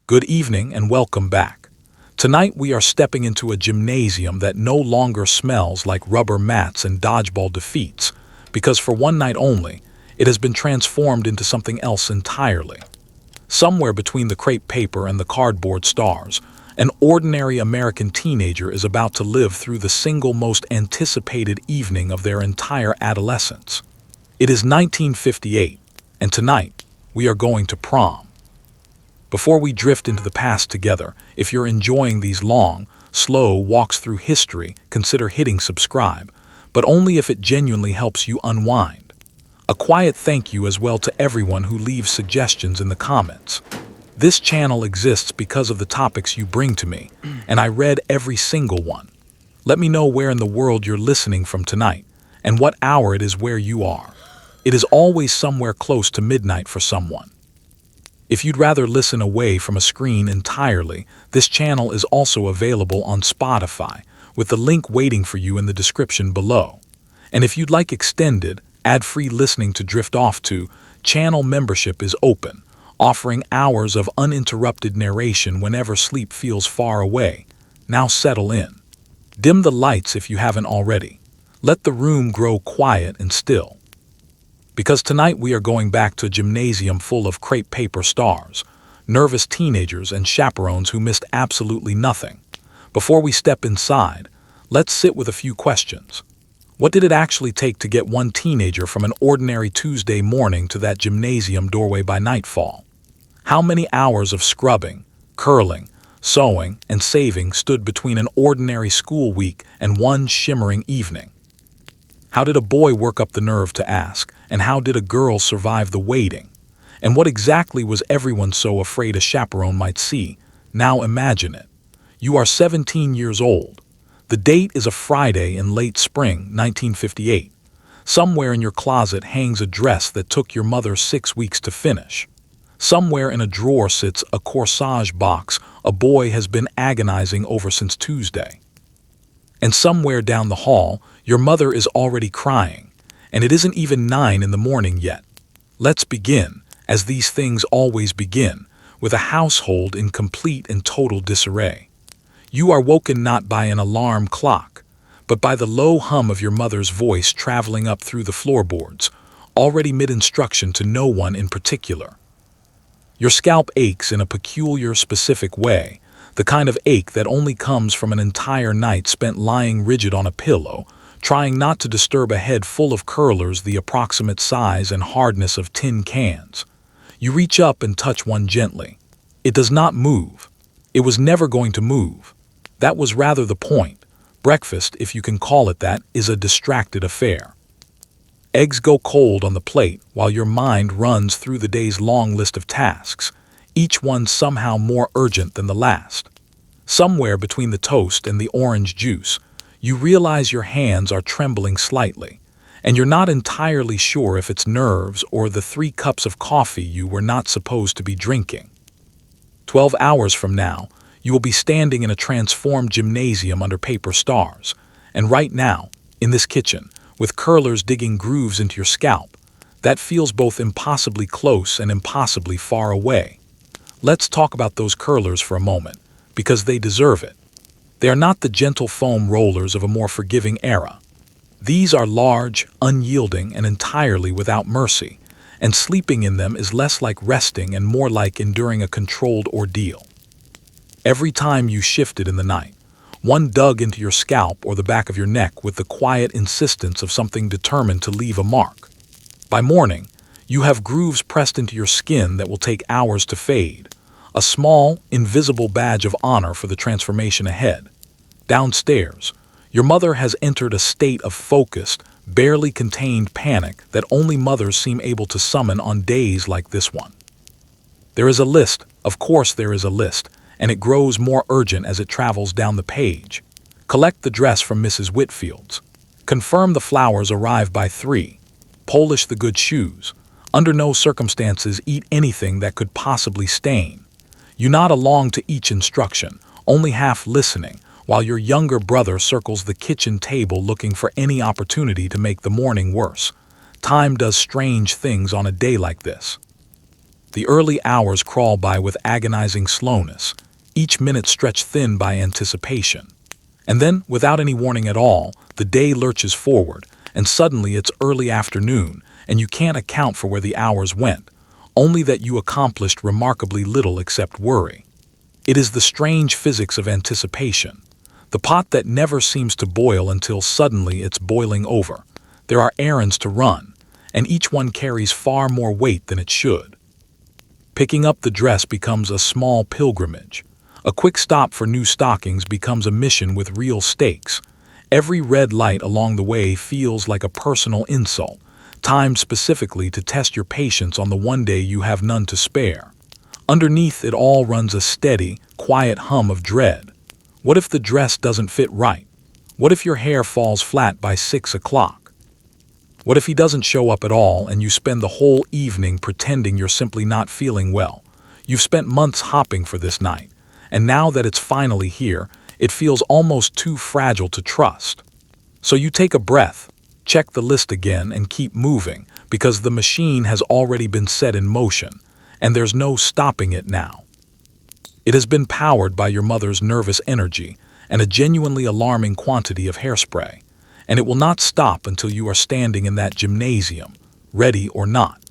Good evening and welcome back. Tonight we are stepping into a gymnasium that no longer smells like rubber mats and dodgeball defeats, because for one night only, it has been transformed into something else entirely. Somewhere between the crepe paper and the cardboard stars, an ordinary American teenager is about to live through the single most anticipated evening of their entire adolescence. It is 1958, and tonight we are going to prom. Before we drift into the past together, if you're enjoying these long, slow walks through history, consider hitting subscribe, but only if it genuinely helps you unwind. A quiet thank you as well to everyone who leaves suggestions in the comments. This channel exists because of the topics you bring to me, and I read every single one. Let me know where in the world you're listening from tonight, and what hour it is where you are. It is always somewhere close to midnight for someone. If you'd rather listen away from a screen entirely, this channel is also available on Spotify, with the link waiting for you in the description below. And if you'd like extended, ad-free listening to drift off to, channel membership is open, offering hours of uninterrupted narration whenever sleep feels far away. Now settle in. Dim the lights if you haven't already. Let the room grow quiet and still. Because tonight we are going back to a gymnasium full of crepe paper stars, nervous teenagers and chaperones who missed absolutely nothing. Before we step inside, let's sit with a few questions. What did it actually take to get one teenager from an ordinary Tuesday morning to that gymnasium doorway by nightfall? How many hours of scrubbing, curling, sewing, and saving stood between an ordinary school week and one shimmering evening? How did a boy work up the nerve to ask, and how did a girl survive the waiting? And what exactly was everyone so afraid a chaperone might see? Now imagine it. You are 17 years old. The date is a Friday in late spring, 1958. Somewhere in your closet hangs a dress that took your mother 6 weeks to finish. Somewhere in a drawer sits a corsage box a boy has been agonizing over since Tuesday. And somewhere down the hall, your mother is already crying, and it isn't even 9 in the morning yet. Let's begin, as these things always begin, with a household in complete and total disarray. You are woken not by an alarm clock, but by the low hum of your mother's voice traveling up through the floorboards, already mid-instruction to no one in particular. Your scalp aches in a peculiar, specific way, the kind of ache that only comes from an entire night spent lying rigid on a pillow, trying not to disturb a head full of curlers the approximate size and hardness of tin cans. You reach up and touch one gently. It does not move. It was never going to move. That was rather the point. Breakfast, if you can call it that, is a distracted affair. Eggs go cold on the plate while your mind runs through the day's long list of tasks, each one somehow more urgent than the last. Somewhere between the toast and the orange juice, you realize your hands are trembling slightly, and you're not entirely sure if it's nerves or the 3 cups of coffee you were not supposed to be drinking. 12 hours from now, you will be standing in a transformed gymnasium under paper stars, and right now, in this kitchen, with curlers digging grooves into your scalp, that feels both impossibly close and impossibly far away. Let's talk about those curlers for a moment, because they deserve it. They are not the gentle foam rollers of a more forgiving era. These are large, unyielding, and entirely without mercy, and sleeping in them is less like resting and more like enduring a controlled ordeal. Every time you shifted in the night, one dug into your scalp or the back of your neck with the quiet insistence of something determined to leave a mark. By morning, you have grooves pressed into your skin that will take hours to fade, a small, invisible badge of honor for the transformation ahead. Downstairs, your mother has entered a state of focused, barely contained panic that only mothers seem able to summon on days like this one. There is a list, of course there is a list, and it grows more urgent as it travels down the page. Collect the dress from Mrs. Whitfield's. Confirm the flowers arrive by 3. Polish the good shoes. Under no circumstances eat anything that could possibly stain. You nod along to each instruction, only half listening, while your younger brother circles the kitchen table looking for any opportunity to make the morning worse. Time does strange things on a day like this. The early hours crawl by with agonizing slowness, each minute stretched thin by anticipation. And then, without any warning at all, the day lurches forward, and suddenly it's early afternoon, and you can't account for where the hours went, only that you accomplished remarkably little except worry. It is the strange physics of anticipation. The pot that never seems to boil until suddenly it's boiling over. There are errands to run, and each one carries far more weight than it should. Picking up the dress becomes a small pilgrimage. A quick stop for new stockings becomes a mission with real stakes. Every red light along the way feels like a personal insult, timed specifically to test your patience on the one day you have none to spare. Underneath it all runs a steady, quiet hum of dread. What if the dress doesn't fit right? What if your hair falls flat by 6 o'clock? What if he doesn't show up at all and you spend the whole evening pretending you're simply not feeling well? You've spent months hopping for this night, and now that it's finally here, it feels almost too fragile to trust. So you take a breath, check the list again, and keep moving, because the machine has already been set in motion, and there's no stopping it now. It has been powered by your mother's nervous energy and a genuinely alarming quantity of hairspray, and it will not stop until you are standing in that gymnasium, ready or not.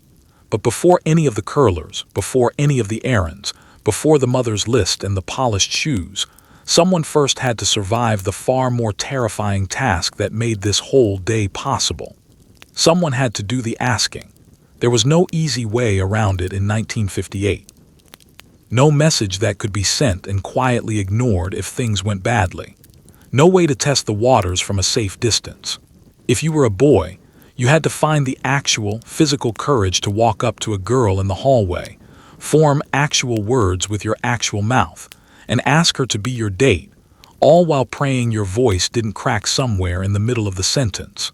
But before any of the curlers, before any of the errands, before the mother's list and the polished shoes, someone first had to survive the far more terrifying task that made this whole day possible. Someone had to do the asking. There was no easy way around it in 1958. No message that could be sent and quietly ignored if things went badly. No way to test the waters from a safe distance. If you were a boy, you had to find the actual, physical courage to walk up to a girl in the hallway, form actual words with your actual mouth, and ask her to be your date, all while praying your voice didn't crack somewhere in the middle of the sentence.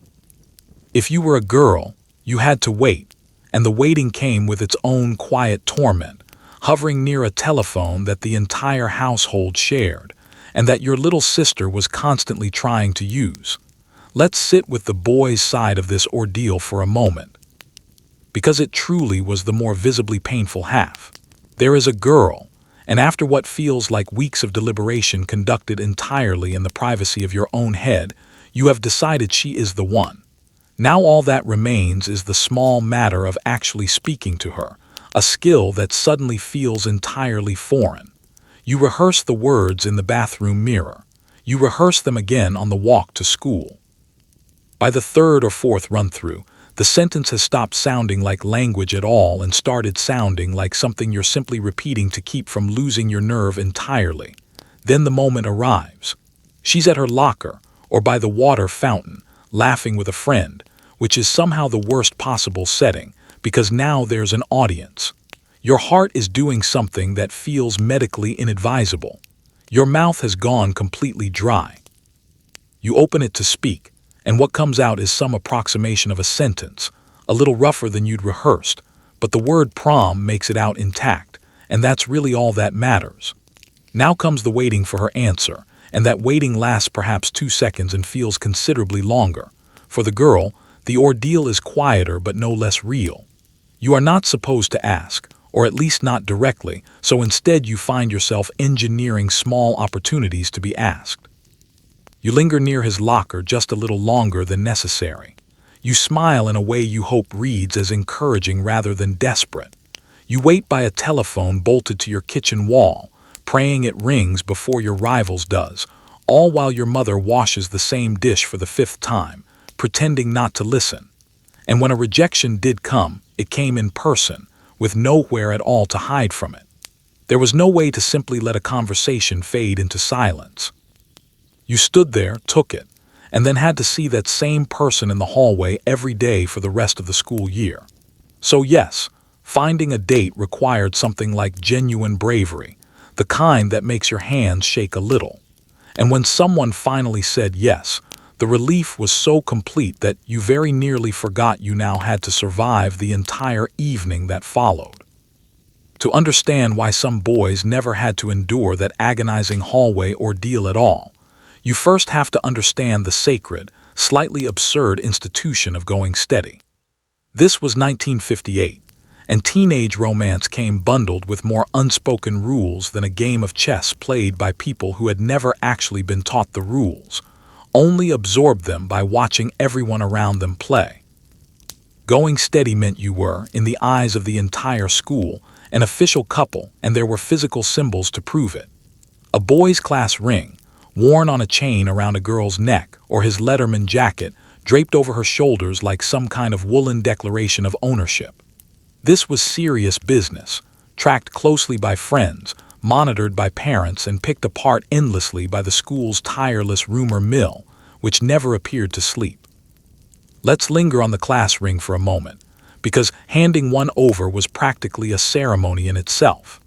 If you were a girl, you had to wait, and the waiting came with its own quiet torment, hovering near a telephone that the entire household shared, and that your little sister was constantly trying to use. Let's sit with the boys' side of this ordeal for a moment, because it truly was the more visibly painful half. There is a girl, and after what feels like weeks of deliberation conducted entirely in the privacy of your own head, you have decided she is the one. Now all that remains is the small matter of actually speaking to her, a skill that suddenly feels entirely foreign. You rehearse the words in the bathroom mirror. You rehearse them again on the walk to school. By the third or fourth run-through, the sentence has stopped sounding like language at all and started sounding like something you're simply repeating to keep from losing your nerve entirely. Then the moment arrives. She's at her locker or by the water fountain, laughing with a friend, which is somehow the worst possible setting, because now there's an audience. Your heart is doing something that feels medically inadvisable. Your mouth has gone completely dry. You open it to speak, and what comes out is some approximation of a sentence, a little rougher than you'd rehearsed, but the word prom makes it out intact, and that's really all that matters. Now comes the waiting for her answer, and that waiting lasts perhaps 2 seconds and feels considerably longer. For the girl, the ordeal is quieter but no less real. You are not supposed to ask, or at least not directly, so instead you find yourself engineering small opportunities to be asked. You linger near his locker just a little longer than necessary. You smile in a way you hope reads as encouraging rather than desperate. You wait by a telephone bolted to your kitchen wall, praying it rings before your rival's does, all while your mother washes the same dish for the 5th time, pretending not to listen. And when a rejection did come, it came in person, with nowhere at all to hide from it. There was no way to simply let a conversation fade into silence. You stood there, took it, and then had to see that same person in the hallway every day for the rest of the school year. So yes, finding a date required something like genuine bravery, the kind that makes your hands shake a little. And when someone finally said yes, the relief was so complete that you very nearly forgot you now had to survive the entire evening that followed. To understand why some boys never had to endure that agonizing hallway ordeal at all, you first have to understand the sacred, slightly absurd institution of going steady. This was 1958, and teenage romance came bundled with more unspoken rules than a game of chess played by people who had never actually been taught the rules, only absorbed them by watching everyone around them play. Going steady meant you were, in the eyes of the entire school, an official couple, and there were physical symbols to prove it. A boy's class ring, worn on a chain around a girl's neck, or his letterman jacket, draped over her shoulders like some kind of woolen declaration of ownership. This was serious business, tracked closely by friends, monitored by parents, and picked apart endlessly by the school's tireless rumor mill, which never appeared to sleep. Let's linger on the class ring for a moment, because handing one over was practically a ceremony in itself.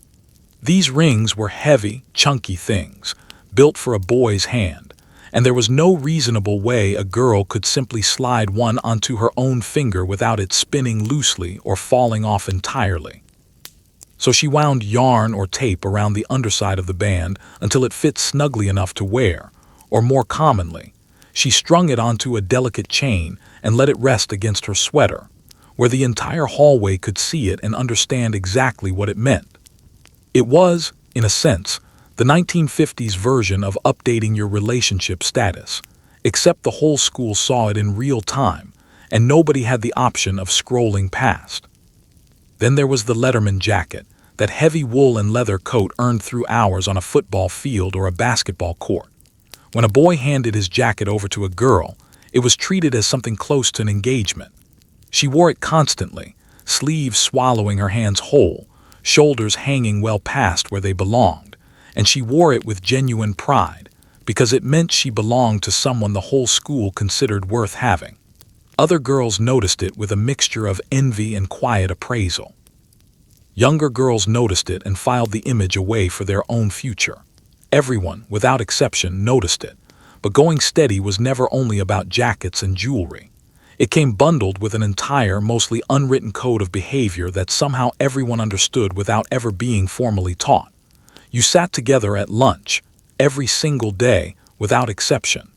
These rings were heavy, chunky things, built for a boy's hand, and there was no reasonable way a girl could simply slide one onto her own finger without it spinning loosely or falling off entirely. So she wound yarn or tape around the underside of the band until it fit snugly enough to wear, or more commonly, she strung it onto a delicate chain and let it rest against her sweater, where the entire hallway could see it and understand exactly what it meant. It was, in a sense, the 1950s version of updating your relationship status, except the whole school saw it in real time, and nobody had the option of scrolling past. Then there was the letterman jacket, that heavy wool and leather coat earned through hours on a football field or a basketball court. When a boy handed his jacket over to a girl, it was treated as something close to an engagement. She wore it constantly, sleeves swallowing her hands whole, shoulders hanging well past where they belonged, and she wore it with genuine pride, because it meant she belonged to someone the whole school considered worth having. Other girls noticed it with a mixture of envy and quiet appraisal. Younger girls noticed it and filed the image away for their own future. Everyone, without exception, noticed it, but going steady was never only about jackets and jewelry. It came bundled with an entire, mostly unwritten code of behavior that somehow everyone understood without ever being formally taught. You sat together at lunch, every single day, without exception.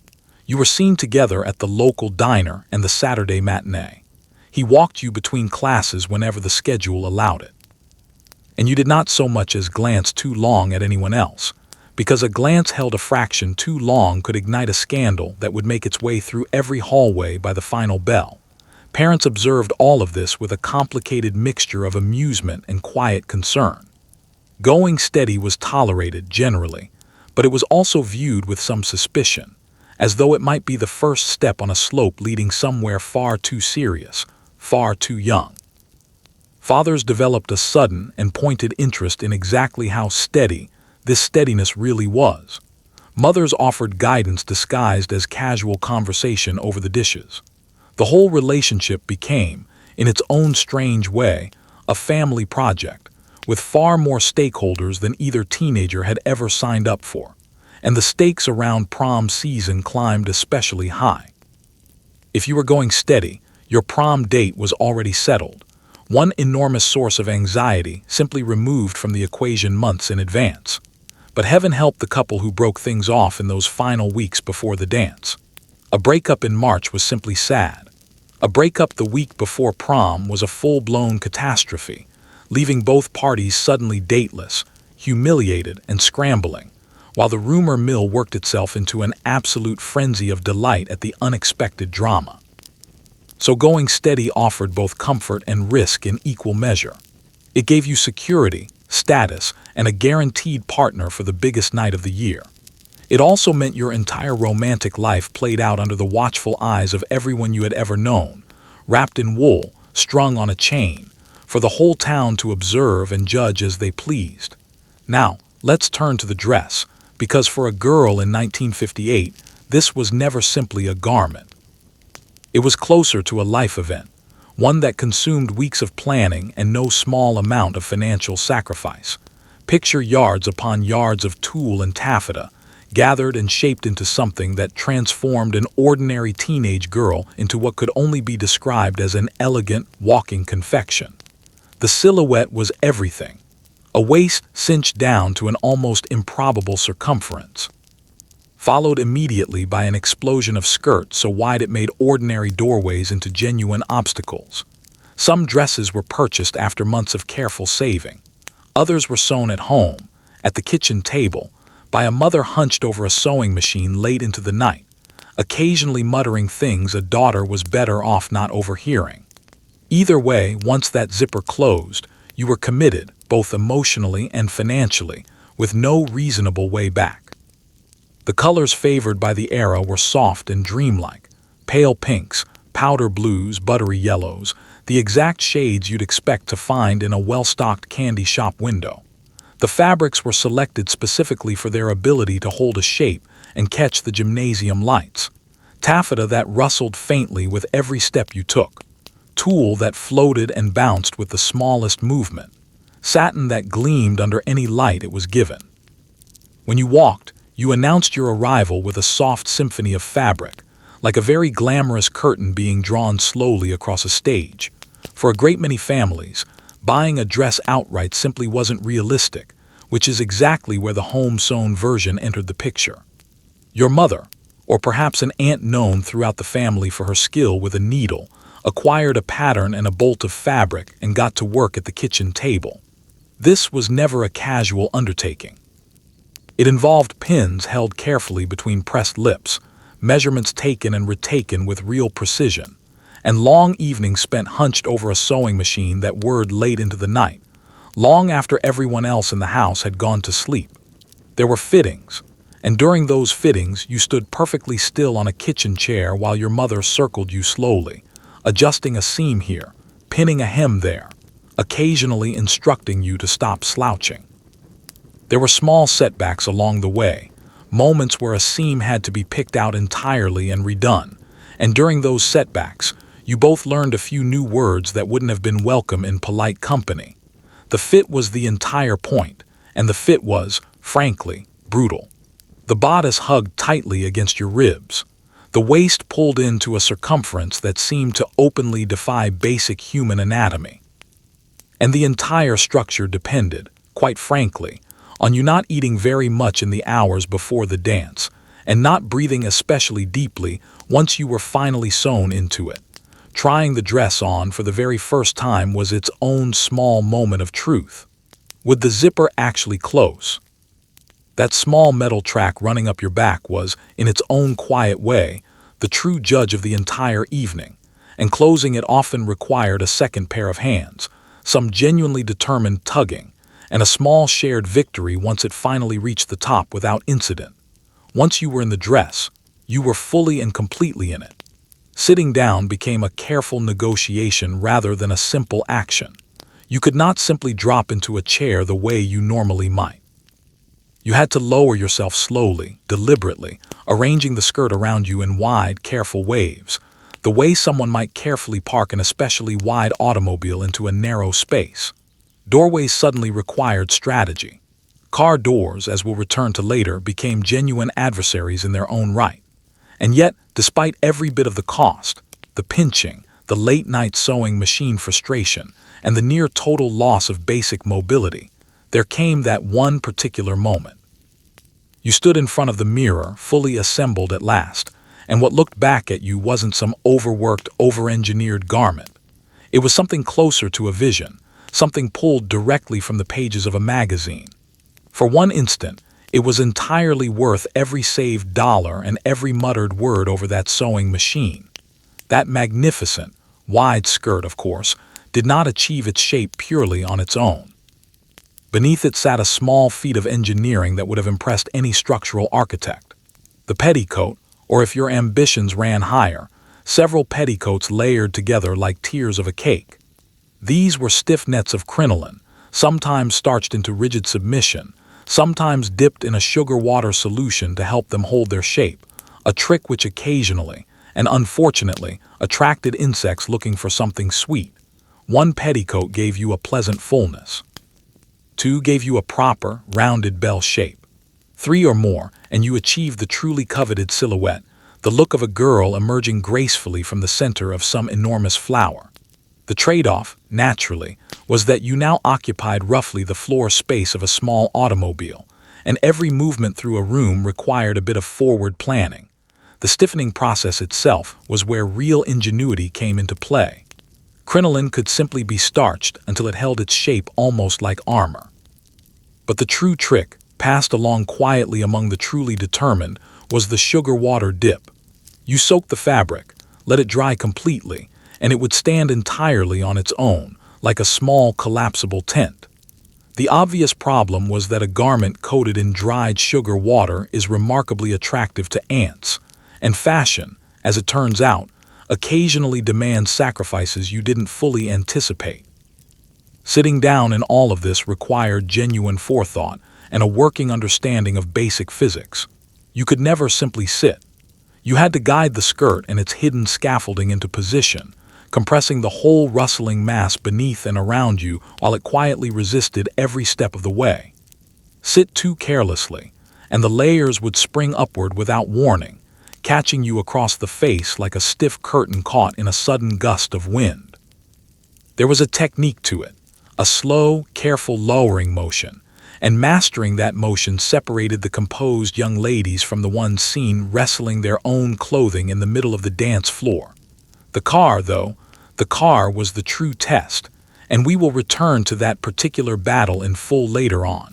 You were seen together at the local diner and the Saturday matinee. He walked you between classes whenever the schedule allowed it. And you did not so much as glance too long at anyone else, because a glance held a fraction too long could ignite a scandal that would make its way through every hallway by the final bell. Parents observed all of this with a complicated mixture of amusement and quiet concern. Going steady was tolerated generally, but it was also viewed with some suspicion, as though it might be the first step on a slope leading somewhere far too serious, far too young. Fathers developed a sudden and pointed interest in exactly how steady this steadiness really was. Mothers offered guidance disguised as casual conversation over the dishes. The whole relationship became, in its own strange way, a family project, with far more stakeholders than either teenager had ever signed up for, and the stakes around prom season climbed especially high. If you were going steady, your prom date was already settled, one enormous source of anxiety simply removed from the equation months in advance. But heaven help the couple who broke things off in those final weeks before the dance. A breakup in March was simply sad. A breakup the week before prom was a full-blown catastrophe, leaving both parties suddenly dateless, humiliated, and scrambling, while the rumor mill worked itself into an absolute frenzy of delight at the unexpected drama. So going steady offered both comfort and risk in equal measure. It gave you security, status, and a guaranteed partner for the biggest night of the year. It also meant your entire romantic life played out under the watchful eyes of everyone you had ever known, wrapped in wool, strung on a chain, for the whole town to observe and judge as they pleased. Now, let's turn to the dress, because for a girl in 1958, this was never simply a garment. It was closer to a life event, one that consumed weeks of planning and no small amount of financial sacrifice. Picture yards upon yards of tulle and taffeta, gathered and shaped into something that transformed an ordinary teenage girl into what could only be described as an elegant, walking confection. The silhouette was everything. A waist cinched down to an almost improbable circumference, followed immediately by an explosion of skirt so wide it made ordinary doorways into genuine obstacles. Some dresses were purchased after months of careful saving. Others were sewn at home, at the kitchen table, by a mother hunched over a sewing machine late into the night, occasionally muttering things a daughter was better off not overhearing. Either way, once that zipper closed, you were committed, both emotionally and financially, with no reasonable way back. The colors favored by the era were soft and dreamlike: pale pinks, powder blues, buttery yellows, the exact shades you'd expect to find in a well-stocked candy shop window. The fabrics were selected specifically for their ability to hold a shape and catch the gymnasium lights. Taffeta that rustled faintly with every step you took. Tulle that floated and bounced with the smallest movement. Satin that gleamed under any light it was given. When you walked, you announced your arrival with a soft symphony of fabric, like a very glamorous curtain being drawn slowly across a stage. For a great many families, buying a dress outright simply wasn't realistic, which is exactly where the home-sewn version entered the picture. Your mother, or perhaps an aunt known throughout the family for her skill with a needle, acquired a pattern and a bolt of fabric and got to work at the kitchen table. This was never a casual undertaking. It involved pins held carefully between pressed lips, measurements taken and retaken with real precision, and long evenings spent hunched over a sewing machine that whirred late into the night, long after everyone else in the house had gone to sleep. There were fittings, and during those fittings you stood perfectly still on a kitchen chair while your mother circled you slowly, adjusting a seam here, pinning a hem there, occasionally instructing you to stop slouching. There were small setbacks along the way, moments where a seam had to be picked out entirely and redone, and during those setbacks, you both learned a few new words that wouldn't have been welcome in polite company. The fit was the entire point, and the fit was, frankly, brutal. The bodice hugged tightly against your ribs. The waist pulled into a circumference that seemed to openly defy basic human anatomy. And the entire structure depended, quite frankly, on you not eating very much in the hours before the dance, and not breathing especially deeply once you were finally sewn into it. Trying the dress on for the very first time was its own small moment of truth. Would the zipper actually close? That small metal track running up your back was, in its own quiet way, the true judge of the entire evening, and closing it often required a second pair of hands, some genuinely determined tugging, and a small shared victory once it finally reached the top without incident. Once you were in the dress, you were fully and completely in it. Sitting down became a careful negotiation rather than a simple action. You could not simply drop into a chair the way you normally might. You had to lower yourself slowly, deliberately, arranging the skirt around you in wide, careful waves, the way someone might carefully park an especially wide automobile into a narrow space. Doorways suddenly required strategy. Car doors, as we'll return to later, became genuine adversaries in their own right. And yet, despite every bit of the cost, the pinching, the late-night sewing machine frustration, and the near-total loss of basic mobility, there came that one particular moment. You stood in front of the mirror, fully assembled at last, and what looked back at you wasn't some overworked, over-engineered garment. It was something closer to a vision, something pulled directly from the pages of a magazine. For one instant, it was entirely worth every saved dollar and every muttered word over that sewing machine. That magnificent, wide skirt, of course, did not achieve its shape purely on its own. Beneath it sat a small feat of engineering that would have impressed any structural architect. The petticoat, or if your ambitions ran higher, several petticoats layered together like tiers of a cake. These were stiff nets of crinoline, sometimes starched into rigid submission, sometimes dipped in a sugar-water solution to help them hold their shape, a trick which occasionally, and unfortunately, attracted insects looking for something sweet. One petticoat gave you a pleasant fullness. 2 gave you a proper, rounded bell shape. 3 or more, and you achieved the truly coveted silhouette, the look of a girl emerging gracefully from the center of some enormous flower. The trade-off, naturally, was that you now occupied roughly the floor space of a small automobile, and every movement through a room required a bit of forward planning. The stiffening process itself was where real ingenuity came into play. Crinoline could simply be starched until it held its shape almost like armor. But the true trick, passed along quietly among the truly determined, was the sugar water dip. You soaked the fabric, let it dry completely, and it would stand entirely on its own, like a small collapsible tent. The obvious problem was that a garment coated in dried sugar water is remarkably attractive to ants, and fashion, as it turns out, occasionally demands sacrifices you didn't fully anticipate. Sitting down in all of this required genuine forethought and a working understanding of basic physics. You could never simply sit. You had to guide the skirt and its hidden scaffolding into position, compressing the whole rustling mass beneath and around you while it quietly resisted every step of the way. Sit too carelessly, and the layers would spring upward without warning, catching you across the face like a stiff curtain caught in a sudden gust of wind. There was a technique to it, a slow, careful lowering motion, and mastering that motion separated the composed young ladies from the ones seen wrestling their own clothing in the middle of the dance floor. The car was the true test, and we will return to that particular battle in full later on.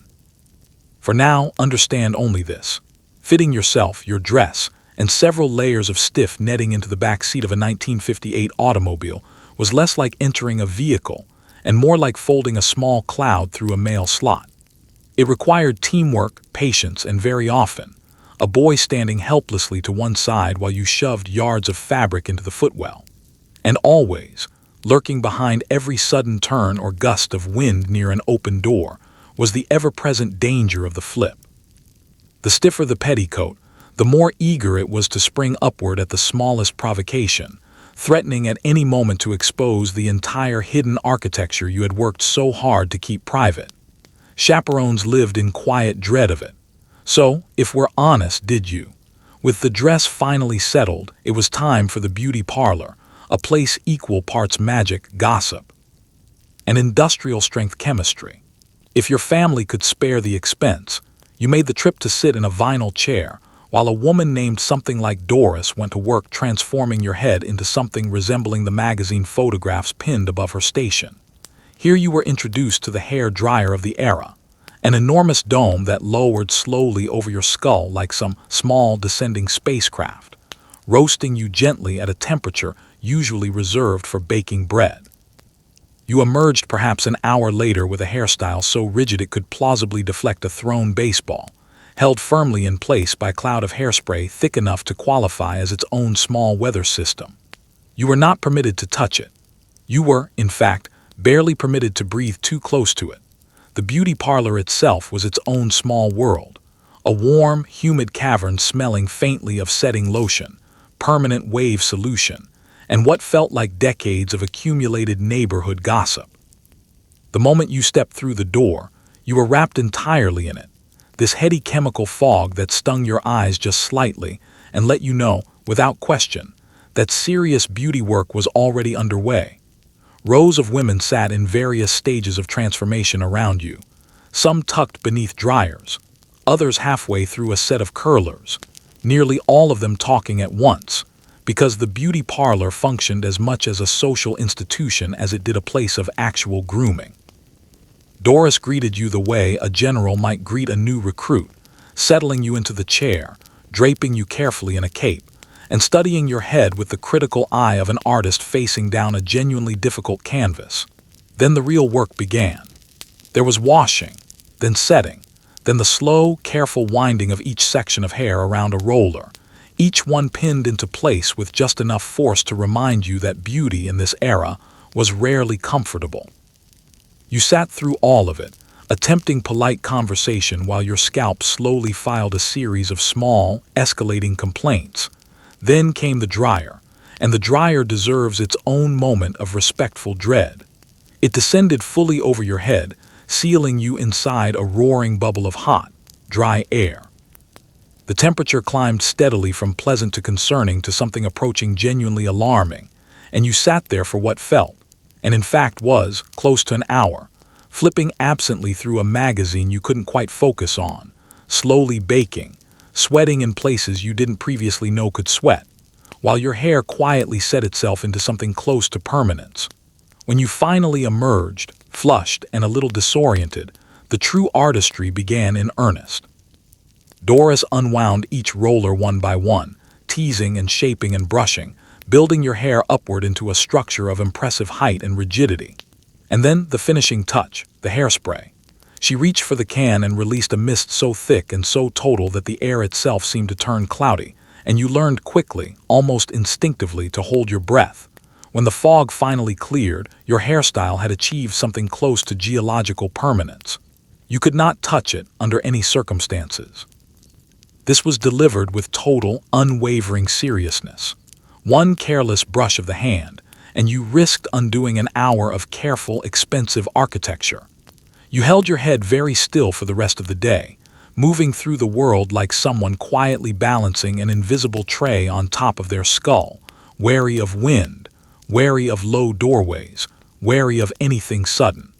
For now, understand only this. Fitting yourself, your dress, and several layers of stiff netting into the back seat of a 1958 automobile was less like entering a vehicle and more like folding a small cloud through a mail slot. It required teamwork, patience, and very often, a boy standing helplessly to one side while you shoved yards of fabric into the footwell. And always, lurking behind every sudden turn or gust of wind near an open door, was the ever-present danger of the flip. The stiffer the petticoat, the more eager it was to spring upward at the smallest provocation, threatening at any moment to expose the entire hidden architecture you had worked so hard to keep private. Chaperones lived in quiet dread of it. So, if we're honest, did you? With the dress finally settled, it was time for the beauty parlor, a place equal parts magic, gossip, and industrial-strength chemistry. If your family could spare the expense, you made the trip to sit in a vinyl chair, while a woman named something like Doris went to work transforming your head into something resembling the magazine photographs pinned above her station. Here you were introduced to the hair dryer of the era, an enormous dome that lowered slowly over your skull like some small descending spacecraft, roasting you gently at a temperature usually reserved for baking bread. You emerged perhaps an hour later with a hairstyle so rigid it could plausibly deflect a thrown baseball, held firmly in place by a cloud of hairspray thick enough to qualify as its own small weather system. You were not permitted to touch it. You were, in fact, barely permitted to breathe too close to it. The beauty parlor itself was its own small world, a warm, humid cavern smelling faintly of setting lotion, permanent wave solution, and what felt like decades of accumulated neighborhood gossip. The moment you stepped through the door, you were wrapped entirely in it, this heady chemical fog that stung your eyes just slightly and let you know, without question, that serious beauty work was already underway. Rows of women sat in various stages of transformation around you, some tucked beneath dryers, others halfway through a set of curlers, nearly all of them talking at once, because the beauty parlor functioned as much as a social institution as it did a place of actual grooming. Doris greeted you the way a general might greet a new recruit, settling you into the chair, draping you carefully in a cape, and studying your head with the critical eye of an artist facing down a genuinely difficult canvas. Then the real work began. There was washing, then setting, then the slow, careful winding of each section of hair around a roller, each one pinned into place with just enough force to remind you that beauty in this era was rarely comfortable. You sat through all of it, attempting polite conversation while your scalp slowly filed a series of small, escalating complaints. Then came the dryer, and the dryer deserves its own moment of respectful dread. It descended fully over your head, sealing you inside a roaring bubble of hot, dry air. The temperature climbed steadily from pleasant to concerning to something approaching genuinely alarming, and you sat there for what felt, and in fact was, close to an hour, flipping absently through a magazine you couldn't quite focus on, slowly baking, sweating in places you didn't previously know could sweat, while your hair quietly set itself into something close to permanence. When you finally emerged, flushed and a little disoriented, the true artistry began in earnest. Doris unwound each roller one by one, teasing and shaping and brushing, building your hair upward into a structure of impressive height and rigidity. And then the finishing touch, the hairspray. She reached for the can and released a mist so thick and so total that the air itself seemed to turn cloudy, and you learned quickly, almost instinctively, to hold your breath. When the fog finally cleared, your hairstyle had achieved something close to geological permanence. You could not touch it under any circumstances. This was delivered with total, unwavering seriousness. One careless brush of the hand, and you risked undoing an hour of careful, expensive architecture. You held your head very still for the rest of the day, moving through the world like someone quietly balancing an invisible tray on top of their skull, wary of wind, wary of low doorways, wary of anything sudden.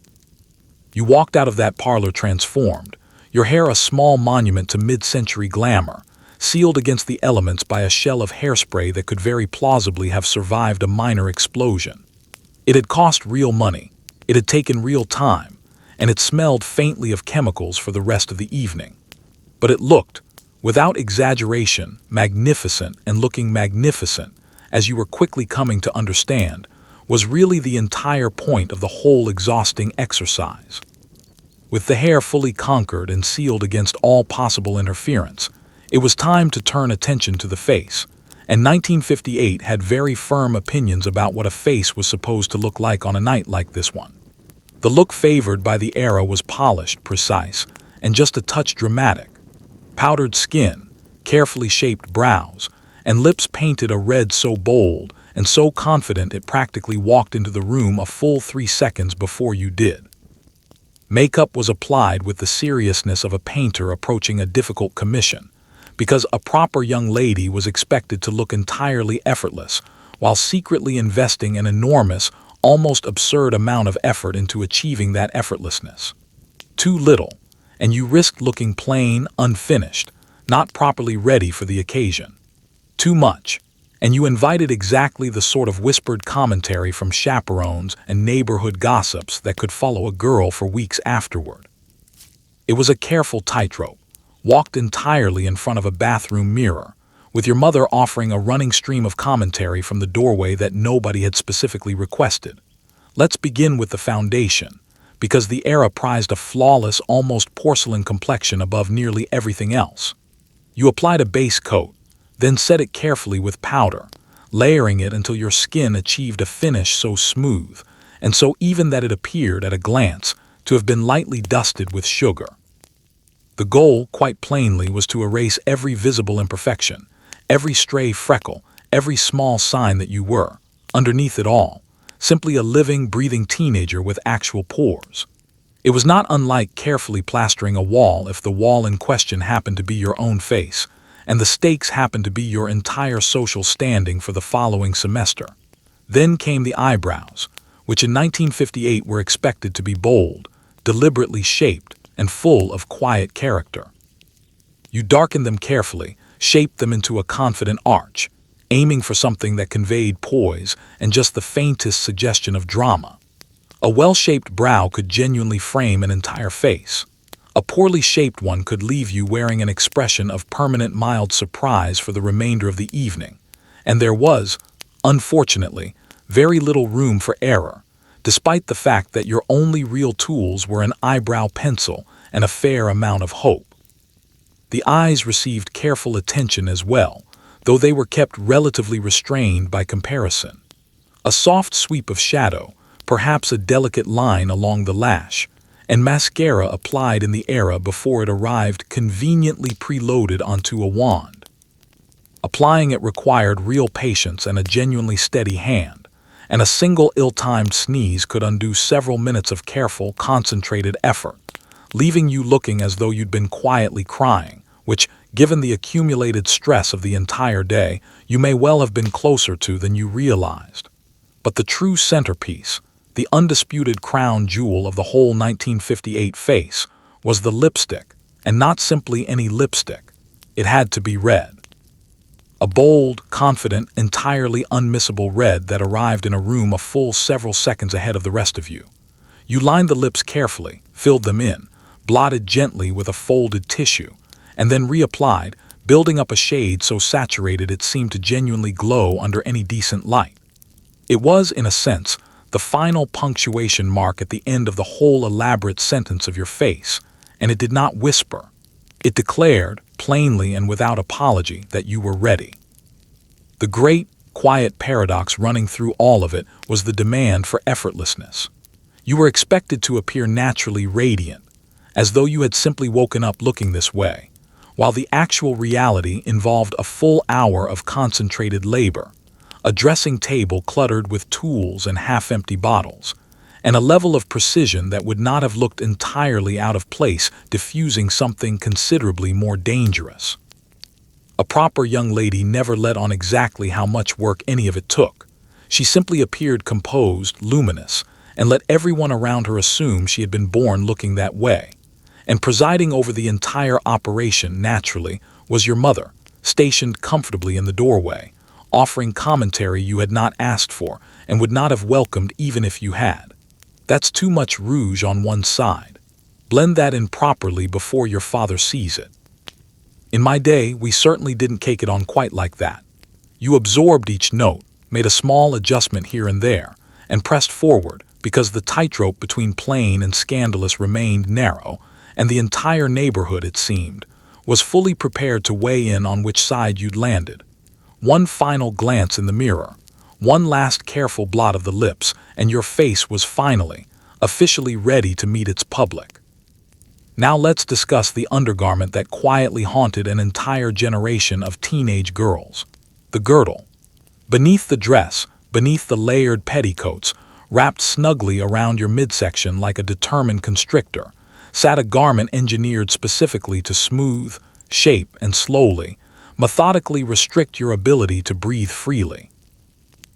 You walked out of that parlor transformed, your hair a small monument to mid-century glamour, sealed against the elements by a shell of hairspray that could very plausibly have survived a minor explosion. It had cost real money, it had taken real time, and it smelled faintly of chemicals for the rest of the evening. But it looked, without exaggeration, magnificent, and looking magnificent, as you were quickly coming to understand, was really the entire point of the whole exhausting exercise. With the hair fully conquered and sealed against all possible interference, it was time to turn attention to the face, and 1958 had very firm opinions about what a face was supposed to look like on a night like this one. The look favored by the era was polished, precise, and just a touch dramatic. Powdered skin, carefully shaped brows, and lips painted a red so bold and so confident it practically walked into the room a full 3 seconds before you did. Makeup was applied with the seriousness of a painter approaching a difficult commission, because a proper young lady was expected to look entirely effortless, while secretly investing an enormous, almost absurd amount of effort into achieving that effortlessness. Too little, and you risked looking plain, unfinished, not properly ready for the occasion. Too much, and you invited exactly the sort of whispered commentary from chaperones and neighborhood gossips that could follow a girl for weeks afterward. It was a careful tightrope, walked entirely in front of a bathroom mirror, with your mother offering a running stream of commentary from the doorway that nobody had specifically requested. Let's begin with the foundation, because the era prized a flawless, almost porcelain complexion above nearly everything else. You applied a base coat, then set it carefully with powder, layering it until your skin achieved a finish so smooth, and so even that it appeared, at a glance, to have been lightly dusted with sugar. The goal, quite plainly, was to erase every visible imperfection, every stray freckle, every small sign that you were, underneath it all, simply a living, breathing teenager with actual pores. It was not unlike carefully plastering a wall if the wall in question happened to be your own face, and the stakes happened to be your entire social standing for the following semester. Then came the eyebrows, which in 1958 were expected to be bold, deliberately shaped, and full of quiet character. You darkened them carefully, shaped them into a confident arch, aiming for something that conveyed poise and just the faintest suggestion of drama. A well-shaped brow could genuinely frame an entire face. A poorly shaped one could leave you wearing an expression of permanent mild surprise for the remainder of the evening. And there was, unfortunately, very little room for error, despite the fact that your only real tools were an eyebrow pencil and a fair amount of hope. The eyes received careful attention as well, though they were kept relatively restrained by comparison. A soft sweep of shadow, perhaps a delicate line along the lash, and mascara applied in the era before it arrived conveniently preloaded onto a wand. Applying it required real patience and a genuinely steady hand, and a single ill-timed sneeze could undo several minutes of careful, concentrated effort, leaving you looking as though you'd been quietly crying, which, given the accumulated stress of the entire day, you may well have been closer to than you realized. But the true centerpiece, the undisputed crown jewel of the whole 1958 face, was the lipstick, and not simply any lipstick. It had to be red. A bold, confident, entirely unmissable red that arrived in a room a full several seconds ahead of the rest of you. You lined the lips carefully, filled them in, blotted gently with a folded tissue, and then reapplied, building up a shade so saturated it seemed to genuinely glow under any decent light. It was, in a sense, the final punctuation mark at the end of the whole elaborate sentence of your face, and it did not whisper. It declared, plainly and without apology, that you were ready. The great, quiet paradox running through all of it was the demand for effortlessness. You were expected to appear naturally radiant, as though you had simply woken up looking this way, while the actual reality involved a full hour of concentrated labor, a dressing table cluttered with tools and half-empty bottles, and a level of precision that would not have looked entirely out of place diffusing something considerably more dangerous. A proper young lady never let on exactly how much work any of it took. She simply appeared composed, luminous, and let everyone around her assume she had been born looking that way. And presiding over the entire operation, naturally, was your mother, stationed comfortably in the doorway, offering commentary you had not asked for and would not have welcomed even if you had. That's too much rouge on one side. Blend that in properly before your father sees it. In my day, we certainly didn't cake it on quite like that. You absorbed each note, made a small adjustment here and there, and pressed forward because the tightrope between plain and scandalous remained narrow, and the entire neighborhood, it seemed, was fully prepared to weigh in on which side you'd landed. One final glance in the mirror, one last careful blot of the lips, and your face was finally, officially ready to meet its public. Now let's discuss the undergarment that quietly haunted an entire generation of teenage girls. The girdle. Beneath the dress, beneath the layered petticoats, wrapped snugly around your midsection like a determined constrictor, sat a garment engineered specifically to smooth, shape, and slowly, methodically restrict your ability to breathe freely.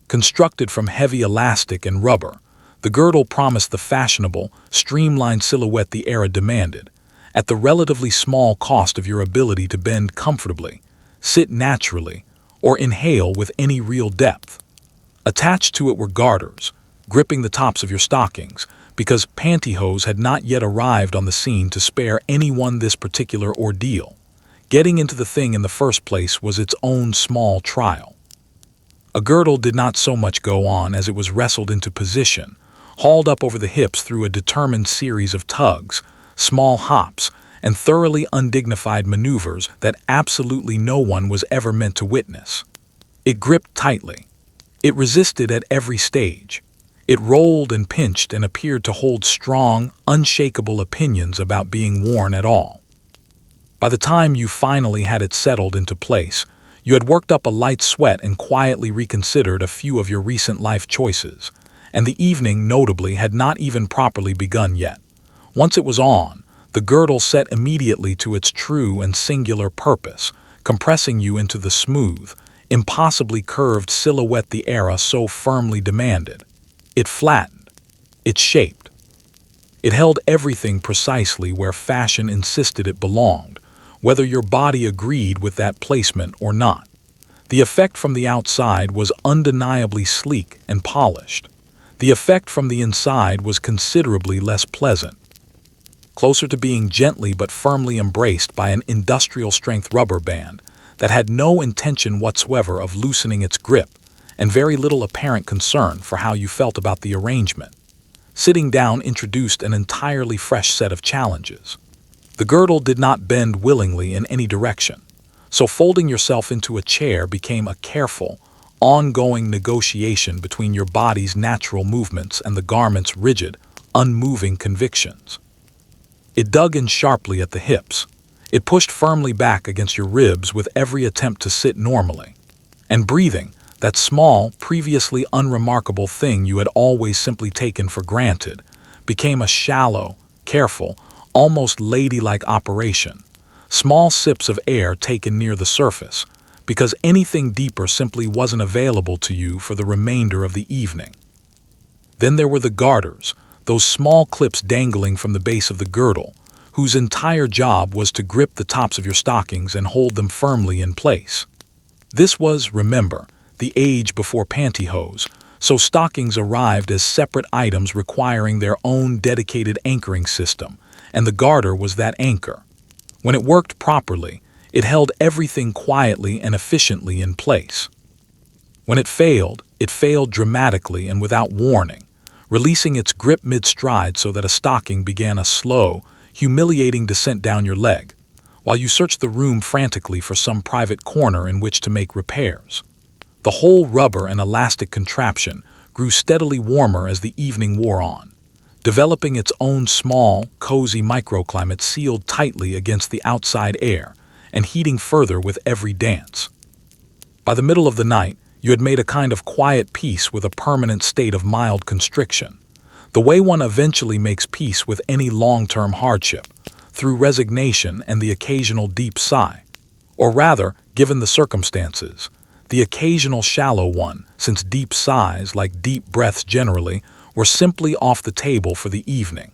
Constructed from heavy elastic and rubber, the girdle promised the fashionable, streamlined silhouette the era demanded, at the relatively small cost of your ability to bend comfortably, sit naturally, or inhale with any real depth. Attached to it were garters, gripping the tops of your stockings, because pantyhose had not yet arrived on the scene to spare anyone this particular ordeal. Getting into the thing in the first place was its own small trial. A girdle did not so much go on as it was wrestled into position, hauled up over the hips through a determined series of tugs, small hops, and thoroughly undignified maneuvers that absolutely no one was ever meant to witness. It gripped tightly. It resisted at every stage. It rolled and pinched and appeared to hold strong, unshakable opinions about being worn at all. By the time you finally had it settled into place, you had worked up a light sweat and quietly reconsidered a few of your recent life choices, and the evening, notably, had not even properly begun yet. Once it was on, the girdle set immediately to its true and singular purpose, compressing you into the smooth, impossibly curved silhouette the era so firmly demanded. It flattened. It shaped. It held everything precisely where fashion insisted it belonged, whether your body agreed with that placement or not. The effect from the outside was undeniably sleek and polished. The effect from the inside was considerably less pleasant. Closer to being gently but firmly embraced by an industrial-strength rubber band that had no intention whatsoever of loosening its grip, and very little apparent concern for how you felt about the arrangement. Sitting down introduced an entirely fresh set of challenges. The girdle did not bend willingly in any direction, so folding yourself into a chair became a careful, ongoing negotiation between your body's natural movements and the garment's rigid, unmoving convictions. It dug in sharply at the hips. It pushed firmly back against your ribs with every attempt to sit normally. And breathing, that small, previously unremarkable thing you had always simply taken for granted, became a shallow, careful, almost ladylike operation, small sips of air taken near the surface, because anything deeper simply wasn't available to you for the remainder of the evening. Then there were the garters, those small clips dangling from the base of the girdle, whose entire job was to grip the tops of your stockings and hold them firmly in place. This was, remember, the age before pantyhose, so stockings arrived as separate items requiring their own dedicated anchoring system, and the garter was that anchor. When it worked properly, it held everything quietly and efficiently in place. When it failed dramatically and without warning, releasing its grip mid-stride so that a stocking began a slow, humiliating descent down your leg, while you searched the room frantically for some private corner in which to make repairs. The whole rubber and elastic contraption grew steadily warmer as the evening wore on, developing its own small, cozy microclimate sealed tightly against the outside air and heating further with every dance. By the middle of the night, you had made a kind of quiet peace with a permanent state of mild constriction, the way one eventually makes peace with any long-term hardship, through resignation and the occasional deep sigh. Or rather, given the circumstances, the occasional shallow one, since deep sighs, like deep breaths generally, were simply off the table for the evening.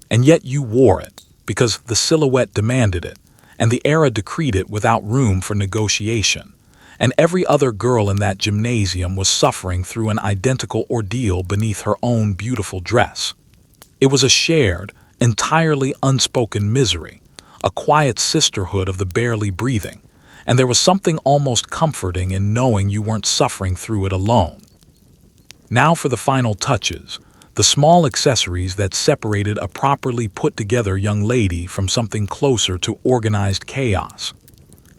And yet you wore it, because the silhouette demanded it, and the era decreed it without room for negotiation. And every other girl in that gymnasium was suffering through an identical ordeal beneath her own beautiful dress. It was a shared, entirely unspoken misery, a quiet sisterhood of the barely breathing, and there was something almost comforting in knowing you weren't suffering through it alone. Now for the final touches, the small accessories that separated a properly put-together young lady from something closer to organized chaos.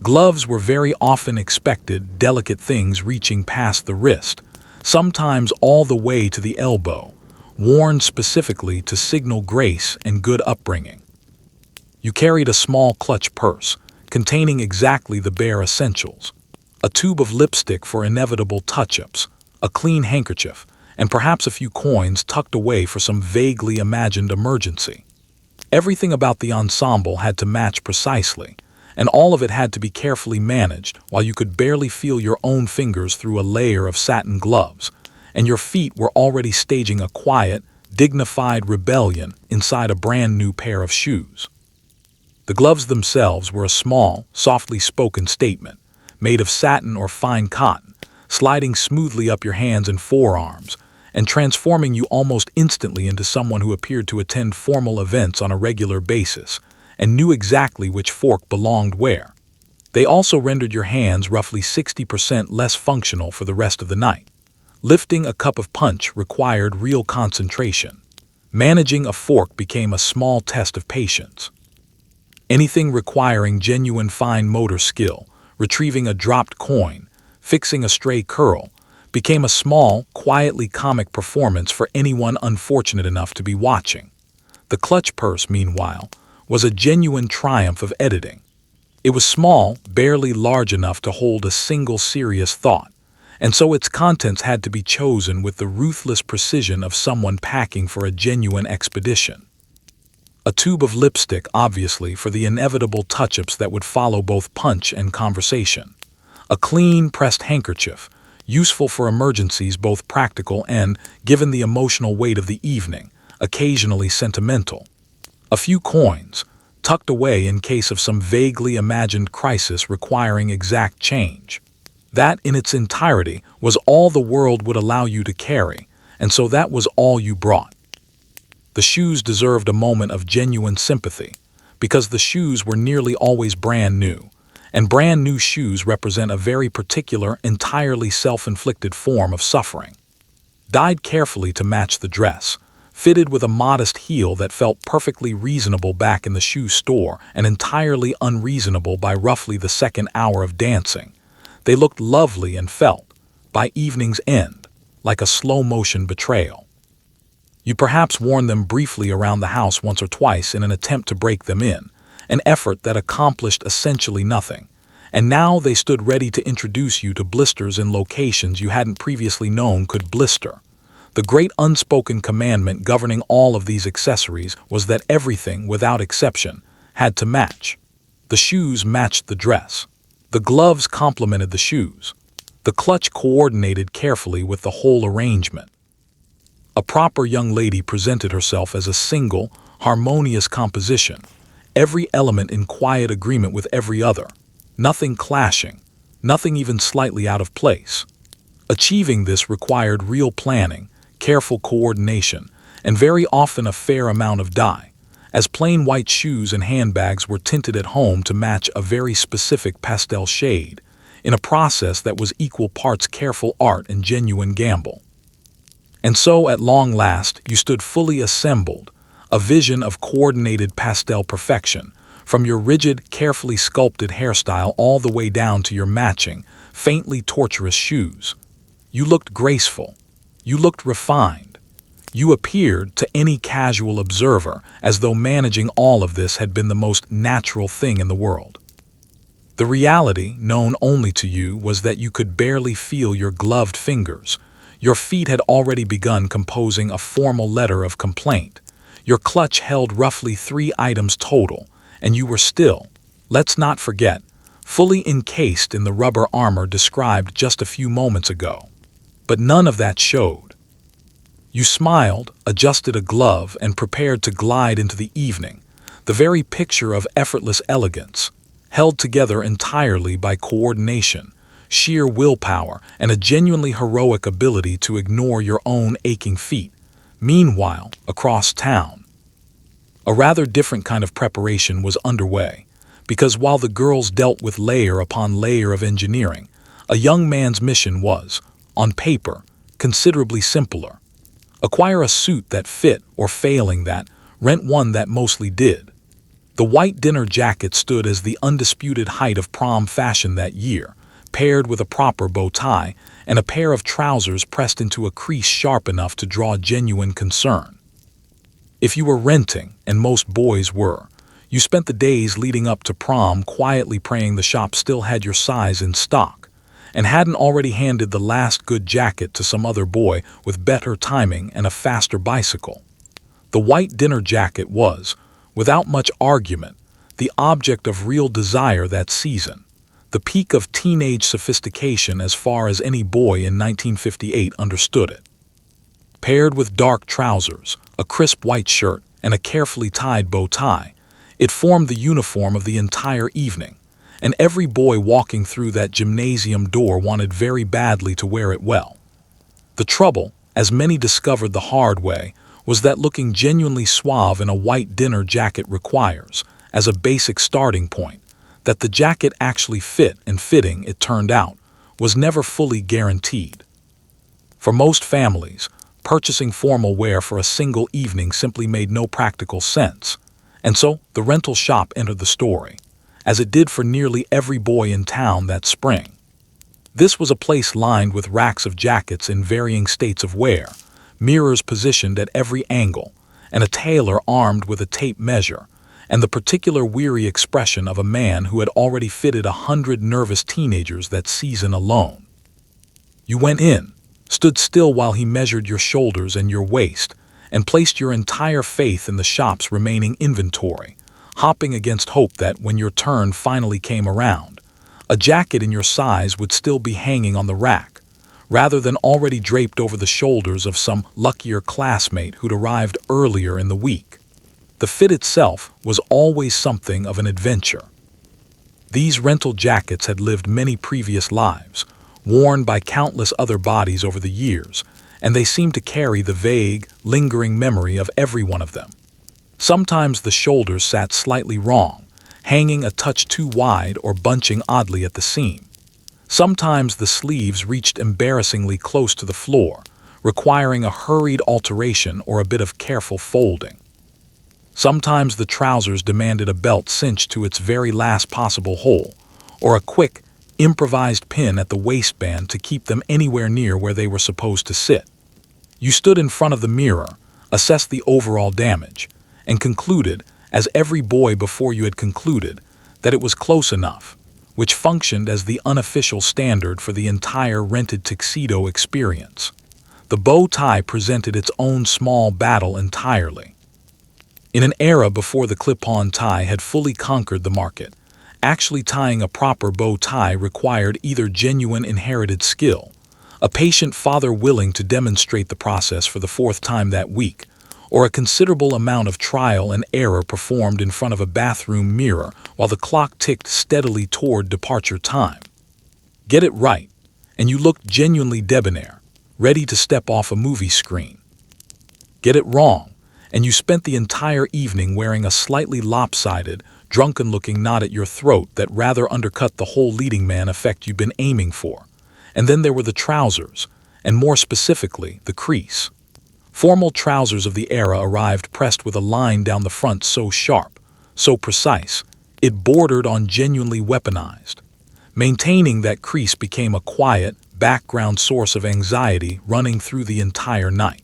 Gloves were very often expected, delicate things reaching past the wrist, sometimes all the way to the elbow, worn specifically to signal grace and good upbringing. You carried a small clutch purse, containing exactly the bare essentials, a tube of lipstick for inevitable touch-ups, a clean handkerchief, and perhaps a few coins tucked away for some vaguely imagined emergency. Everything about the ensemble had to match precisely, and all of it had to be carefully managed while you could barely feel your own fingers through a layer of satin gloves, and your feet were already staging a quiet, dignified rebellion inside a brand new pair of shoes. The gloves themselves were a small, softly spoken statement, made of satin or fine cotton, sliding smoothly up your hands and forearms, and transforming you almost instantly into someone who appeared to attend formal events on a regular basis, and knew exactly which fork belonged where. They also rendered your hands roughly 60% less functional for the rest of the night. Lifting a cup of punch required real concentration. Managing a fork became a small test of patience. Anything requiring genuine fine motor skill, retrieving a dropped coin, fixing a stray curl, became a small, quietly comic performance for anyone unfortunate enough to be watching. The clutch purse, meanwhile, was a genuine triumph of editing. It was small, barely large enough to hold a single serious thought, and so its contents had to be chosen with the ruthless precision of someone packing for a genuine expedition. A tube of lipstick, obviously, for the inevitable touch-ups that would follow both punch and conversation. A clean, pressed handkerchief, useful for emergencies, both practical and, given the emotional weight of the evening, occasionally sentimental. A few coins, tucked away in case of some vaguely imagined crisis requiring exact change. That, in its entirety, was all the world would allow you to carry, and so that was all you brought. The shoes deserved a moment of genuine sympathy, because the shoes were nearly always brand new, and brand new shoes represent a very particular, entirely self-inflicted form of suffering. Dyed carefully to match the dress, fitted with a modest heel that felt perfectly reasonable back in the shoe store and entirely unreasonable by roughly the second hour of dancing, they looked lovely and felt, by evening's end, like a slow-motion betrayal. You perhaps worn them briefly around the house once or twice in an attempt to break them in, an effort that accomplished essentially nothing, and now they stood ready to introduce you to blisters in locations you hadn't previously known could blister. The great unspoken commandment governing all of these accessories was that everything, without exception, had to match. The shoes matched the dress. The gloves complemented the shoes. The clutch coordinated carefully with the whole arrangement. A proper young lady presented herself as a single, harmonious composition, every element in quiet agreement with every other, nothing clashing, nothing even slightly out of place. Achieving this required real planning, careful coordination, and very often a fair amount of dye, as plain white shoes and handbags were tinted at home to match a very specific pastel shade, in a process that was equal parts careful art and genuine gamble. And so, at long last, you stood fully assembled, a vision of coordinated pastel perfection, from your rigid, carefully sculpted hairstyle all the way down to your matching, faintly tortuous shoes. You looked graceful. You looked refined. You appeared, to any casual observer, as though managing all of this had been the most natural thing in the world. The reality, known only to you, was that you could barely feel your gloved fingers. Your feet had already begun composing a formal letter of complaint. Your clutch held roughly 3 items total, and you were still, let's not forget, fully encased in the rubber armor described just a few moments ago. But none of that showed. You smiled, adjusted a glove, and prepared to glide into the evening, the very picture of effortless elegance, held together entirely by coordination, sheer willpower, and a genuinely heroic ability to ignore your own aching feet. Meanwhile, across town, a rather different kind of preparation was underway, because while the girls dealt with layer upon layer of engineering, a young man's mission was, on paper, considerably simpler. Acquire a suit that fit, or failing that, rent one that mostly did. The white dinner jacket stood as the undisputed height of prom fashion that year, paired with a proper bow tie and a pair of trousers pressed into a crease sharp enough to draw genuine concern. If you were renting, and most boys were, you spent the days leading up to prom quietly praying the shop still had your size in stock, and hadn't already handed the last good jacket to some other boy with better timing and a faster bicycle. The white dinner jacket was, without much argument, the object of real desire that season, the peak of teenage sophistication as far as any boy in 1958 understood it. Paired with dark trousers, a crisp white shirt, and a carefully tied bow tie, it formed the uniform of the entire evening, and every boy walking through that gymnasium door wanted very badly to wear it well. The trouble, as many discovered the hard way, was that looking genuinely suave in a white dinner jacket requires, as a basic starting point, that the jacket actually fit, and fitting, it turned out, was never fully guaranteed. For most families, purchasing formal wear for a single evening simply made no practical sense, and so the rental shop entered the story, as it did for nearly every boy in town that spring. This was a place lined with racks of jackets in varying states of wear, mirrors positioned at every angle, and a tailor armed with a tape measure, and the particular weary expression of a man who had already fitted 100 nervous teenagers that season alone. You went in, stood still while he measured your shoulders and your waist, and placed your entire faith in the shop's remaining inventory, hopping against hope that when your turn finally came around, a jacket in your size would still be hanging on the rack, rather than already draped over the shoulders of some luckier classmate who'd arrived earlier in the week. The fit itself was always something of an adventure. These rental jackets had lived many previous lives, worn by countless other bodies over the years, and they seemed to carry the vague, lingering memory of every one of them. Sometimes the shoulders sat slightly wrong, hanging a touch too wide or bunching oddly at the seam. Sometimes the sleeves reached embarrassingly close to the floor, requiring a hurried alteration or a bit of careful folding. Sometimes the trousers demanded a belt cinched to its very last possible hole, or a quick, improvised pin at the waistband to keep them anywhere near where they were supposed to sit. You stood in front of the mirror, assessed the overall damage, and concluded, as every boy before you had concluded, that it was close enough, which functioned as the unofficial standard for the entire rented tuxedo experience. The bow tie presented its own small battle entirely. In an era before the clip-on tie had fully conquered the market, actually tying a proper bow tie required either genuine inherited skill, a patient father willing to demonstrate the process for the 4th time that week, or a considerable amount of trial and error performed in front of a bathroom mirror while the clock ticked steadily toward departure time. Get it right, and you looked genuinely debonair, ready to step off a movie screen. Get it wrong, and you spent the entire evening wearing a slightly lopsided, drunken-looking knot at your throat that rather undercut the whole leading man effect you'd been aiming for. And then there were the trousers, and more specifically, the crease. Formal trousers of the era arrived pressed with a line down the front so sharp, so precise, it bordered on genuinely weaponized. Maintaining that crease became a quiet, background source of anxiety running through the entire night.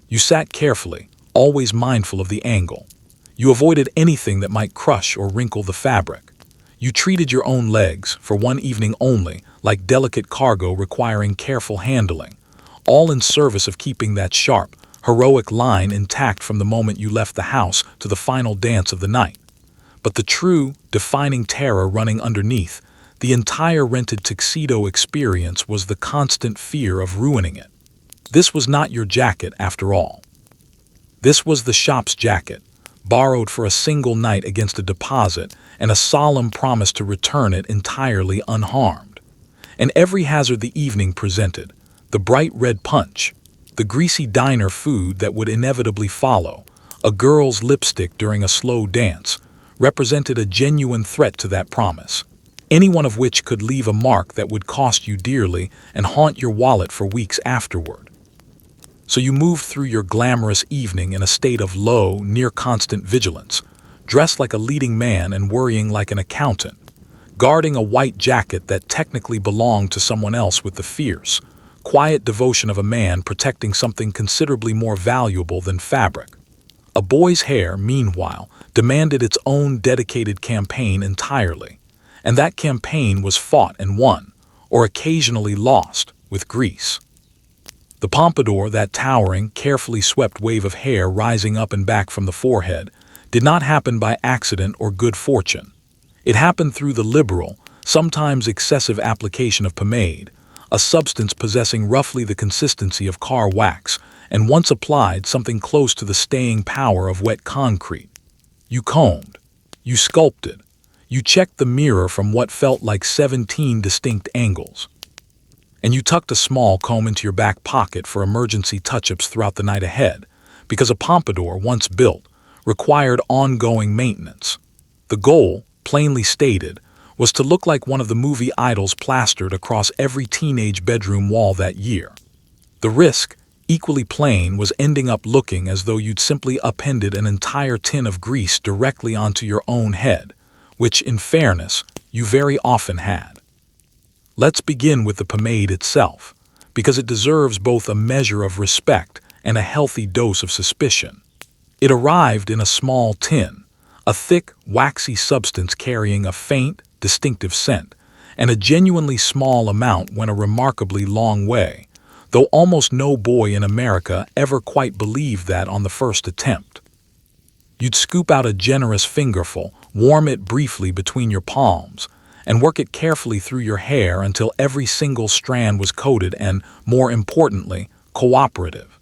You sat carefully, always mindful of the angle. You avoided anything that might crush or wrinkle the fabric. You treated your own legs, for one evening only, like delicate cargo requiring careful handling, all in service of keeping that sharp, heroic line intact from the moment you left the house to the final dance of the night. But the true, defining terror running underneath the entire rented tuxedo experience was the constant fear of ruining it. This was not your jacket after all. This was the shop's jacket, borrowed for a single night against a deposit and a solemn promise to return it entirely unharmed. And every hazard the evening presented, the bright red punch, the greasy diner food that would inevitably follow, a girl's lipstick during a slow dance, represented a genuine threat to that promise, any one of which could leave a mark that would cost you dearly and haunt your wallet for weeks afterward. So you moved through your glamorous evening in a state of low, near-constant vigilance, dressed like a leading man and worrying like an accountant, guarding a white jacket that technically belonged to someone else with the fierce, quiet devotion of a man protecting something considerably more valuable than fabric. A boy's hair, meanwhile, demanded its own dedicated campaign entirely, and that campaign was fought and won, or occasionally lost, with grease. The pompadour, that towering, carefully swept wave of hair rising up and back from the forehead, did not happen by accident or good fortune. It happened through the liberal, sometimes excessive application of pomade, a substance possessing roughly the consistency of car wax, and once applied something close to the staying power of wet concrete. You combed, you sculpted, you checked the mirror from what felt like 17 distinct angles. And you tucked a small comb into your back pocket for emergency touch-ups throughout the night ahead, because a pompadour, once built, required ongoing maintenance. The goal, plainly stated, was to look like one of the movie idols plastered across every teenage bedroom wall that year. The risk, equally plain, was ending up looking as though you'd simply appended an entire tin of grease directly onto your own head, which, in fairness, you very often had. Let's begin with the pomade itself, because it deserves both a measure of respect and a healthy dose of suspicion. It arrived in a small tin, a thick, waxy substance carrying a faint, distinctive scent, and a genuinely small amount went a remarkably long way, though almost no boy in America ever quite believed that on the first attempt. You'd scoop out a generous fingerful, warm it briefly between your palms, and work it carefully through your hair until every single strand was coated and, more importantly, cooperative.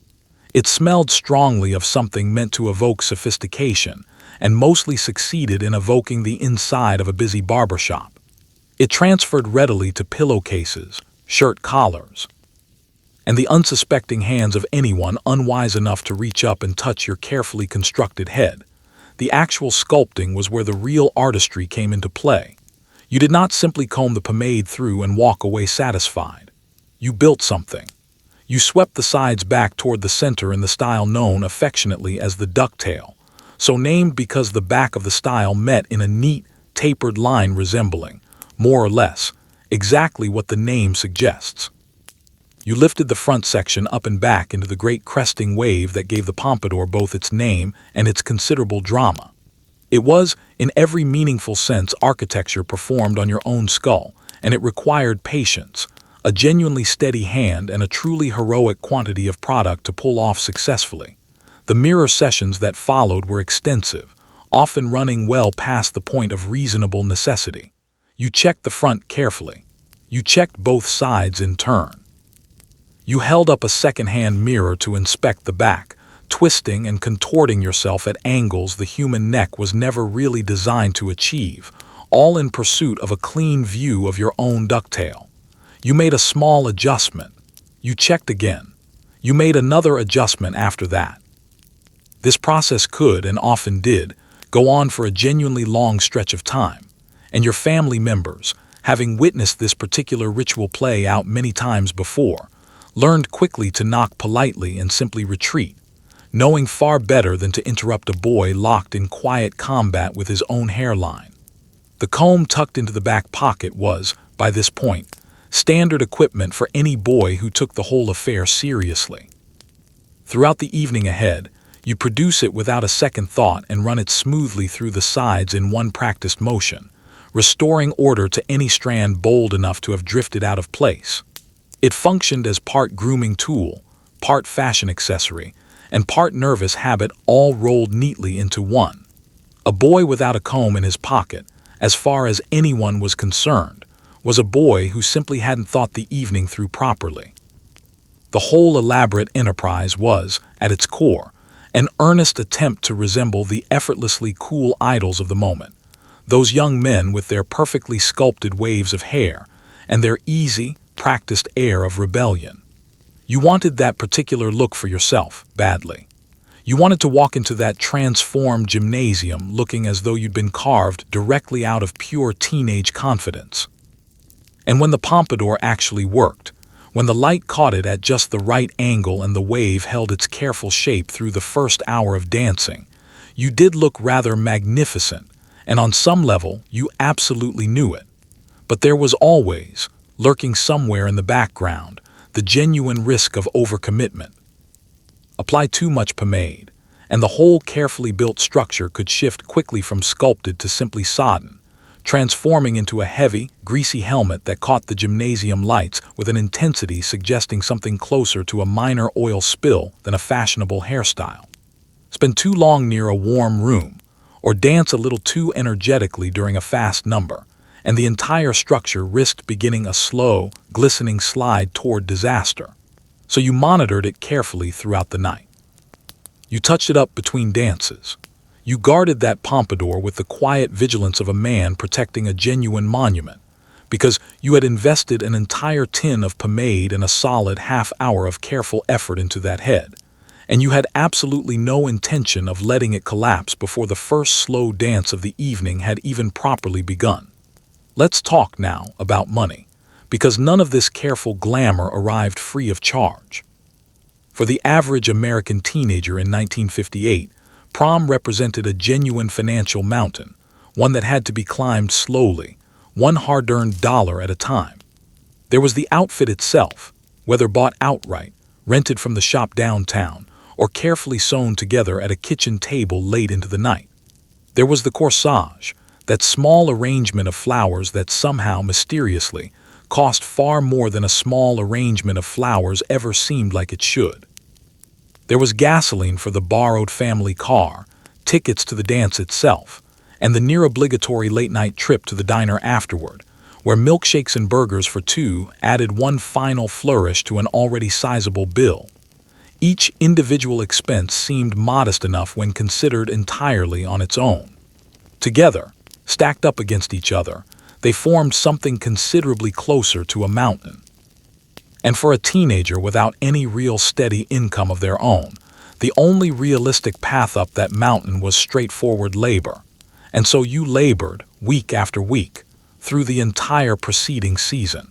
It smelled strongly of something meant to evoke sophistication, and mostly succeeded in evoking the inside of a busy barbershop. It transferred readily to pillowcases, shirt collars, and the unsuspecting hands of anyone unwise enough to reach up and touch your carefully constructed head. The actual sculpting was where the real artistry came into play. You did not simply comb the pomade through and walk away satisfied. You built something. You swept the sides back toward the center in the style known affectionately as the ducktail, so named because the back of the style met in a neat, tapered line resembling, more or less, exactly what the name suggests. You lifted the front section up and back into the great cresting wave that gave the pompadour both its name and its considerable drama. It was, in every meaningful sense, architecture performed on your own skull, and it required patience, a genuinely steady hand, and a truly heroic quantity of product to pull off successfully. The mirror sessions that followed were extensive, often running well past the point of reasonable necessity. You checked the front carefully. You checked both sides in turn. You held up a second-hand mirror to inspect the back, twisting and contorting yourself at angles the human neck was never really designed to achieve, all in pursuit of a clean view of your own ducktail. You made a small adjustment. You checked again. You made another adjustment after that. This process could, and often did, go on for a genuinely long stretch of time, and your family members, having witnessed this particular ritual play out many times before, learned quickly to knock politely and simply retreat, knowing far better than to interrupt a boy locked in quiet combat with his own hairline. The comb tucked into the back pocket was, by this point, standard equipment for any boy who took the whole affair seriously. Throughout the evening ahead, you produce it without a second thought and run it smoothly through the sides in one practiced motion, restoring order to any strand bold enough to have drifted out of place. It functioned as part grooming tool, part fashion accessory, and part nervous habit, all rolled neatly into one. A boy without a comb in his pocket, as far as anyone was concerned, was a boy who simply hadn't thought the evening through properly. The whole elaborate enterprise was, at its core, an earnest attempt to resemble the effortlessly cool idols of the moment, those young men with their perfectly sculpted waves of hair and their easy, practiced air of rebellion. You wanted that particular look for yourself, badly. You wanted to walk into that transformed gymnasium looking as though you'd been carved directly out of pure teenage confidence. And when the pompadour actually worked, when the light caught it at just the right angle and the wave held its careful shape through the first hour of dancing, you did look rather magnificent, and on some level you absolutely knew it. But there was always, lurking somewhere in the background, the genuine risk of overcommitment. Apply too much pomade, and the whole carefully built structure could shift quickly from sculpted to simply sodden, transforming into a heavy, greasy helmet that caught the gymnasium lights with an intensity suggesting something closer to a minor oil spill than a fashionable hairstyle. Spend too long near a warm room, or dance a little too energetically during a fast number, and the entire structure risked beginning a slow, glistening slide toward disaster. So you monitored it carefully throughout the night. You touched it up between dances. You guarded that pompadour with the quiet vigilance of a man protecting a genuine monument, because you had invested an entire tin of pomade and a solid half hour of careful effort into that head, and you had absolutely no intention of letting it collapse before the first slow dance of the evening had even properly begun. Let's talk now about money, because none of this careful glamour arrived free of charge. For the average American teenager in 1958, prom represented a genuine financial mountain, one that had to be climbed slowly, one hard-earned dollar at a time. There was the outfit itself, whether bought outright, rented from the shop downtown, or carefully sewn together at a kitchen table late into the night. There was the corsage, that small arrangement of flowers that somehow, mysteriously, cost far more than a small arrangement of flowers ever seemed like it should. There was gasoline for the borrowed family car, tickets to the dance itself, and the near-obligatory late-night trip to the diner afterward, where milkshakes and burgers for two added one final flourish to an already sizable bill. Each individual expense seemed modest enough when considered entirely on its own. Together, stacked up against each other, they formed something considerably closer to a mountain. And for a teenager without any real steady income of their own, the only realistic path up that mountain was straightforward labor. And so you labored, week after week, through the entire preceding season.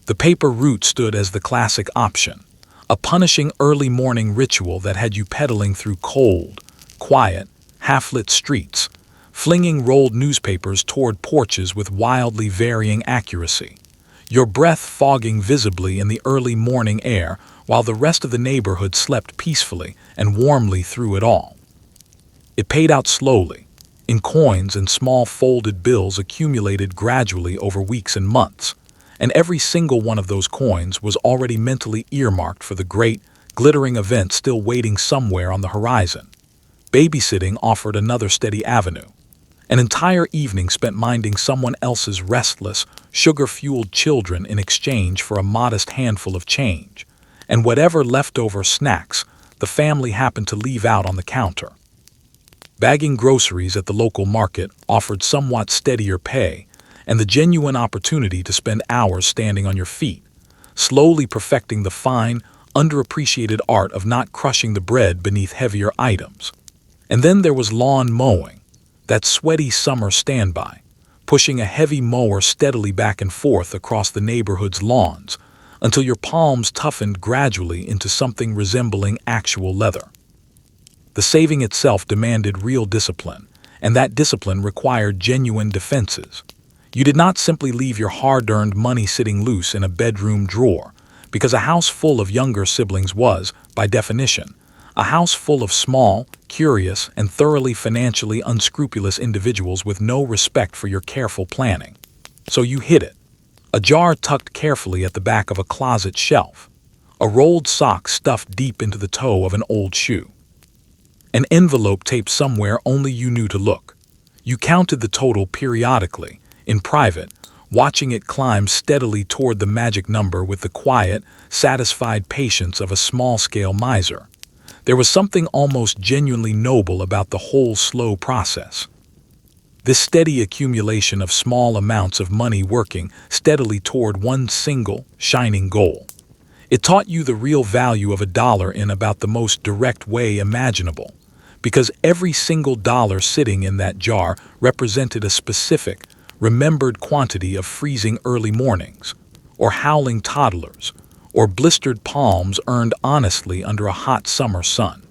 The paper route stood as the classic option, a punishing early morning ritual that had you pedaling through cold, quiet, half-lit streets, flinging rolled newspapers toward porches with wildly varying accuracy, your breath fogging visibly in the early morning air while the rest of the neighborhood slept peacefully and warmly through it all. It paid out slowly, in coins and small folded bills accumulated gradually over weeks and months, and every single one of those coins was already mentally earmarked for the great, glittering event still waiting somewhere on the horizon. Babysitting offered another steady avenue. An entire evening spent minding someone else's restless, sugar-fueled children in exchange for a modest handful of change, and whatever leftover snacks the family happened to leave out on the counter. Bagging groceries at the local market offered somewhat steadier pay and the genuine opportunity to spend hours standing on your feet, slowly perfecting the fine, underappreciated art of not crushing the bread beneath heavier items. And then there was lawn mowing, that sweaty summer standby, pushing a heavy mower steadily back and forth across the neighborhood's lawns until your palms toughened gradually into something resembling actual leather. The saving itself demanded real discipline, and that discipline required genuine defenses. You did not simply leave your hard-earned money sitting loose in a bedroom drawer, because a house full of younger siblings was, by definition, a house full of small, curious, and thoroughly financially unscrupulous individuals with no respect for your careful planning. So you hid it. A jar tucked carefully at the back of a closet shelf. A rolled sock stuffed deep into the toe of an old shoe. An envelope taped somewhere only you knew to look. You counted the total periodically, in private, watching it climb steadily toward the magic number with the quiet, satisfied patience of a small-scale miser. There was something almost genuinely noble about the whole slow process. This steady accumulation of small amounts of money working steadily toward one single, shining goal. It taught you the real value of a dollar in about the most direct way imaginable, because every single dollar sitting in that jar represented a specific, remembered quantity of freezing early mornings, or howling toddlers, or blistered palms earned honestly under a hot summer sun.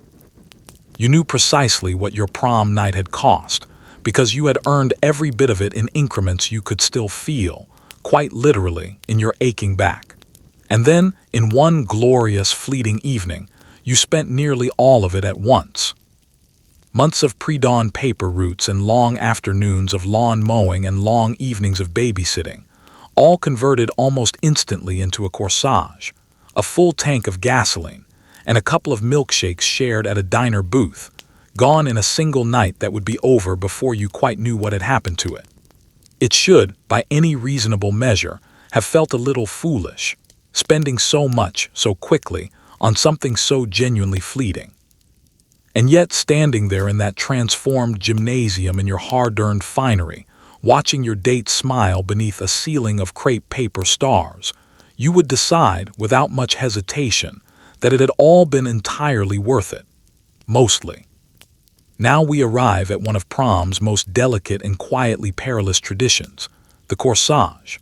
You knew precisely what your prom night had cost, because you had earned every bit of it in increments you could still feel, quite literally, in your aching back. And then, in one glorious, fleeting evening, you spent nearly all of it at once. Months of pre-dawn paper routes and long afternoons of lawn mowing and long evenings of babysitting, all converted almost instantly into a corsage, a full tank of gasoline, and a couple of milkshakes shared at a diner booth, gone in a single night that would be over before you quite knew what had happened to it. It should, by any reasonable measure, have felt a little foolish, spending so much, so quickly, on something so genuinely fleeting. And yet, standing there in that transformed gymnasium in your hard-earned finery, watching your date smile beneath a ceiling of crepe paper stars, you would decide, without much hesitation, that it had all been entirely worth it. Mostly. Now we arrive at one of prom's most delicate and quietly perilous traditions, the corsage.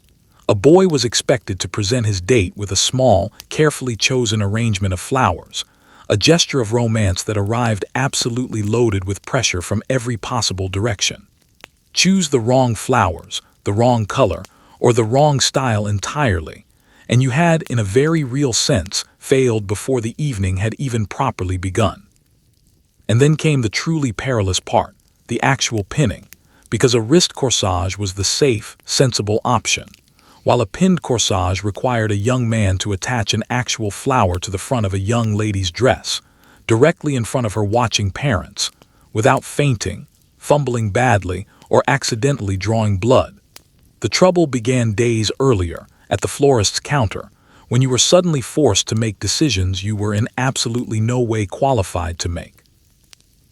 A boy was expected to present his date with a small, carefully chosen arrangement of flowers, a gesture of romance that arrived absolutely loaded with pressure from every possible direction. Choose the wrong flowers, the wrong color, or the wrong style entirely, and you had, in a very real sense, failed before the evening had even properly begun. And then came the truly perilous part, the actual pinning, because a wrist corsage was the safe, sensible option, while a pinned corsage required a young man to attach an actual flower to the front of a young lady's dress, directly in front of her watching parents, without fainting, fumbling badly, or accidentally drawing blood. The trouble began days earlier, at the florist's counter, when you were suddenly forced to make decisions you were in absolutely no way qualified to make.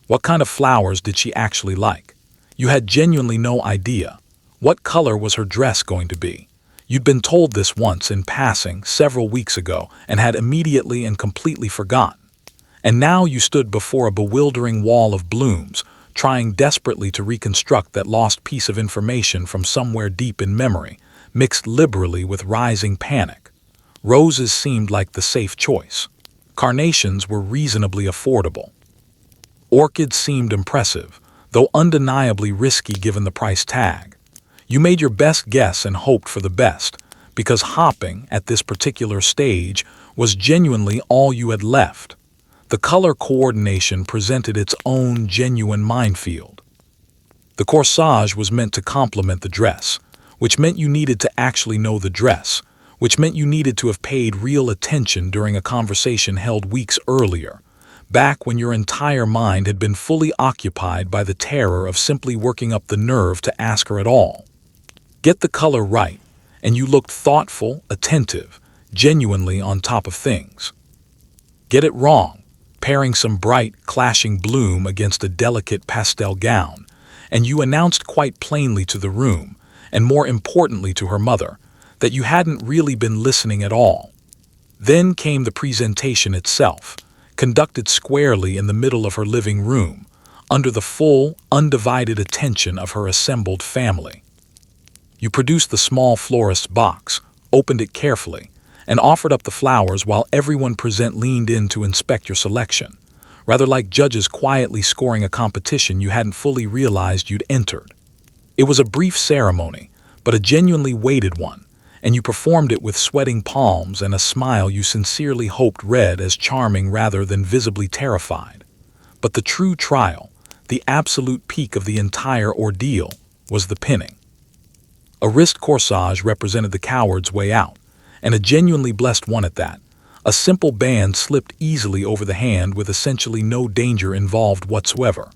What kind of flowers did she actually like? You had genuinely no idea. What color was her dress going to be? You'd been told this once in passing several weeks ago and had immediately and completely forgotten. And now you stood before a bewildering wall of blooms, trying desperately to reconstruct that lost piece of information from somewhere deep in memory, mixed liberally with rising panic. Roses seemed like the safe choice. Carnations were reasonably affordable. Orchids seemed impressive, though undeniably risky given the price tag. You made your best guess and hoped for the best, because hopping, at this particular stage, was genuinely all you had left. The color coordination presented its own genuine minefield. The corsage was meant to complement the dress, which meant you needed to actually know the dress, which meant you needed to have paid real attention during a conversation held weeks earlier, back when your entire mind had been fully occupied by the terror of simply working up the nerve to ask her at all. Get the color right, and you looked thoughtful, attentive, genuinely on top of things. Get it wrong, pairing some bright, clashing bloom against a delicate pastel gown, and you announced quite plainly to the room, and more importantly to her mother, that you hadn't really been listening at all. Then came the presentation itself, conducted squarely in the middle of her living room, under the full, undivided attention of her assembled family. You produced the small florist's box, opened it carefully, and offered up the flowers while everyone present leaned in to inspect your selection, rather like judges quietly scoring a competition you hadn't fully realized you'd entered. It was a brief ceremony, but a genuinely weighted one, and you performed it with sweating palms and a smile you sincerely hoped read as charming rather than visibly terrified. But the true trial, the absolute peak of the entire ordeal, was the pinning. A wrist corsage represented the coward's way out, and a genuinely blessed one at that. A simple band slipped easily over the hand with essentially no danger involved whatsoever.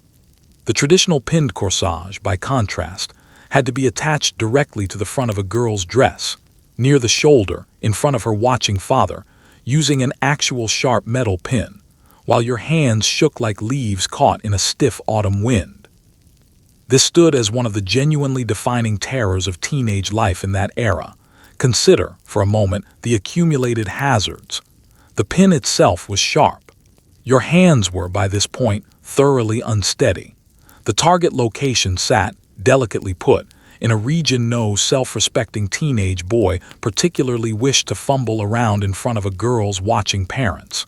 The traditional pinned corsage, by contrast, had to be attached directly to the front of a girl's dress, near the shoulder, in front of her watching father, using an actual sharp metal pin, while your hands shook like leaves caught in a stiff autumn wind. This stood as one of the genuinely defining terrors of teenage life in that era. Consider, for a moment, the accumulated hazards. The pin itself was sharp. Your hands were, by this point, thoroughly unsteady. The target location sat, delicately put, in a region no self-respecting teenage boy particularly wished to fumble around in front of a girl's watching parents.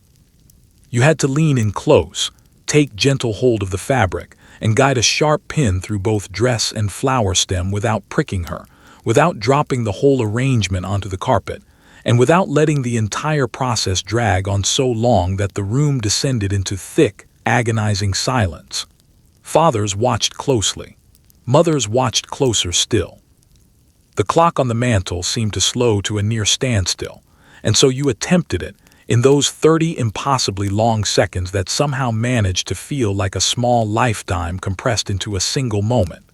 You had to lean in close, take gentle hold of the fabric, and guide a sharp pin through both dress and flower stem without pricking her, without dropping the whole arrangement onto the carpet, and without letting the entire process drag on so long that the room descended into thick, agonizing silence. Fathers watched closely. Mothers watched closer still. The clock on the mantel seemed to slow to a near standstill, and so you attempted it, in those 30 impossibly long seconds that somehow managed to feel like a small lifetime compressed into a single moment.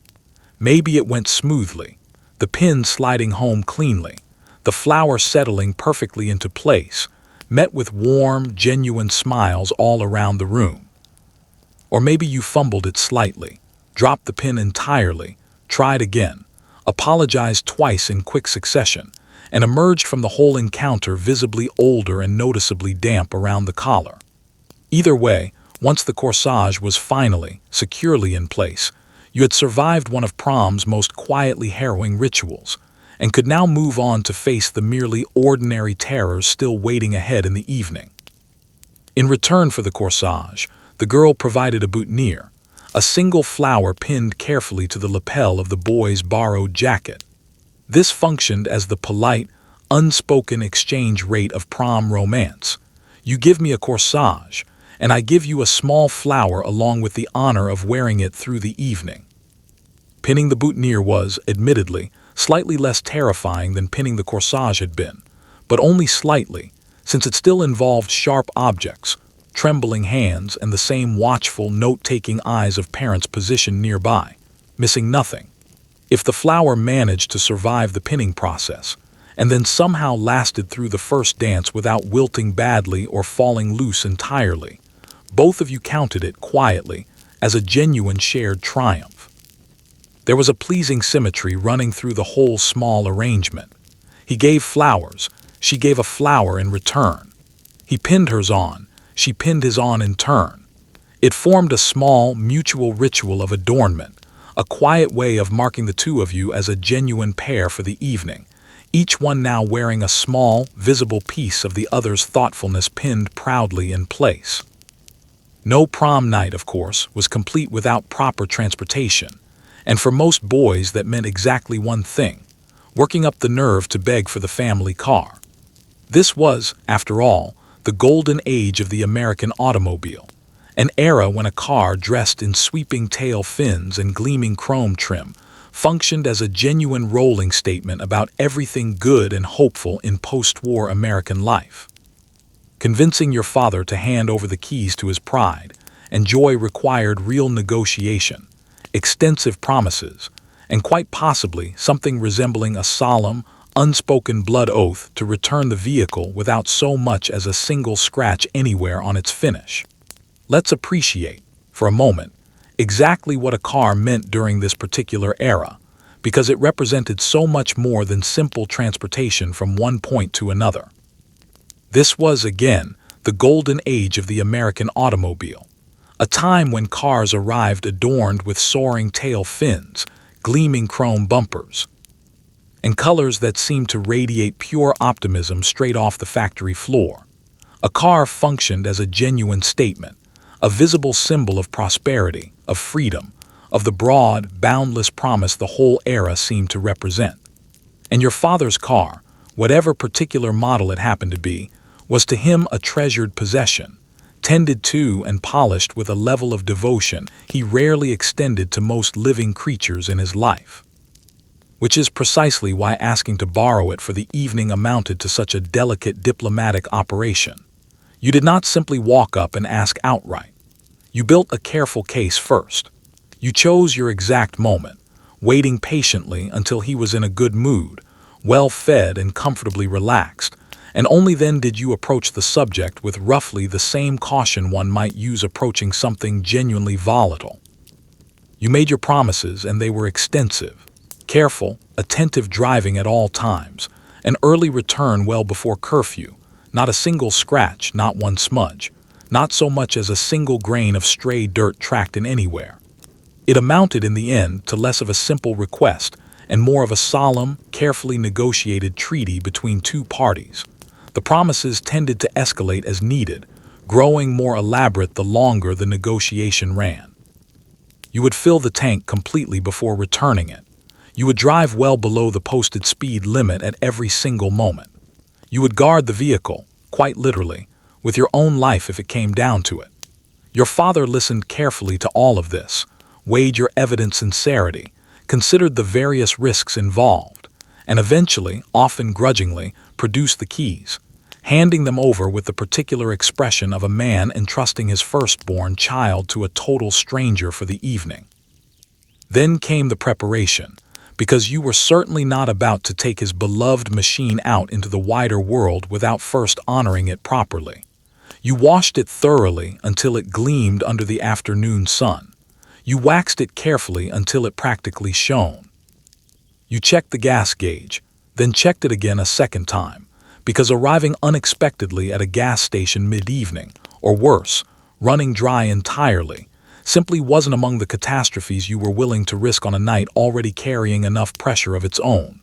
Maybe it went smoothly, the pin sliding home cleanly, the flower settling perfectly into place, met with warm, genuine smiles all around the room. Or maybe you fumbled it slightly, dropped the pin entirely, tried again, apologized twice in quick succession, and emerged from the whole encounter visibly older and noticeably damp around the collar. Either way, once the corsage was finally, securely in place, you had survived one of prom's most quietly harrowing rituals, and could now move on to face the merely ordinary terrors still waiting ahead in the evening. In return for the corsage, the girl provided a boutonniere, a single flower pinned carefully to the lapel of the boy's borrowed jacket. This functioned as the polite, unspoken exchange rate of prom romance. You give me a corsage, and I give you a small flower along with the honor of wearing it through the evening. Pinning the boutonniere was, admittedly, slightly less terrifying than pinning the corsage had been, but only slightly, since it still involved sharp objects, trembling hands, and the same watchful, note-taking eyes of parents positioned nearby, missing nothing. If the flower managed to survive the pinning process, and then somehow lasted through the first dance without wilting badly or falling loose entirely, both of you counted it, quietly, as a genuine shared triumph. There was a pleasing symmetry running through the whole small arrangement. He gave flowers, she gave a flower in return. He pinned hers on, she pinned his on in turn. It formed a small, mutual ritual of adornment, a quiet way of marking the two of you as a genuine pair for the evening, each one now wearing a small, visible piece of the other's thoughtfulness pinned proudly in place. No prom night, of course, was complete without proper transportation, and for most boys that meant exactly one thing: working up the nerve to beg for the family car. This was, after all, the golden age of the American automobile, an era when a car dressed in sweeping tail fins and gleaming chrome trim functioned as a genuine rolling statement about everything good and hopeful in post-war American life. Convincing your father to hand over the keys to his pride and joy required real negotiation, extensive promises, and quite possibly something resembling a solemn, unspoken blood oath to return the vehicle without so much as a single scratch anywhere on its finish. Let's appreciate, for a moment, exactly what a car meant during this particular era, because it represented so much more than simple transportation from one point to another. This was, again, the golden age of the American automobile, a time when cars arrived adorned with soaring tail fins, gleaming chrome bumpers, and colors that seemed to radiate pure optimism straight off the factory floor. A car functioned as a genuine statement, a visible symbol of prosperity, of freedom, of the broad, boundless promise the whole era seemed to represent. And your father's car, whatever particular model it happened to be, was to him a treasured possession, tended to and polished with a level of devotion he rarely extended to most living creatures in his life. Which is precisely why asking to borrow it for the evening amounted to such a delicate diplomatic operation. You did not simply walk up and ask outright. You built a careful case first. You chose your exact moment, waiting patiently until he was in a good mood, well fed and comfortably relaxed, and only then did you approach the subject with roughly the same caution one might use approaching something genuinely volatile. You made your promises, and they were extensive. Careful, attentive driving at all times, an early return well before curfew, not a single scratch, not one smudge, not so much as a single grain of stray dirt tracked in anywhere. It amounted in the end to less of a simple request and more of a solemn, carefully negotiated treaty between two parties. The promises tended to escalate as needed, growing more elaborate the longer the negotiation ran. You would fill the tank completely before returning it. You would drive well below the posted speed limit at every single moment. You would guard the vehicle, quite literally, with your own life if it came down to it. Your father listened carefully to all of this, weighed your evident sincerity, considered the various risks involved, and eventually, often grudgingly, produced the keys, handing them over with the particular expression of a man entrusting his firstborn child to a total stranger for the evening. Then came the preparation, because you were certainly not about to take his beloved machine out into the wider world without first honoring it properly. You washed it thoroughly until it gleamed under the afternoon sun. You waxed it carefully until it practically shone. You checked the gas gauge, then checked it again a second time, because arriving unexpectedly at a gas station mid-evening, or worse, running dry entirely, simply wasn't among the catastrophes you were willing to risk on a night already carrying enough pressure of its own.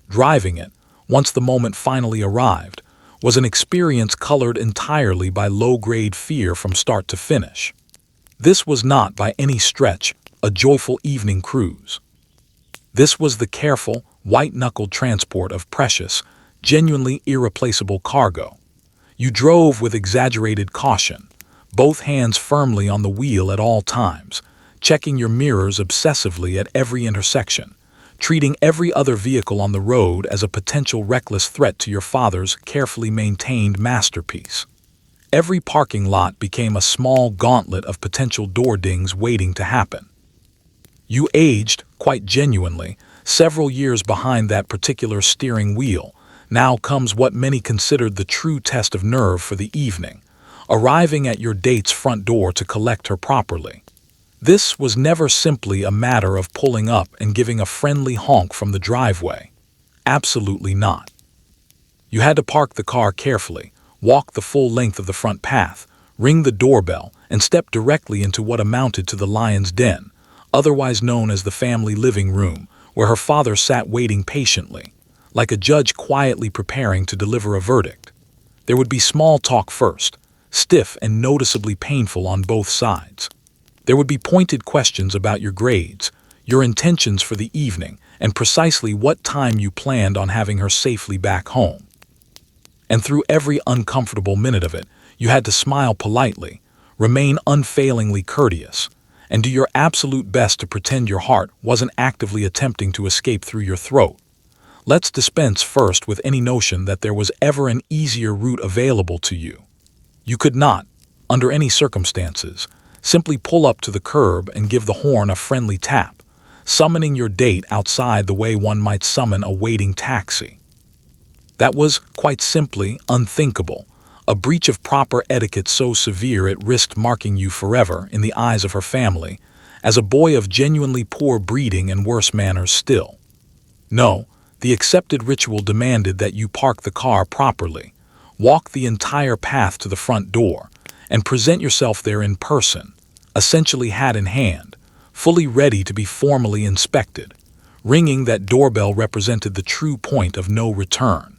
Driving it, once the moment finally arrived, was an experience colored entirely by low-grade fear from start to finish. This was not, by any stretch, a joyful evening cruise. This was the careful, white-knuckled transport of precious, genuinely irreplaceable cargo. You drove with exaggerated caution, both hands firmly on the wheel at all times, checking your mirrors obsessively at every intersection, treating every other vehicle on the road as a potential reckless threat to your father's carefully maintained masterpiece. Every parking lot became a small gauntlet of potential door dings waiting to happen. You aged, quite genuinely, several years behind that particular steering wheel. Now comes what many considered the true test of nerve for the evening, arriving at your date's front door to collect her properly. This was never simply a matter of pulling up and giving a friendly honk from the driveway. Absolutely not. You had to park the car carefully, walk the full length of the front path, ring the doorbell, and step directly into what amounted to the lion's den, otherwise known as the family living room, where her father sat waiting patiently, like a judge quietly preparing to deliver a verdict. There would be small talk first, stiff and noticeably painful on both sides. There would be pointed questions about your grades, your intentions for the evening, and precisely what time you planned on having her safely back home. And through every uncomfortable minute of it, you had to smile politely, remain unfailingly courteous, and do your absolute best to pretend your heart wasn't actively attempting to escape through your throat. Let's dispense first with any notion that there was ever an easier route available to you. You could not, under any circumstances, simply pull up to the curb and give the horn a friendly tap, summoning your date outside the way one might summon a waiting taxi. That was, quite simply, unthinkable, a breach of proper etiquette so severe it risked marking you forever in the eyes of her family as a boy of genuinely poor breeding and worse manners still. No, the accepted ritual demanded that you park the car properly, walk the entire path to the front door, and present yourself there in person, essentially hat in hand, fully ready to be formally inspected. Ringing that doorbell represented the true point of no return.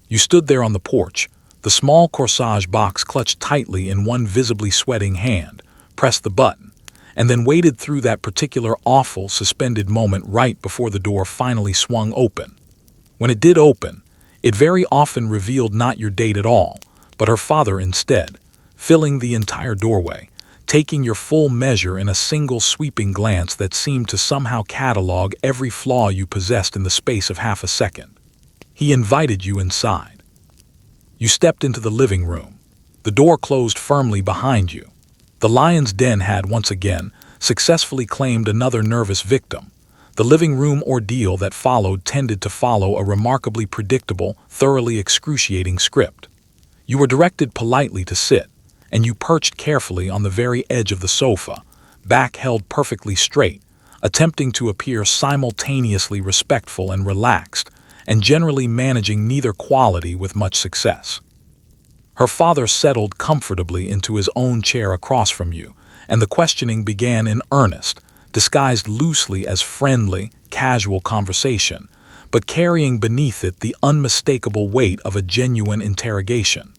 You stood there on the porch, the small corsage box clutched tightly in one visibly sweating hand, pressed the button, and then waited through that particular awful suspended moment right before the door finally swung open. When it did open, it very often revealed not your date at all, but her father instead, filling the entire doorway, taking your full measure in a single sweeping glance that seemed to somehow catalog every flaw you possessed in the space of half a second. He invited you inside. You stepped into the living room. The door closed firmly behind you. The lion's den had once again successfully claimed another nervous victim. The living room ordeal that followed tended to follow a remarkably predictable, thoroughly excruciating script. You were directed politely to sit, and you perched carefully on the very edge of the sofa, back held perfectly straight, attempting to appear simultaneously respectful and relaxed, and generally managing neither quality with much success. Her father settled comfortably into his own chair across from you, and the questioning began in earnest, disguised loosely as friendly, casual conversation, but carrying beneath it the unmistakable weight of a genuine interrogation.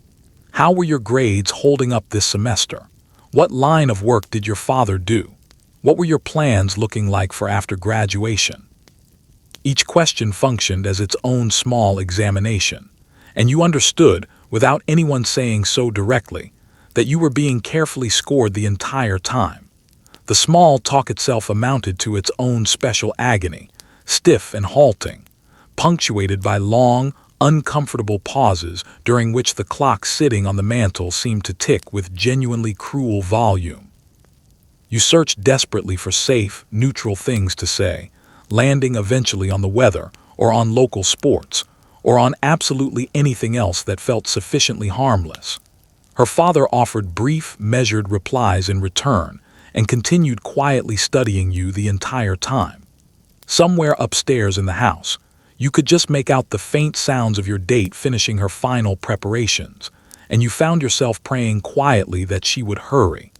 How were your grades holding up this semester? What line of work did your father do? What were your plans looking like for after graduation? Each question functioned as its own small examination, and you understood, without anyone saying so directly, that you were being carefully scored the entire time. The small talk itself amounted to its own special agony, stiff and halting, punctuated by long, uncomfortable pauses during which the clock sitting on the mantel seemed to tick with genuinely cruel volume. You searched desperately for safe, neutral things to say, landing eventually on the weather, or on local sports, or on absolutely anything else that felt sufficiently harmless. Her father offered brief, measured replies in return, and continued quietly studying you the entire time. Somewhere upstairs in the house, you could just make out the faint sounds of your date finishing her final preparations, and you found yourself praying quietly that she would hurry.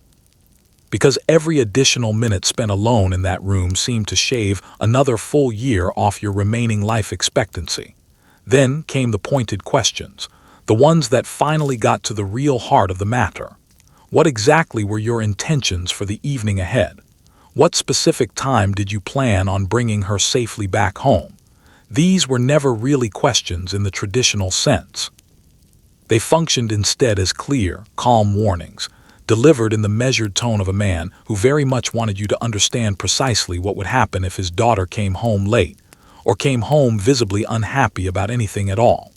Because every additional minute spent alone in that room seemed to shave another full year off your remaining life expectancy. Then came the pointed questions, the ones that finally got to the real heart of the matter. What exactly were your intentions for the evening ahead? What specific time did you plan on bringing her safely back home? These were never really questions in the traditional sense. They functioned instead as clear, calm warnings, delivered in the measured tone of a man who very much wanted you to understand precisely what would happen if his daughter came home late, or came home visibly unhappy about anything at all.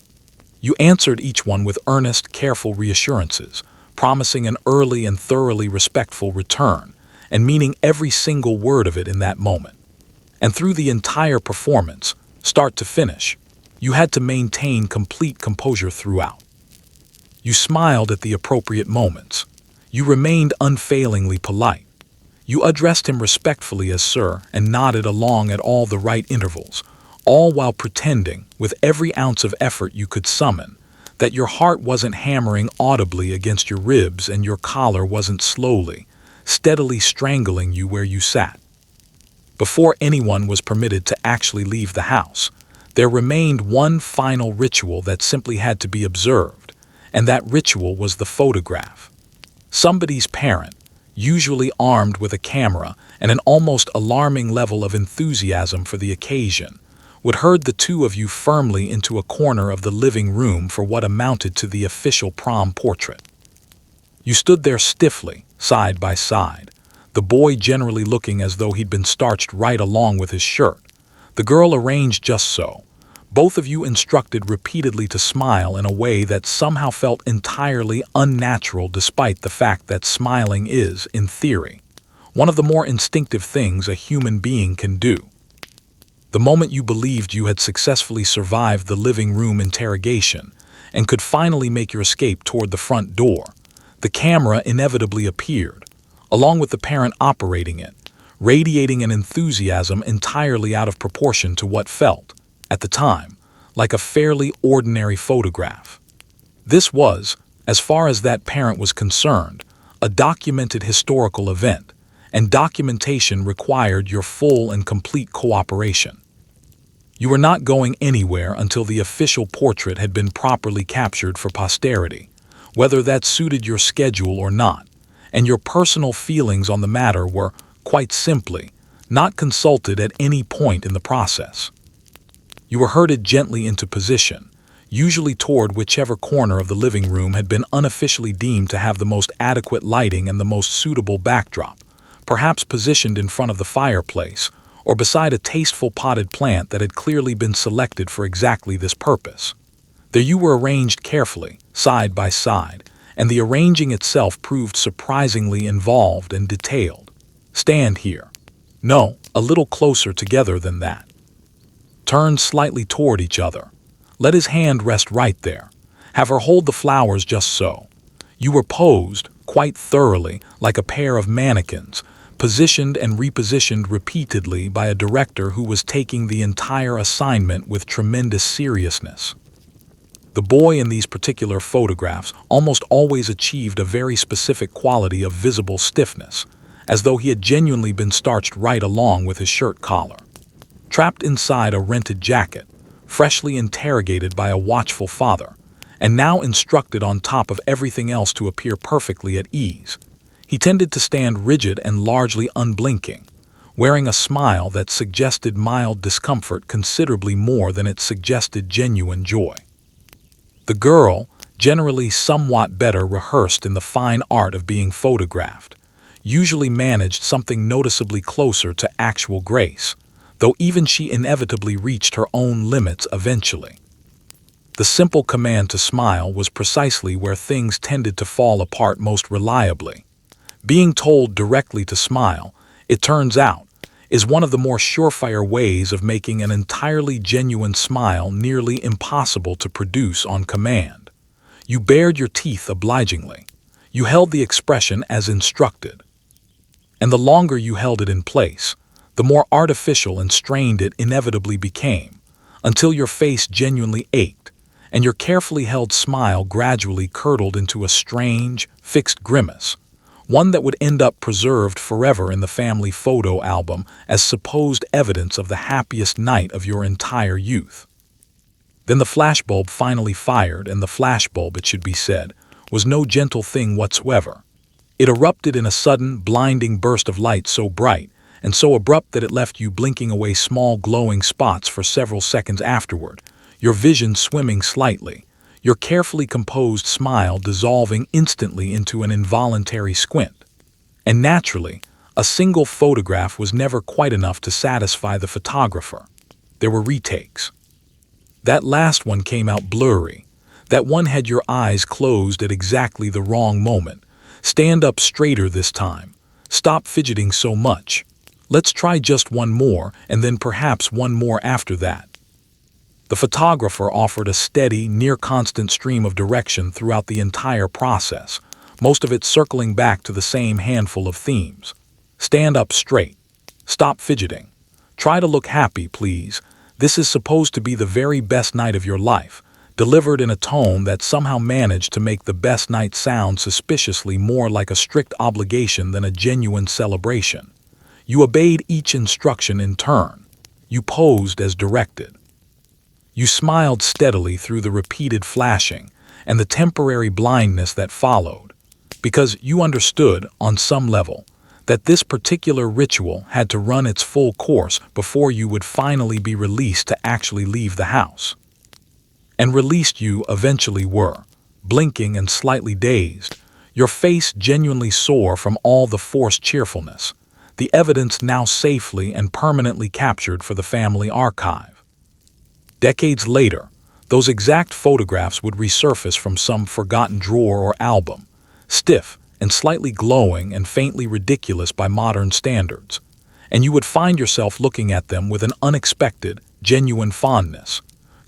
You answered each one with earnest, careful reassurances, promising an early and thoroughly respectful return, and meaning every single word of it in that moment. And through the entire performance, start to finish, you had to maintain complete composure throughout. You smiled at the appropriate moments. You remained unfailingly polite. You addressed him respectfully as sir and nodded along at all the right intervals, all while pretending, with every ounce of effort you could summon, that your heart wasn't hammering audibly against your ribs and your collar wasn't slowly, steadily strangling you where you sat. Before anyone was permitted to actually leave the house, there remained one final ritual that simply had to be observed, and that ritual was the photograph. Somebody's parent, usually armed with a camera and an almost alarming level of enthusiasm for the occasion, would herd the two of you firmly into a corner of the living room for what amounted to the official prom portrait. You stood there stiffly, side by side, the boy generally looking as though he'd been starched right along with his shirt, the girl arranged just so, both of you instructed repeatedly to smile in a way that somehow felt entirely unnatural despite the fact that smiling is, in theory, one of the more instinctive things a human being can do. The moment you believed you had successfully survived the living room interrogation, and could finally make your escape toward the front door, the camera inevitably appeared, along with the parent operating it, radiating an enthusiasm entirely out of proportion to what felt, at the time, like a fairly ordinary photograph. This was, as far as that parent was concerned, a documented historical event, and documentation required your full and complete cooperation. You were not going anywhere until the official portrait had been properly captured for posterity, whether that suited your schedule or not, and your personal feelings on the matter were, quite simply, not consulted at any point in the process. You were herded gently into position, usually toward whichever corner of the living room had been unofficially deemed to have the most adequate lighting and the most suitable backdrop, perhaps positioned in front of the fireplace, or beside a tasteful potted plant that had clearly been selected for exactly this purpose. There you were arranged carefully, side by side, and the arranging itself proved surprisingly involved and detailed. Stand here. No, a little closer together than that. Turn slightly toward each other. Let his hand rest right there. Have her hold the flowers just so. You were posed, quite thoroughly, like a pair of mannequins, positioned and repositioned repeatedly by a director who was taking the entire assignment with tremendous seriousness. The boy in these particular photographs almost always achieved a very specific quality of visible stiffness, as though he had genuinely been starched right along with his shirt collar. Trapped inside a rented jacket, freshly interrogated by a watchful father, and now instructed on top of everything else to appear perfectly at ease, he tended to stand rigid and largely unblinking, wearing a smile that suggested mild discomfort considerably more than it suggested genuine joy. The girl, generally somewhat better rehearsed in the fine art of being photographed, usually managed something noticeably closer to actual grace, though even she inevitably reached her own limits eventually. The simple command to smile was precisely where things tended to fall apart most reliably. Being told directly to smile, it turns out, is one of the more surefire ways of making an entirely genuine smile nearly impossible to produce on command. You bared your teeth obligingly. You held the expression as instructed. And the longer you held it in place, the more artificial and strained it inevitably became, until your face genuinely ached, and your carefully held smile gradually curdled into a strange, fixed grimace, one that would end up preserved forever in the family photo album as supposed evidence of the happiest night of your entire youth. Then the flashbulb finally fired, and the flashbulb, it should be said, was no gentle thing whatsoever. It erupted in a sudden, blinding burst of light so bright and so abrupt that it left you blinking away small glowing spots for several seconds afterward, your vision swimming slightly, your carefully composed smile dissolving instantly into an involuntary squint. And naturally, a single photograph was never quite enough to satisfy the photographer. There were retakes. That last one came out blurry. That one had your eyes closed at exactly the wrong moment. Stand up straighter this time. Stop fidgeting so much. Let's try just one more, and then perhaps one more after that. The photographer offered a steady, near-constant stream of direction throughout the entire process, most of it circling back to the same handful of themes. Stand up straight. Stop fidgeting. Try to look happy, please. This is supposed to be the very best night of your life, delivered in a tone that somehow managed to make the best night sound suspiciously more like a strict obligation than a genuine celebration. You obeyed each instruction in turn. You posed as directed. You smiled steadily through the repeated flashing and the temporary blindness that followed, because you understood, on some level, that this particular ritual had to run its full course before you would finally be released to actually leave the house. And released you eventually were, blinking and slightly dazed, your face genuinely sore from all the forced cheerfulness, the evidence now safely and permanently captured for the family archive. Decades later, those exact photographs would resurface from some forgotten drawer or album, stiff and slightly glowing and faintly ridiculous by modern standards, and you would find yourself looking at them with an unexpected, genuine fondness,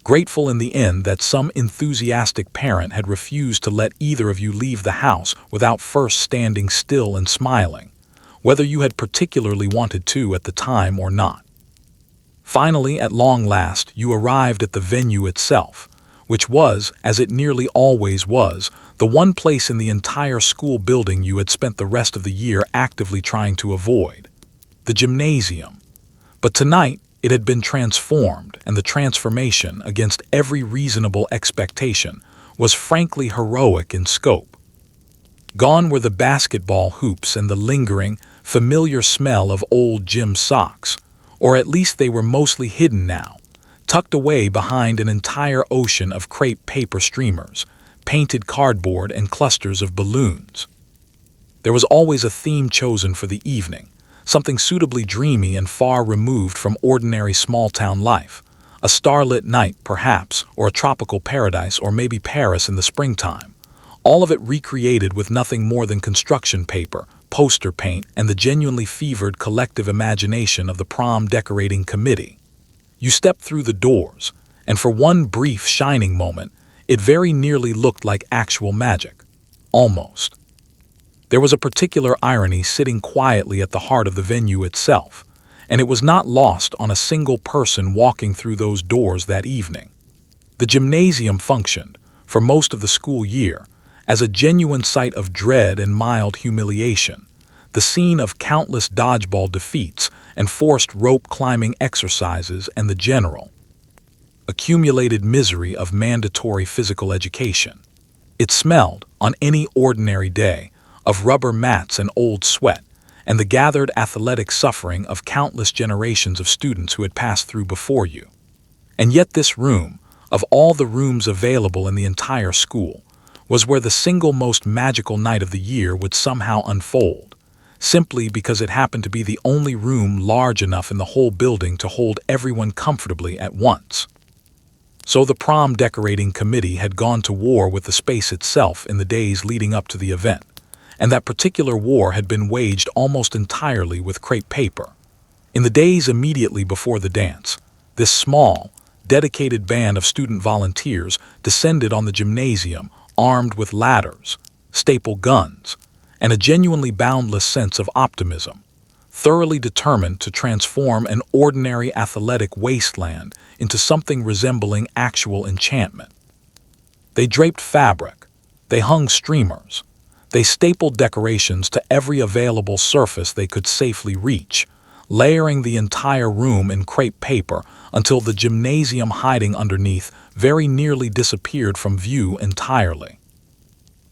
grateful in the end that some enthusiastic parent had refused to let either of you leave the house without first standing still and smiling, whether you had particularly wanted to at the time or not. Finally, at long last, you arrived at the venue itself, which was, as it nearly always was, the one place in the entire school building you had spent the rest of the year actively trying to avoid: the gymnasium. But tonight, it had been transformed, and the transformation, against every reasonable expectation, was frankly heroic in scope. Gone were the basketball hoops and the lingering, familiar smell of old gym socks, or at least they were mostly hidden now, tucked away behind an entire ocean of crepe paper streamers, painted cardboard, and clusters of balloons. There was always a theme chosen for the evening, something suitably dreamy and far removed from ordinary small-town life. A starlit night, perhaps, or a tropical paradise, or maybe Paris in the springtime. All of it recreated with nothing more than construction paper, poster paint, and the genuinely fevered collective imagination of the prom decorating committee. You stepped through the doors, and for one brief shining moment, it very nearly looked like actual magic. Almost. There was a particular irony sitting quietly at the heart of the venue itself, and it was not lost on a single person walking through those doors that evening. The gymnasium functioned, for most of the school year, as a genuine site of dread and mild humiliation, the scene of countless dodgeball defeats and forced rope-climbing exercises and the general, accumulated misery of mandatory physical education. It smelled, on any ordinary day, of rubber mats and old sweat, and the gathered athletic suffering of countless generations of students who had passed through before you. And yet this room, of all the rooms available in the entire school, was where the single most magical night of the year would somehow unfold, simply because it happened to be the only room large enough in the whole building to hold everyone comfortably at once. So the prom decorating committee had gone to war with the space itself in the days leading up to the event, and that particular war had been waged almost entirely with crepe paper. In the days immediately before the dance, this small, dedicated band of student volunteers descended on the gymnasium armed with ladders, staple guns, and a genuinely boundless sense of optimism, thoroughly determined to transform an ordinary athletic wasteland into something resembling actual enchantment. They draped fabric, they hung streamers, they stapled decorations to every available surface they could safely reach, layering the entire room in crepe paper until the gymnasium hiding underneath very nearly disappeared from view entirely.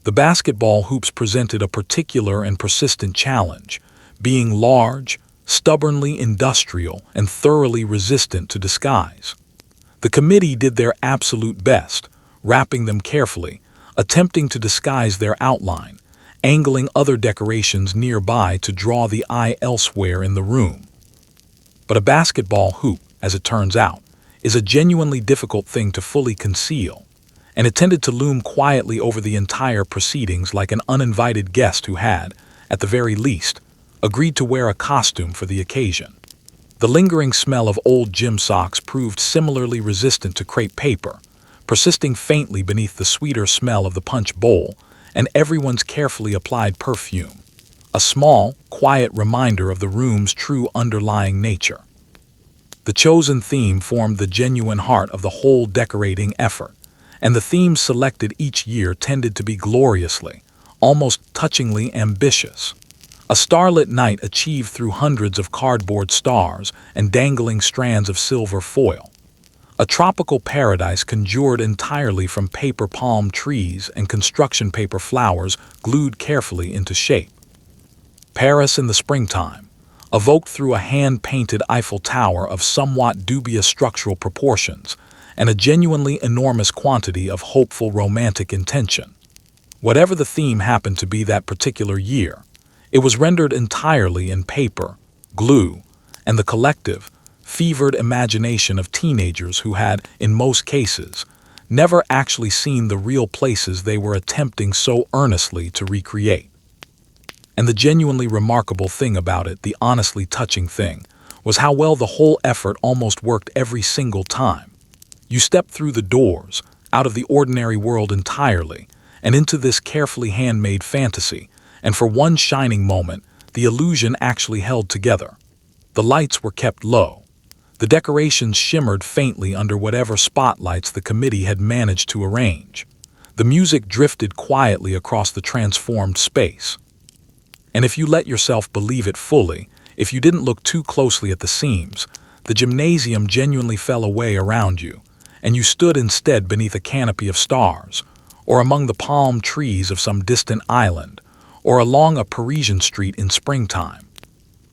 The basketball hoops presented a particular and persistent challenge, being large, stubbornly industrial, and thoroughly resistant to disguise. The committee did their absolute best, wrapping them carefully, attempting to disguise their outline, angling other decorations nearby to draw the eye elsewhere in the room. But a basketball hoop, as it turns out, is a genuinely difficult thing to fully conceal, and it tended to loom quietly over the entire proceedings like an uninvited guest who had, at the very least, agreed to wear a costume for the occasion. The lingering smell of old gym socks proved similarly resistant to crepe paper, persisting faintly beneath the sweeter smell of the punch bowl and everyone's carefully applied perfume, a small, quiet reminder of the room's true underlying nature. The chosen theme formed the genuine heart of the whole decorating effort, and the themes selected each year tended to be gloriously, almost touchingly ambitious. A starlit night achieved through hundreds of cardboard stars and dangling strands of silver foil. A tropical paradise conjured entirely from paper palm trees and construction paper flowers glued carefully into shape. Paris in the springtime, evoked through a hand-painted Eiffel Tower of somewhat dubious structural proportions and a genuinely enormous quantity of hopeful romantic intention. Whatever the theme happened to be that particular year, it was rendered entirely in paper, glue, and the collective, fevered imagination of teenagers who had, in most cases, never actually seen the real places they were attempting so earnestly to recreate. And the genuinely remarkable thing about it, the honestly touching thing, was how well the whole effort almost worked every single time. You step through the doors, out of the ordinary world entirely, and into this carefully handmade fantasy, and for one shining moment, the illusion actually held together. The lights were kept low. The decorations shimmered faintly under whatever spotlights the committee had managed to arrange. The music drifted quietly across the transformed space. And if you let yourself believe it fully, if you didn't look too closely at the seams, the gymnasium genuinely fell away around you, and you stood instead beneath a canopy of stars, or among the palm trees of some distant island, or along a Parisian street in springtime.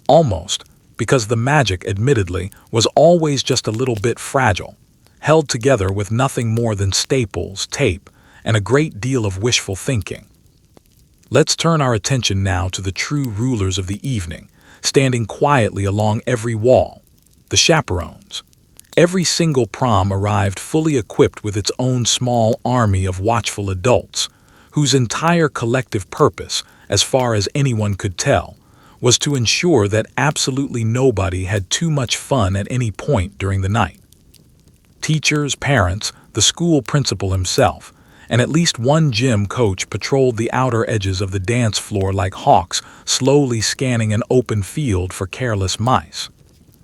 Almost, because the magic, admittedly, was always just a little bit fragile, held together with nothing more than staples, tape, and a great deal of wishful thinking. Let's turn our attention now to the true rulers of the evening, standing quietly along every wall, the chaperones. Every single prom arrived fully equipped with its own small army of watchful adults, whose entire collective purpose, as far as anyone could tell, was to ensure that absolutely nobody had too much fun at any point during the night. Teachers, parents, the school principal himself, and at least one gym coach patrolled the outer edges of the dance floor like hawks, slowly scanning an open field for careless mice.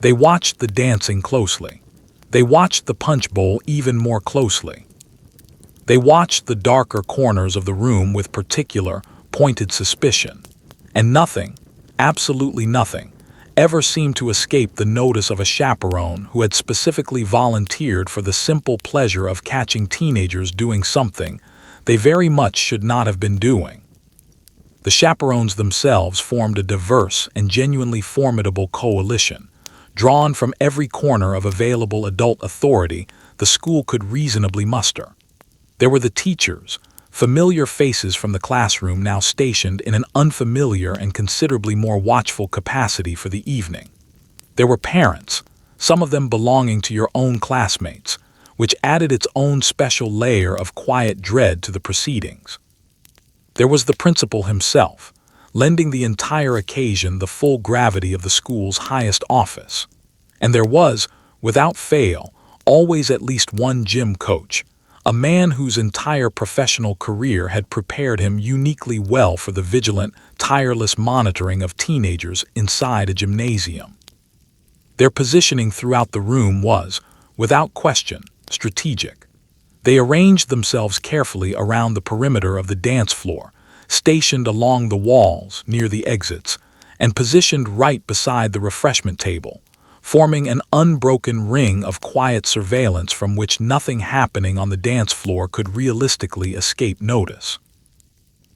They watched the dancing closely. They watched the punch bowl even more closely. They watched the darker corners of the room with particular, pointed suspicion. And nothing, absolutely nothing, ever seemed to escape the notice of a chaperone who had specifically volunteered for the simple pleasure of catching teenagers doing something they very much should not have been doing. The chaperones themselves formed a diverse and genuinely formidable coalition, drawn from every corner of available adult authority the school could reasonably muster. There were the teachers, familiar faces from the classroom now stationed in an unfamiliar and considerably more watchful capacity for the evening. There were parents, some of them belonging to your own classmates, which added its own special layer of quiet dread to the proceedings. There was the principal himself, lending the entire occasion the full gravity of the school's highest office. And there was, without fail, always at least one gym coach, a man whose entire professional career had prepared him uniquely well for the vigilant, tireless monitoring of teenagers inside a gymnasium. Their positioning throughout the room was, without question, strategic. They arranged themselves carefully around the perimeter of the dance floor, stationed along the walls near the exits, and positioned right beside the refreshment table, forming an unbroken ring of quiet surveillance from which nothing happening on the dance floor could realistically escape notice.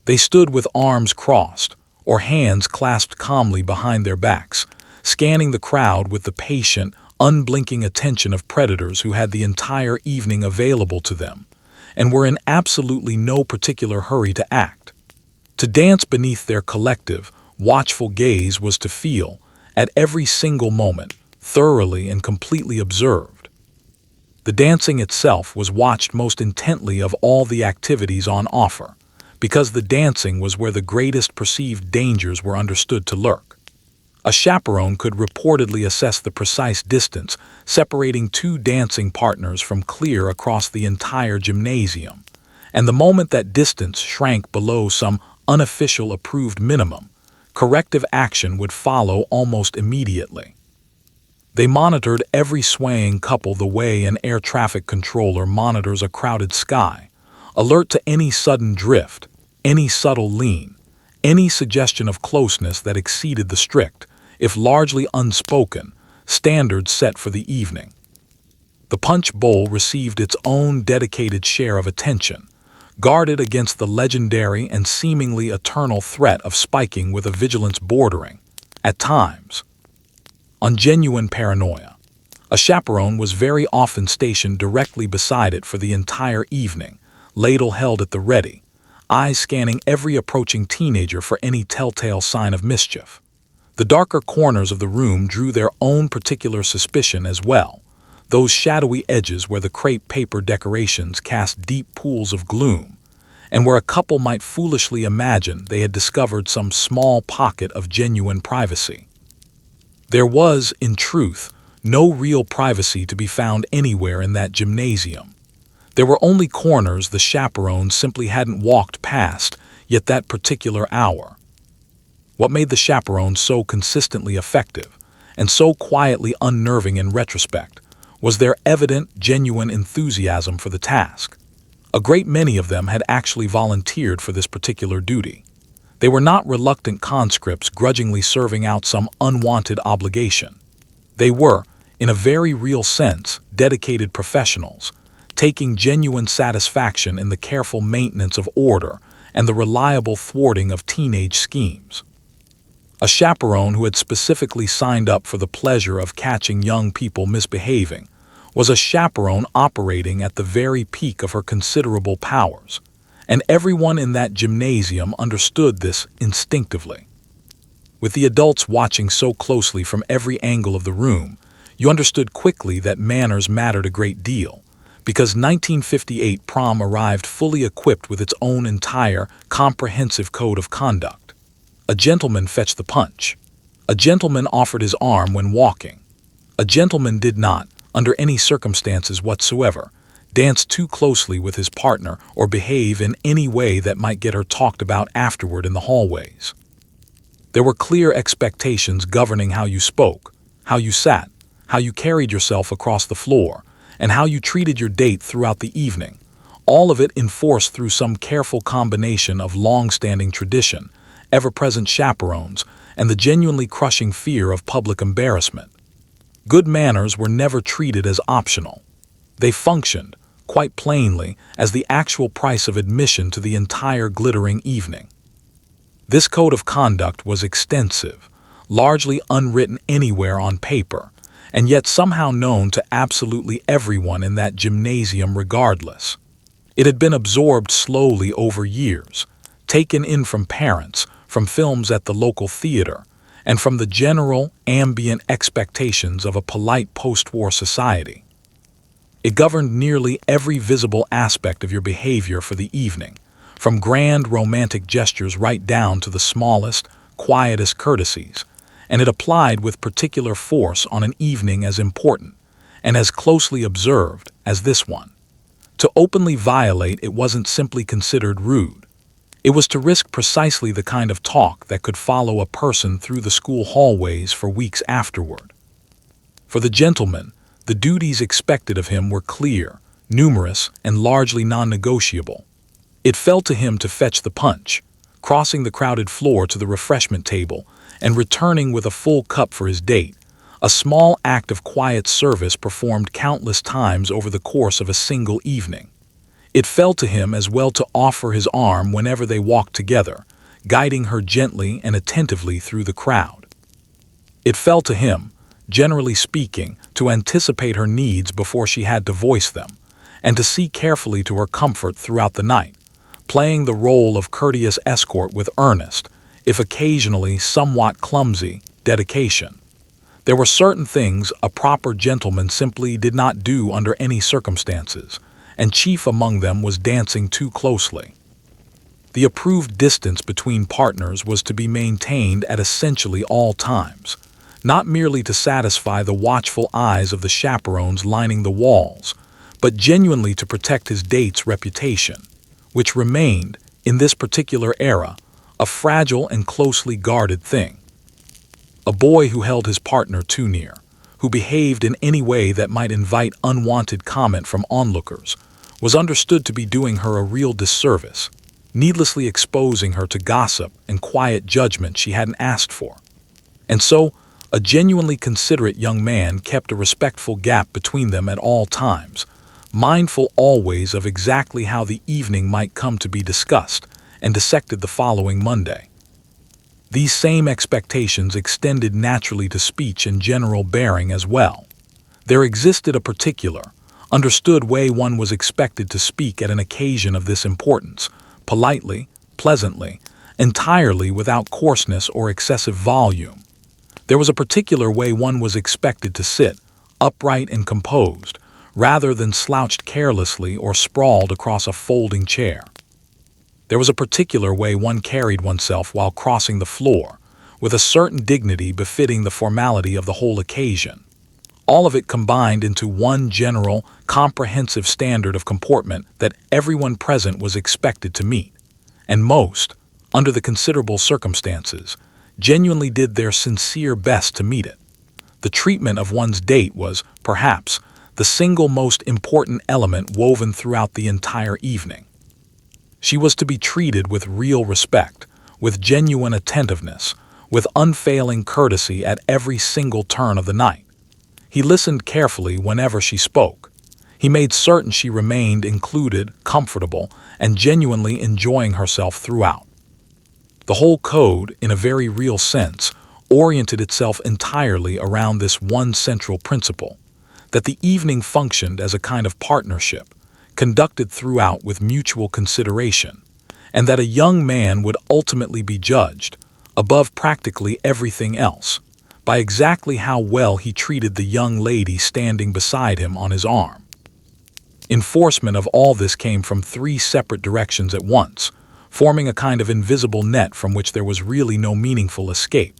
They stood with arms crossed, or hands clasped calmly behind their backs, scanning the crowd with the patient, unblinking attention of predators who had the entire evening available to them, and were in absolutely no particular hurry to act. To dance beneath their collective, watchful gaze was to feel, at every single moment, thoroughly and completely observed. The dancing itself was watched most intently of all the activities on offer, because the dancing was where the greatest perceived dangers were understood to lurk. A chaperone could reportedly assess the precise distance separating two dancing partners from clear across the entire gymnasium, and the moment that distance shrank below some unofficial approved minimum, corrective action would follow almost immediately. They monitored every swaying couple the way an air traffic controller monitors a crowded sky, alert to any sudden drift, any subtle lean, any suggestion of closeness that exceeded the strict, if largely unspoken, standards set for the evening. The punch bowl received its own dedicated share of attention, guarded against the legendary and seemingly eternal threat of spiking with a vigilance bordering, at times, on genuine paranoia. A chaperone was very often stationed directly beside it for the entire evening, ladle held at the ready, eyes scanning every approaching teenager for any telltale sign of mischief. The darker corners of the room drew their own particular suspicion as well, those shadowy edges where the crepe paper decorations cast deep pools of gloom, and where a couple might foolishly imagine they had discovered some small pocket of genuine privacy. There was, in truth, No real privacy to be found anywhere in that gymnasium. There were only corners the chaperones simply hadn't walked past, yet that particular hour. What made the chaperones so consistently effective, and so quietly unnerving in retrospect, was their evident, genuine enthusiasm for the task. A great many of them had actually volunteered for this particular duty. They were not reluctant conscripts grudgingly serving out some unwanted obligation. They were, in a very real sense, dedicated professionals, taking genuine satisfaction in the careful maintenance of order and the reliable thwarting of teenage schemes. A chaperone who had specifically signed up for the pleasure of catching young people misbehaving was a chaperone operating at the very peak of her considerable powers, and everyone in that gymnasium understood this instinctively. With the adults watching so closely from every angle of the room, you understood quickly that manners mattered a great deal, because 1958 Prom arrived fully equipped with its own entire, comprehensive code of conduct. A gentleman fetched the punch. A gentleman offered his arm when walking. A gentleman did not, under any circumstances whatsoever, dance too closely with his partner or behave in any way that might get her talked about afterward in the hallways. There were clear expectations governing how you spoke, how you sat, how you carried yourself across the floor, and how you treated your date throughout the evening, all of it enforced through some careful combination of long-standing tradition, ever-present chaperones, and the genuinely crushing fear of public embarrassment. Good manners were never treated as optional. They functioned, quite plainly, as the actual price of admission to the entire glittering evening. This code of conduct was extensive, largely unwritten anywhere on paper, and yet somehow known to absolutely everyone in that gymnasium regardless. It had been absorbed slowly over years, taken in from parents, from films at the local theater, and from the general, ambient expectations of a polite post-war society. It governed nearly every visible aspect of your behavior for the evening, from grand romantic gestures right down to the smallest, quietest courtesies, and it applied with particular force on an evening as important, and as closely observed, as this one. To openly violate it wasn't simply considered rude. It was to risk precisely the kind of talk that could follow a person through the school hallways for weeks afterward. For the gentleman, the duties expected of him were clear, numerous, and largely non-negotiable. It fell to him to fetch the punch, crossing the crowded floor to the refreshment table, and returning with a full cup for his date, a small act of quiet service performed countless times over the course of a single evening. It fell to him as well to offer his arm whenever they walked together, guiding her gently and attentively through the crowd. It fell to him, generally speaking, to anticipate her needs before she had to voice them, and to see carefully to her comfort throughout the night, playing the role of courteous escort with earnest, if occasionally somewhat clumsy, dedication. There were certain things a proper gentleman simply did not do under any circumstances, and chief among them was dancing too closely. The approved distance between partners was to be maintained at essentially all times, not merely to satisfy the watchful eyes of the chaperones lining the walls, but genuinely to protect his date's reputation, which remained, in this particular era, a fragile and closely guarded thing. A boy who held his partner too near, who behaved in any way that might invite unwanted comment from onlookers, was understood to be doing her a real disservice, needlessly exposing her to gossip and quiet judgment she hadn't asked for. And so, a genuinely considerate young man kept a respectful gap between them at all times, mindful always of exactly how the evening might come to be discussed and dissected the following Monday. These same expectations extended naturally to speech and general bearing as well. There existed a particular, understood way one was expected to speak at an occasion of this importance, politely, pleasantly, entirely without coarseness or excessive volume. There was a particular way one was expected to sit, upright and composed, rather than slouched carelessly or sprawled across a folding chair. There was a particular way one carried oneself while crossing the floor, with a certain dignity befitting the formality of the whole occasion. All of it combined into one general, comprehensive standard of comportment that everyone present was expected to meet. And most, under the considerable circumstances, genuinely did their sincere best to meet it. The treatment of one's date was, perhaps, the single most important element woven throughout the entire evening. She was to be treated with real respect, with genuine attentiveness, with unfailing courtesy at every single turn of the night. He listened carefully whenever she spoke. He made certain she remained included, comfortable, and genuinely enjoying herself throughout. The whole code, in a very real sense, oriented itself entirely around this one central principle, that the evening functioned as a kind of partnership, conducted throughout with mutual consideration, and that a young man would ultimately be judged, above practically everything else, by exactly how well he treated the young lady standing beside him on his arm. Enforcement of all this came from three separate directions at once, forming a kind of invisible net from which there was really no meaningful escape.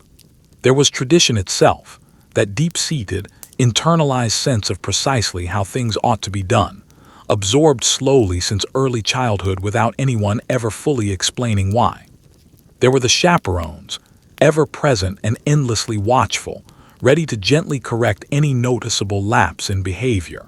There was tradition itself, that deep-seated, internalized sense of precisely how things ought to be done, absorbed slowly since early childhood without anyone ever fully explaining why. There were the chaperones, ever present and endlessly watchful, ready to gently correct any noticeable lapse in behavior.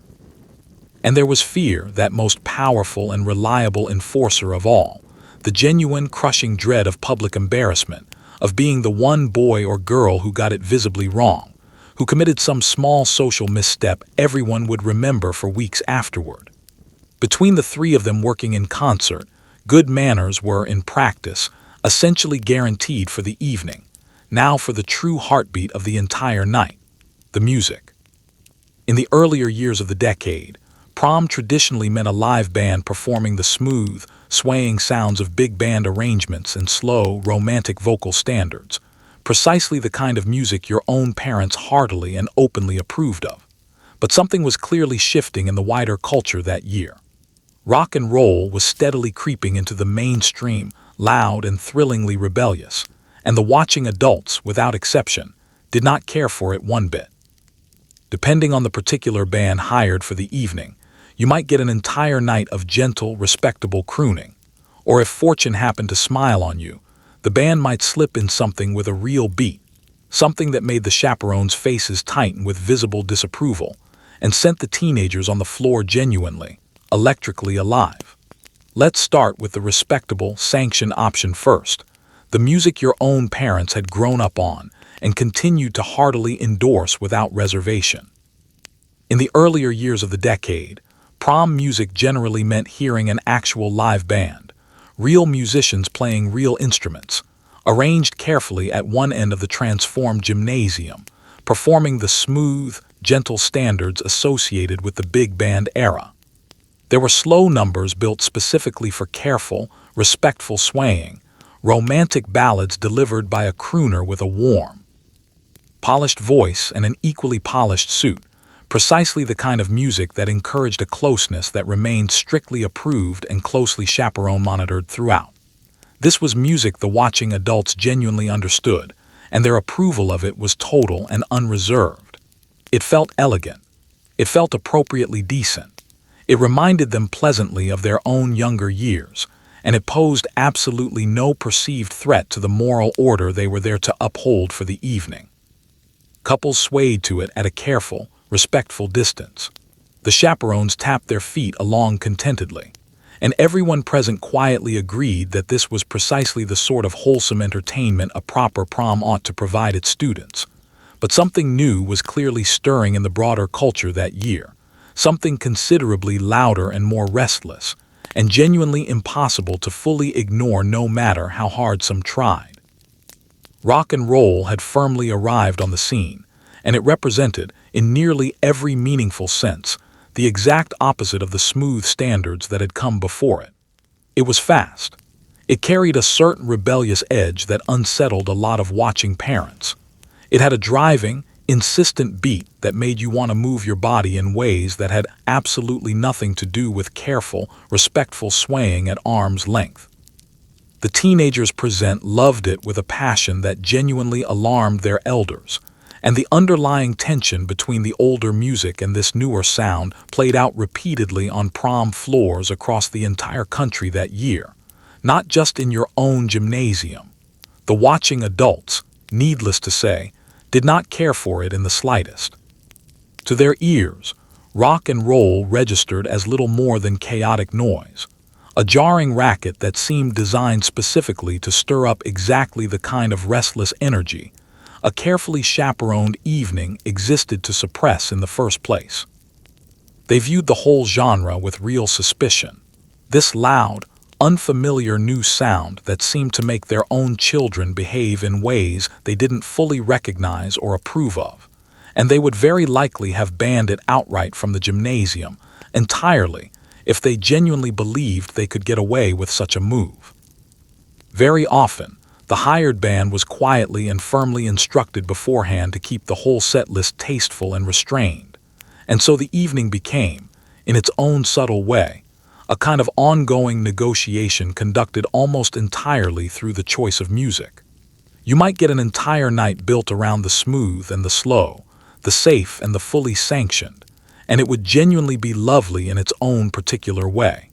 And there was fear, that most powerful and reliable enforcer of all, the genuine crushing dread of public embarrassment, of being the one boy or girl who got it visibly wrong, who committed some small social misstep everyone would remember for weeks afterward. Between the three of them working in concert, good manners were, in practice, essentially guaranteed for the evening, now for the true heartbeat of the entire night, the music. In the earlier years of the decade, prom traditionally meant a live band performing the smooth, swaying sounds of big band arrangements and slow, romantic vocal standards, precisely the kind of music your own parents heartily and openly approved of. But something was clearly shifting in the wider culture that year. Rock and roll was steadily creeping into the mainstream, loud and thrillingly rebellious, and the watching adults, without exception, did not care for it one bit. Depending on the particular band hired for the evening, you might get an entire night of gentle, respectable crooning, or if fortune happened to smile on you, the band might slip in something with a real beat, something that made the chaperones' faces tighten with visible disapproval, and sent the teenagers on the floor genuinely, electrically alive. Let's start with the respectable, sanctioned option first, the music your own parents had grown up on and continued to heartily endorse without reservation. In the earlier years of the decade, prom music generally meant hearing an actual live band, real musicians playing real instruments, arranged carefully at one end of the transformed gymnasium, performing the smooth, gentle standards associated with the big band era. There were slow numbers built specifically for careful, respectful swaying, romantic ballads delivered by a crooner with a warm, polished voice and an equally polished suit, precisely the kind of music that encouraged a closeness that remained strictly approved and closely chaperone-monitored throughout. This was music the watching adults genuinely understood, and their approval of it was total and unreserved. It felt elegant. It felt appropriately decent. It reminded them pleasantly of their own younger years, and it posed absolutely no perceived threat to the moral order they were there to uphold for the evening. Couples swayed to it at a careful, respectful distance. The chaperones tapped their feet along contentedly, and everyone present quietly agreed that this was precisely the sort of wholesome entertainment a proper prom ought to provide its students. But something new was clearly stirring in the broader culture that year, something considerably louder and more restless, and genuinely impossible to fully ignore no matter how hard some tried. Rock and roll had firmly arrived on the scene, and it represented, in nearly every meaningful sense, the exact opposite of the smooth standards that had come before it. It was fast. It carried a certain rebellious edge that unsettled a lot of watching parents. It had a driving, insistent beat that made you want to move your body in ways that had absolutely nothing to do with careful, respectful swaying at arm's length. The teenagers present loved it with a passion that genuinely alarmed their elders, and the underlying tension between the older music and this newer sound played out repeatedly on prom floors across the entire country that year, not just in your own gymnasium. The watching adults, needless to say, did not care for it in the slightest. To their ears, rock and roll registered as little more than chaotic noise, a jarring racket that seemed designed specifically to stir up exactly the kind of restless energy a carefully chaperoned evening existed to suppress in the first place. They viewed the whole genre with real suspicion. This loud, unfamiliar new sound that seemed to make their own children behave in ways they didn't fully recognize or approve of, and they would very likely have banned it outright from the gymnasium entirely if they genuinely believed they could get away with such a move. Very often, the hired band was quietly and firmly instructed beforehand to keep the whole set list tasteful and restrained, and so the evening became, in its own subtle way, a kind of ongoing negotiation conducted almost entirely through the choice of music. You might get an entire night built around the smooth and the slow, the safe and the fully sanctioned, and it would genuinely be lovely in its own particular way.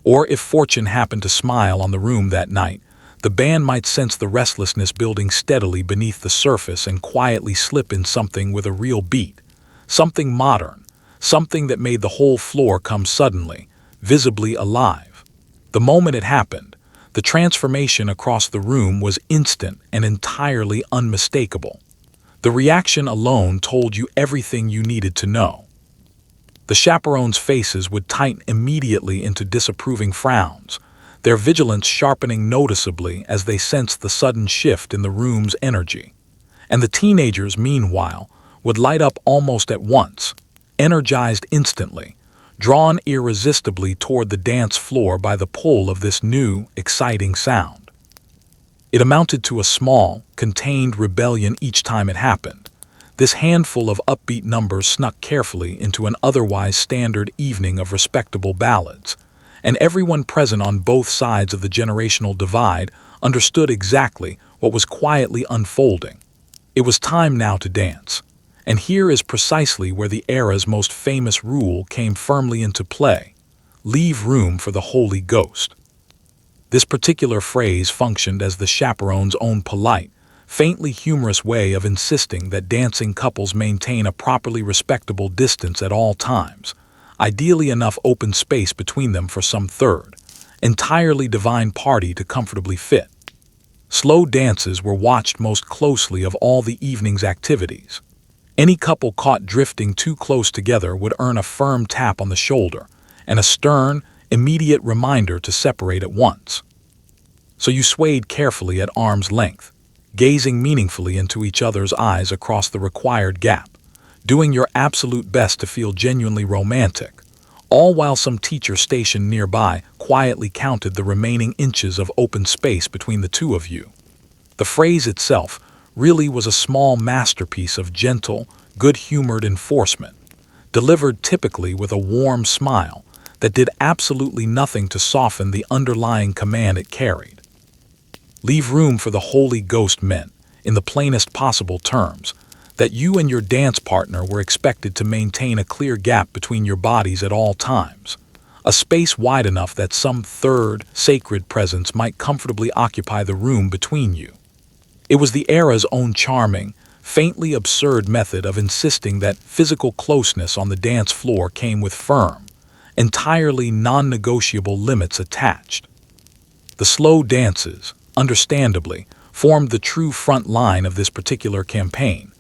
Or if fortune happened to smile on the room that night, the band might sense the restlessness building steadily beneath the surface and quietly slip in something with a real beat, something modern, something that made the whole floor come suddenly, visibly alive. The moment it happened, the transformation across the room was instant and entirely unmistakable. The reaction alone told you everything you needed to know. The chaperones' faces would tighten immediately into disapproving frowns, their vigilance sharpening noticeably as they sensed the sudden shift in the room's energy. And the teenagers, meanwhile, would light up almost at once, energized instantly, drawn irresistibly toward the dance floor by the pull of this new, exciting sound. It amounted to a small, contained rebellion each time it happened. This handful of upbeat numbers snuck carefully into an otherwise standard evening of respectable ballads, and everyone present on both sides of the generational divide understood exactly what was quietly unfolding. It was time now to dance, and here is precisely where the era's most famous rule came firmly into play: leave room for the Holy Ghost. This particular phrase functioned as the chaperone's own polite, faintly humorous way of insisting that dancing couples maintain a properly respectable distance at all times, ideally enough open space between them for some third, entirely divine party to comfortably fit. Slow dances were watched most closely of all the evening's activities. Any couple caught drifting too close together would earn a firm tap on the shoulder and a stern, immediate reminder to separate at once. So you swayed carefully at arm's length, gazing meaningfully into each other's eyes across the required gap, doing your absolute best to feel genuinely romantic, all while some teacher stationed nearby quietly counted the remaining inches of open space between the two of you. The phrase itself really was a small masterpiece of gentle, good-humored enforcement, delivered typically with a warm smile that did absolutely nothing to soften the underlying command it carried. Leave room for the Holy Ghost meant, in the plainest possible terms, that you and your dance partner were expected to maintain a clear gap between your bodies at all times, a space wide enough that some third, sacred presence might comfortably occupy the room between you. It was the era's own charming, faintly absurd method of insisting that physical closeness on the dance floor came with firm, entirely non-negotiable limits attached. The slow dances, understandably, formed the true front line of this particular campaign,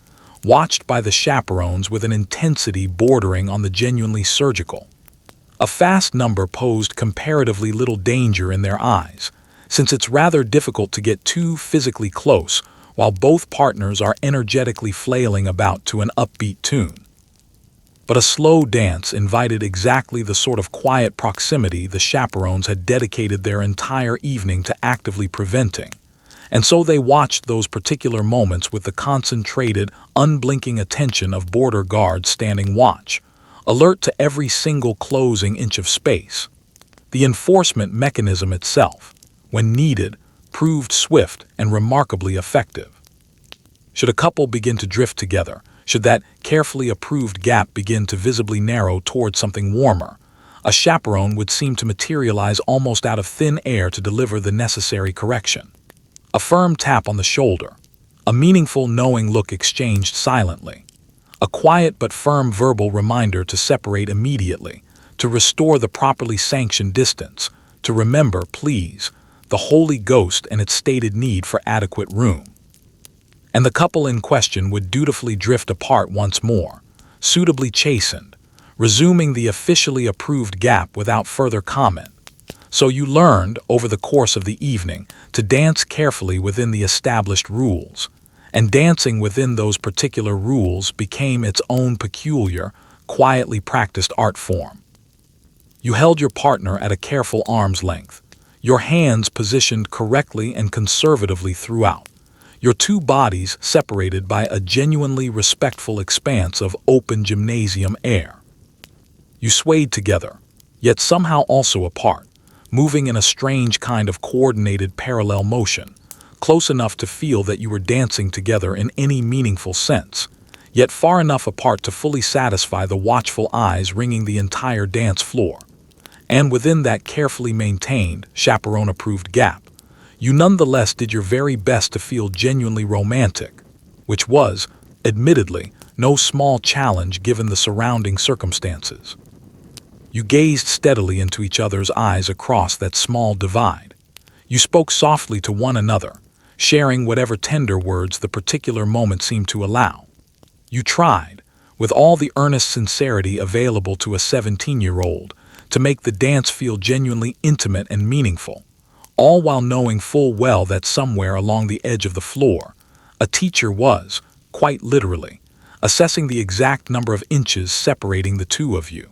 watched by the chaperones with an intensity bordering on the genuinely surgical. A fast number posed comparatively little danger in their eyes, since it's rather difficult to get too physically close while both partners are energetically flailing about to an upbeat tune. But a slow dance invited exactly the sort of quiet proximity the chaperones had dedicated their entire evening to actively preventing, and so they watched those particular moments with the concentrated, unblinking attention of border guards standing watch, alert to every single closing inch of space. The enforcement mechanism itself, when needed, proved swift and remarkably effective. Should a couple begin to drift together, should that carefully approved gap begin to visibly narrow towards something warmer, a chaperone would seem to materialize almost out of thin air to deliver the necessary correction. A firm tap on the shoulder, a meaningful knowing look exchanged silently, a quiet but firm verbal reminder to separate immediately, to restore the properly sanctioned distance, to remember, please, the Holy Ghost and its stated need for adequate room. And the couple in question would dutifully drift apart once more, suitably chastened, resuming the officially approved gap without further comment. So you learned, over the course of the evening, to dance carefully within the established rules, and dancing within those particular rules became its own peculiar, quietly practiced art form. You held your partner at a careful arm's length, your hands positioned correctly and conservatively throughout, your two bodies separated by a genuinely respectful expanse of open gymnasium air. You swayed together, yet somehow also apart, moving in a strange kind of coordinated parallel motion, close enough to feel that you were dancing together in any meaningful sense, yet far enough apart to fully satisfy the watchful eyes ringing the entire dance floor. And within that carefully maintained, chaperone-approved gap, you nonetheless did your very best to feel genuinely romantic, which was, admittedly, no small challenge given the surrounding circumstances. You gazed steadily into each other's eyes across that small divide. You spoke softly to one another, sharing whatever tender words the particular moment seemed to allow. You tried, with all the earnest sincerity available to a 17-year-old, to make the dance feel genuinely intimate and meaningful, all while knowing full well that somewhere along the edge of the floor, a teacher was, quite literally, assessing the exact number of inches separating the two of you.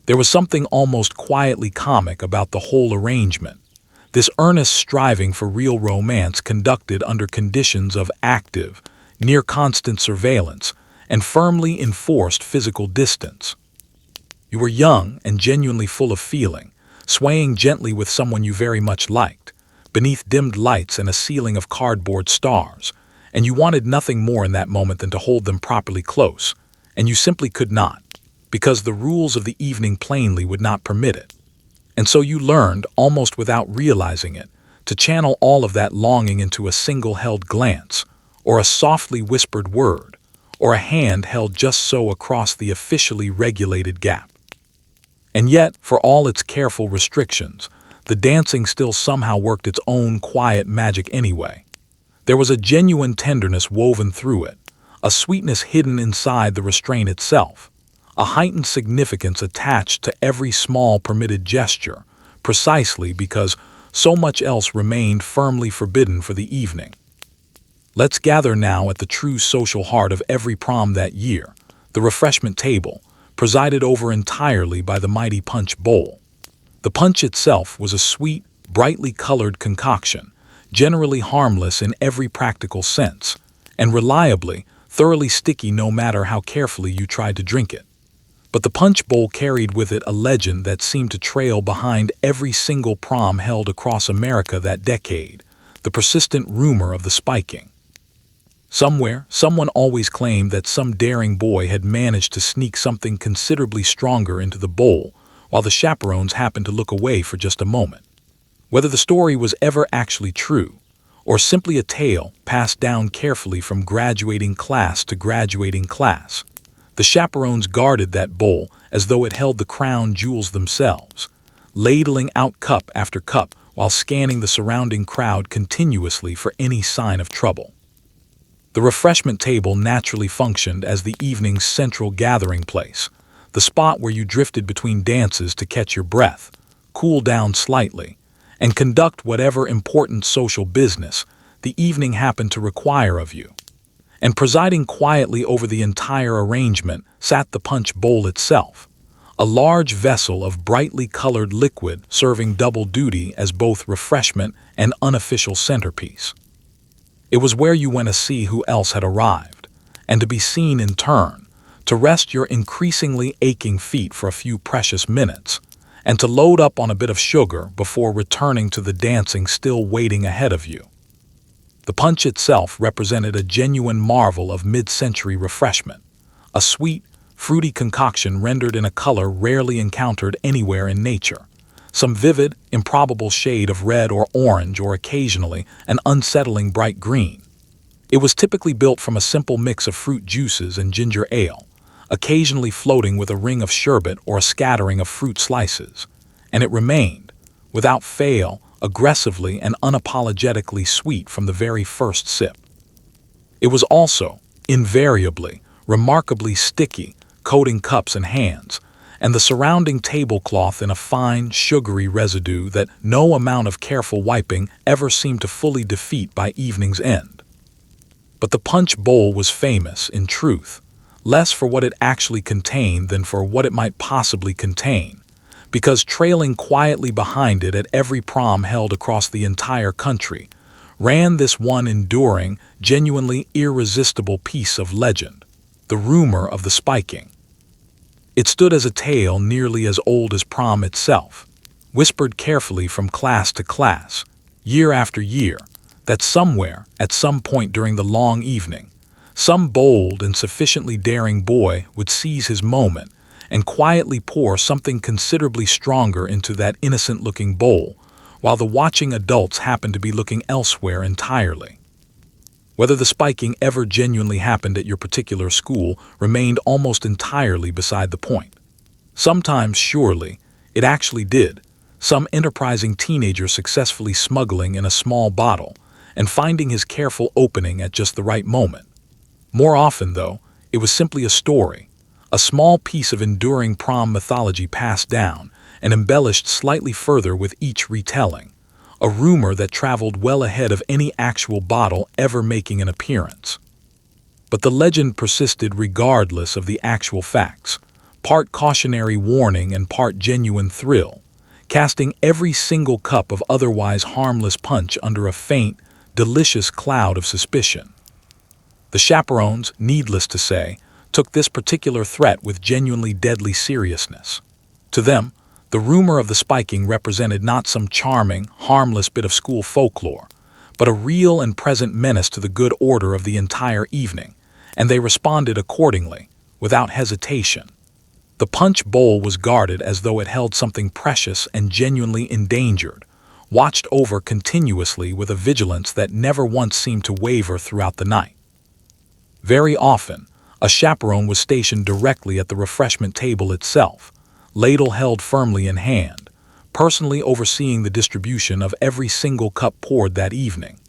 There was something almost quietly comic about the whole arrangement, this earnest striving for real romance conducted under conditions of active, near-constant surveillance and firmly enforced physical distance. You were young and genuinely full of feeling, swaying gently with someone you very much liked, beneath dimmed lights and a ceiling of cardboard stars, and you wanted nothing more in that moment than to hold them properly close, and you simply could not, because the rules of the evening plainly would not permit it. And so you learned, almost without realizing it, to channel all of that longing into a single-held glance, or a softly whispered word, or a hand held just so across the officially regulated gap. And yet, for all its careful restrictions, the dancing still somehow worked its own quiet magic anyway. There was a genuine tenderness woven through it, a sweetness hidden inside the restraint itself, a heightened significance attached to every small permitted gesture, precisely because so much else remained firmly forbidden for the evening. Let's gather now at the true social heart of every prom that year, the refreshment table, presided over entirely by the mighty punch bowl. The punch itself was a sweet, brightly colored concoction, generally harmless in every practical sense, and reliably, thoroughly sticky no matter how carefully you tried to drink it. But the punch bowl carried with it a legend that seemed to trail behind every single prom held across America that decade, the persistent rumor of the spiking. Somewhere, someone always claimed that some daring boy had managed to sneak something considerably stronger into the bowl, while the chaperones happened to look away for just a moment. Whether the story was ever actually true, or simply a tale passed down carefully from graduating class to graduating class, the chaperones guarded that bowl as though it held the crown jewels themselves, ladling out cup after cup while scanning the surrounding crowd continuously for any sign of trouble. The refreshment table naturally functioned as the evening's central gathering place, the spot where you drifted between dances to catch your breath, cool down slightly, and conduct whatever important social business the evening happened to require of you. And presiding quietly over the entire arrangement sat the punch bowl itself, a large vessel of brightly colored liquid serving double duty as both refreshment and unofficial centerpiece. It was where you went to see who else had arrived, and to be seen in turn, to rest your increasingly aching feet for a few precious minutes, and to load up on a bit of sugar before returning to the dancing still waiting ahead of you. The punch itself represented a genuine marvel of mid-century refreshment, a sweet, fruity concoction rendered in a color rarely encountered anywhere in nature, some vivid, improbable shade of red or orange or occasionally an unsettling bright green. It was typically built from a simple mix of fruit juices and ginger ale, occasionally floating with a ring of sherbet or a scattering of fruit slices, and it remained, without fail, aggressively and unapologetically sweet from the very first sip. It was also, invariably, remarkably sticky, coating cups and hands, and the surrounding tablecloth in a fine, sugary residue that no amount of careful wiping ever seemed to fully defeat by evening's end. But the punch bowl was famous, in truth, less for what it actually contained than for what it might possibly contain, because trailing quietly behind it at every prom held across the entire country ran this one enduring, genuinely irresistible piece of legend, the rumor of the spiking. It stood as a tale nearly as old as prom itself, whispered carefully from class to class, year after year, that somewhere, at some point during the long evening, some bold and sufficiently daring boy would seize his moment and quietly pour something considerably stronger into that innocent-looking bowl, while the watching adults happened to be looking elsewhere entirely. Whether the spiking ever genuinely happened at your particular school remained almost entirely beside the point. Sometimes, surely, it actually did, some enterprising teenager successfully smuggling in a small bottle and finding his careful opening at just the right moment. More often, though, it was simply a story, a small piece of enduring prom mythology passed down and embellished slightly further with each retelling, a rumor that traveled well ahead of any actual bottle ever making an appearance. But the legend persisted regardless of the actual facts, part cautionary warning and part genuine thrill, casting every single cup of otherwise harmless punch under a faint, delicious cloud of suspicion. The chaperones, needless to say, took this particular threat with genuinely deadly seriousness. To them, the rumor of the spiking represented not some charming, harmless bit of school folklore, but a real and present menace to the good order of the entire evening, and they responded accordingly, without hesitation. The punch bowl was guarded as though it held something precious and genuinely endangered, watched over continuously with a vigilance that never once seemed to waver throughout the night. Very often, a chaperone was stationed directly at the refreshment table itself, ladle held firmly in hand, personally overseeing the distribution of every single cup poured that evening.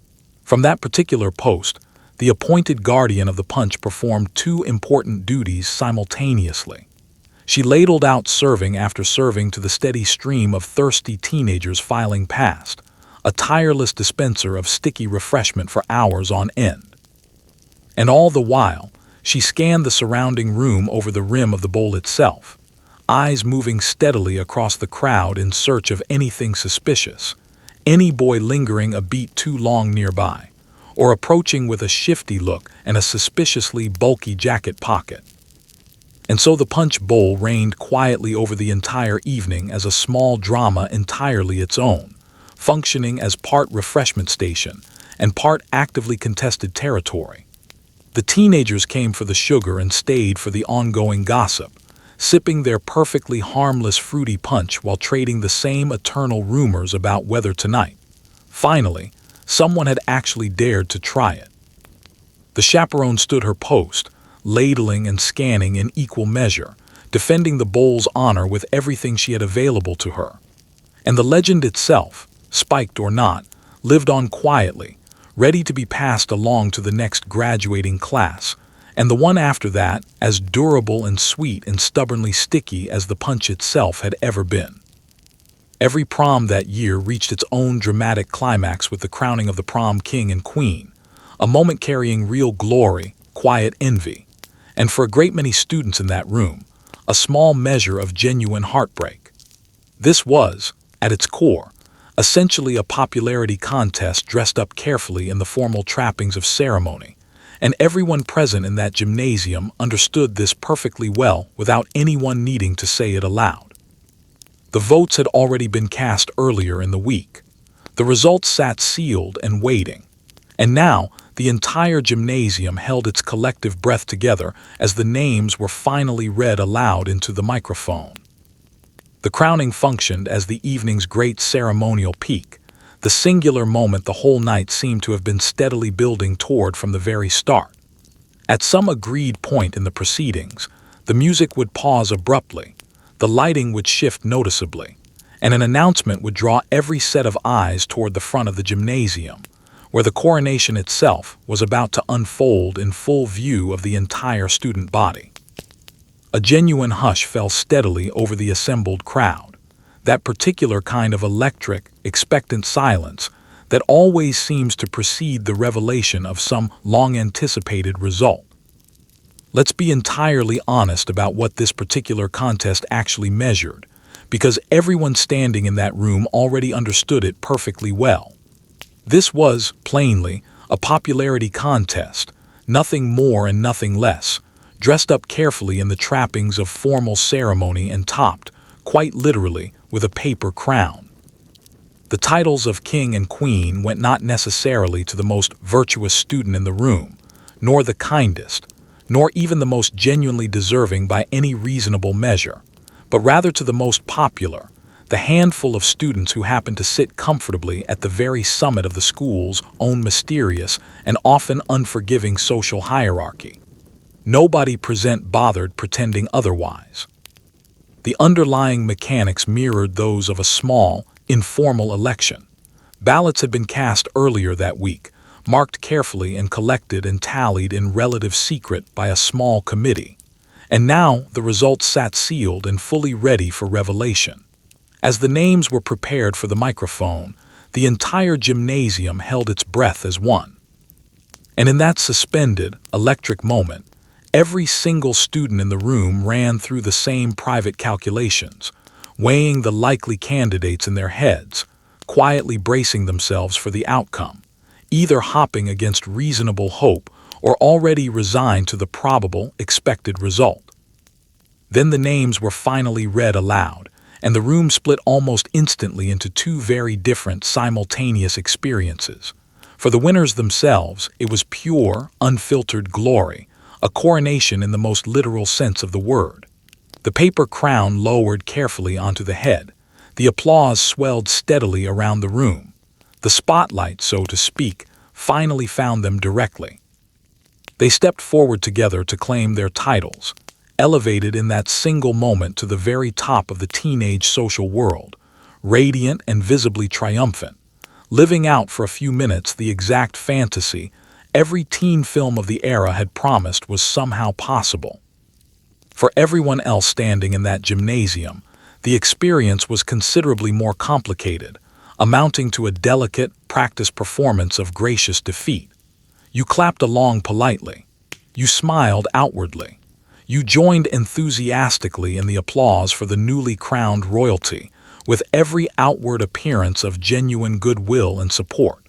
From that particular post, the appointed guardian of the punch performed two important duties simultaneously. She ladled out serving after serving to the steady stream of thirsty teenagers filing past, a tireless dispenser of sticky refreshment for hours on end. And all the while, she scanned the surrounding room over the rim of the bowl itself, eyes moving steadily across the crowd in search of anything suspicious, any boy lingering a beat too long nearby, or approaching with a shifty look and a suspiciously bulky jacket pocket. And so the punch bowl reigned quietly over the entire evening as a small drama entirely its own, functioning as part refreshment station and part actively contested territory. The teenagers came for the sugar and stayed for the ongoing gossip, sipping their perfectly harmless fruity punch while trading the same eternal rumors about whether tonight, finally, someone had actually dared to try it. The chaperone stood her post, ladling and scanning in equal measure, defending the bowl's honor with everything she had available to her. And the legend itself, spiked or not, lived on quietly, ready to be passed along to the next graduating class, and the one after that as durable and sweet and stubbornly sticky as the punch itself had ever been. Every prom that year reached its own dramatic climax with the crowning of the prom king and queen, a moment carrying real glory, quiet envy, and for a great many students in that room, a small measure of genuine heartbreak. This was, at its core, essentially a popularity contest dressed up carefully in the formal trappings of ceremony, and everyone present in that gymnasium understood this perfectly well without anyone needing to say it aloud. The votes had already been cast earlier in the week. The results sat sealed and waiting, And now, the entire gymnasium held its collective breath together as the names were finally read aloud into the microphone. The crowning functioned as the evening's great ceremonial peak, the singular moment the whole night seemed to have been steadily building toward from the very start. At some agreed point in the proceedings, the music would pause abruptly, the lighting would shift noticeably, and an announcement would draw every set of eyes toward the front of the gymnasium, where the coronation itself was about to unfold in full view of the entire student body. A genuine hush fell steadily over the assembled crowd, that particular kind of electric, expectant silence that always seems to precede the revelation of some long-anticipated result. Let's be entirely honest about what this particular contest actually measured, because everyone standing in that room already understood it perfectly well. This was, plainly, a popularity contest, nothing more and nothing less, dressed up carefully in the trappings of formal ceremony and topped, quite literally, with a paper crown. The titles of king and queen went not necessarily to the most virtuous student in the room, nor the kindest, nor even the most genuinely deserving by any reasonable measure, but rather to the most popular, the handful of students who happened to sit comfortably at the very summit of the school's own mysterious and often unforgiving social hierarchy. Nobody present bothered pretending otherwise. The underlying mechanics mirrored those of a small, informal election. Ballots had been cast earlier that week, marked carefully and collected and tallied in relative secret by a small committee, and now the results sat sealed and fully ready for revelation. As the names were prepared for the microphone, the entire gymnasium held its breath as one. And in that suspended, electric moment, every single student in the room ran through the same private calculations, weighing the likely candidates in their heads, quietly bracing themselves for the outcome, either hopping against reasonable hope or already resigned to the probable, expected result. Then the names were finally read aloud, and the room split almost instantly into two very different simultaneous experiences. For the winners themselves, it was pure, unfiltered glory, a coronation in the most literal sense of the word. The paper crown lowered carefully onto the head. The applause swelled steadily around the room. The spotlight, so to speak, finally found them directly. They stepped forward together to claim their titles, elevated in that single moment to the very top of the teenage social world, radiant and visibly triumphant, living out for a few minutes the exact fantasy every teen film of the era had promised was somehow possible. For everyone else standing in that gymnasium, the experience was considerably more complicated, amounting to a delicate, practiced performance of gracious defeat. You clapped along politely. You smiled outwardly. You joined enthusiastically in the applause for the newly crowned royalty, with every outward appearance of genuine goodwill and support.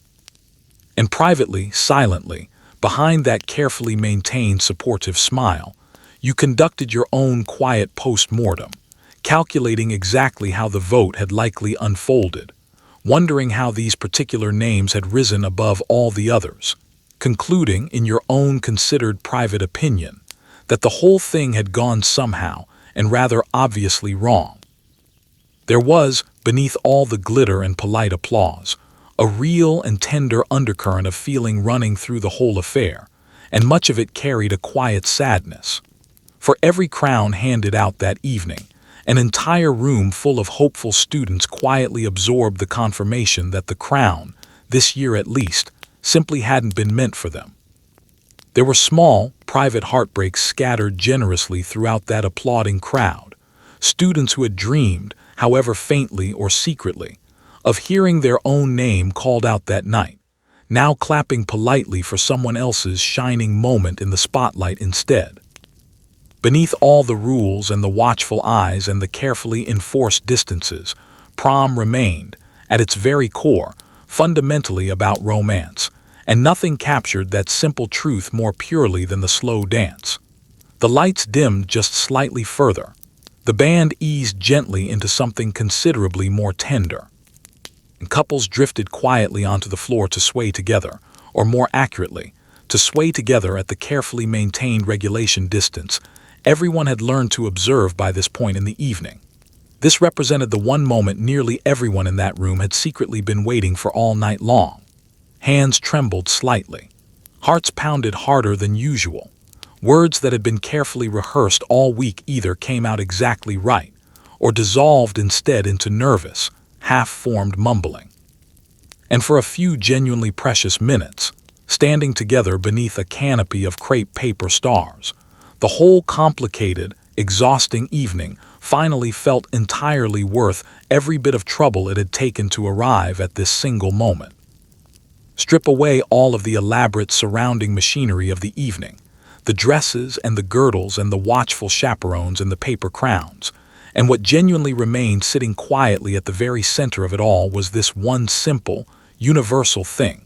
And privately, silently, behind that carefully maintained supportive smile, you conducted your own quiet post-mortem, calculating exactly how the vote had likely unfolded, wondering how these particular names had risen above all the others, concluding in your own considered private opinion that the whole thing had gone somehow and rather obviously wrong. There was, beneath all the glitter and polite applause, a real and tender undercurrent of feeling running through the whole affair, and much of it carried a quiet sadness. For every crown handed out that evening, an entire room full of hopeful students quietly absorbed the confirmation that the crown, this year at least, simply hadn't been meant for them. There were small, private heartbreaks scattered generously throughout that applauding crowd, students who had dreamed, however faintly or secretly, of hearing their own name called out that night, now clapping politely for someone else's shining moment in the spotlight instead. Beneath all the rules and the watchful eyes and the carefully enforced distances, prom remained, at its very core, fundamentally about romance, and nothing captured that simple truth more purely than the slow dance. The lights dimmed just slightly further. The band eased gently into something considerably more tender, and couples drifted quietly onto the floor to sway together, or more accurately, to sway together at the carefully maintained regulation distance everyone had learned to observe by this point in the evening. This represented the one moment nearly everyone in that room had secretly been waiting for all night long. Hands trembled slightly. Hearts pounded harder than usual. Words that had been carefully rehearsed all week either came out exactly right, or dissolved instead into nervous, half-formed mumbling. And for a few genuinely precious minutes, standing together beneath a canopy of crepe paper stars, the whole complicated, exhausting evening finally felt entirely worth every bit of trouble it had taken to arrive at this single moment. Strip away all of the elaborate surrounding machinery of the evening, the dresses and the girdles and the watchful chaperones and the paper crowns, and what genuinely remained sitting quietly at the very center of it all was this one simple, universal thing: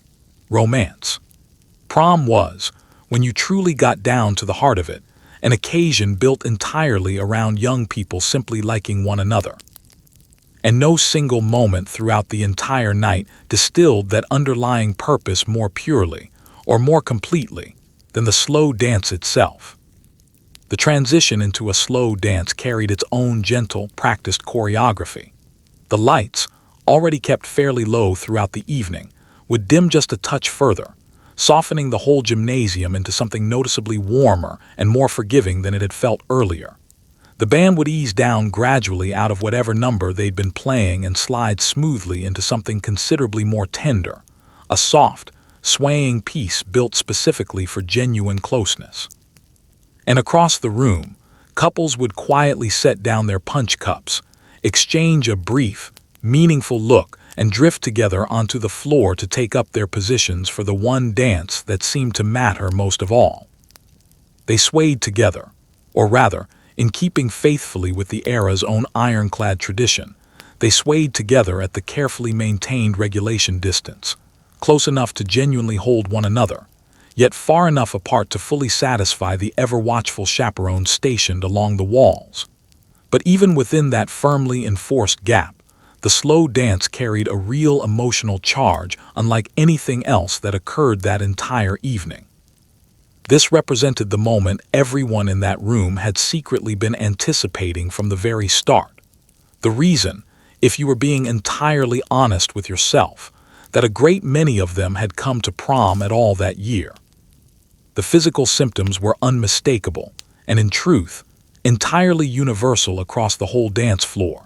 romance. Prom was, when you truly got down to the heart of it, an occasion built entirely around young people simply liking one another. And no single moment throughout the entire night distilled that underlying purpose more purely, or more completely, than the slow dance itself. The transition into a slow dance carried its own gentle, practiced choreography. The lights, already kept fairly low throughout the evening, would dim just a touch further, softening the whole gymnasium into something noticeably warmer and more forgiving than it had felt earlier. The band would ease down gradually out of whatever number they'd been playing and slide smoothly into something considerably more tender, a soft, swaying piece built specifically for genuine closeness. And across the room, couples would quietly set down their punch cups, exchange a brief, meaningful look, and drift together onto the floor to take up their positions for the one dance that seemed to matter most of all. They swayed together, or rather, in keeping faithfully with the era's own ironclad tradition, they swayed together at the carefully maintained regulation distance, close enough to genuinely hold one another, yet far enough apart to fully satisfy the ever-watchful chaperones stationed along the walls. But even within that firmly enforced gap, the slow dance carried a real emotional charge unlike anything else that occurred that entire evening. This represented the moment everyone in that room had secretly been anticipating from the very start. The reason, if you were being entirely honest with yourself, that a great many of them had come to prom at all that year. The physical symptoms were unmistakable, and in truth, entirely universal across the whole dance floor.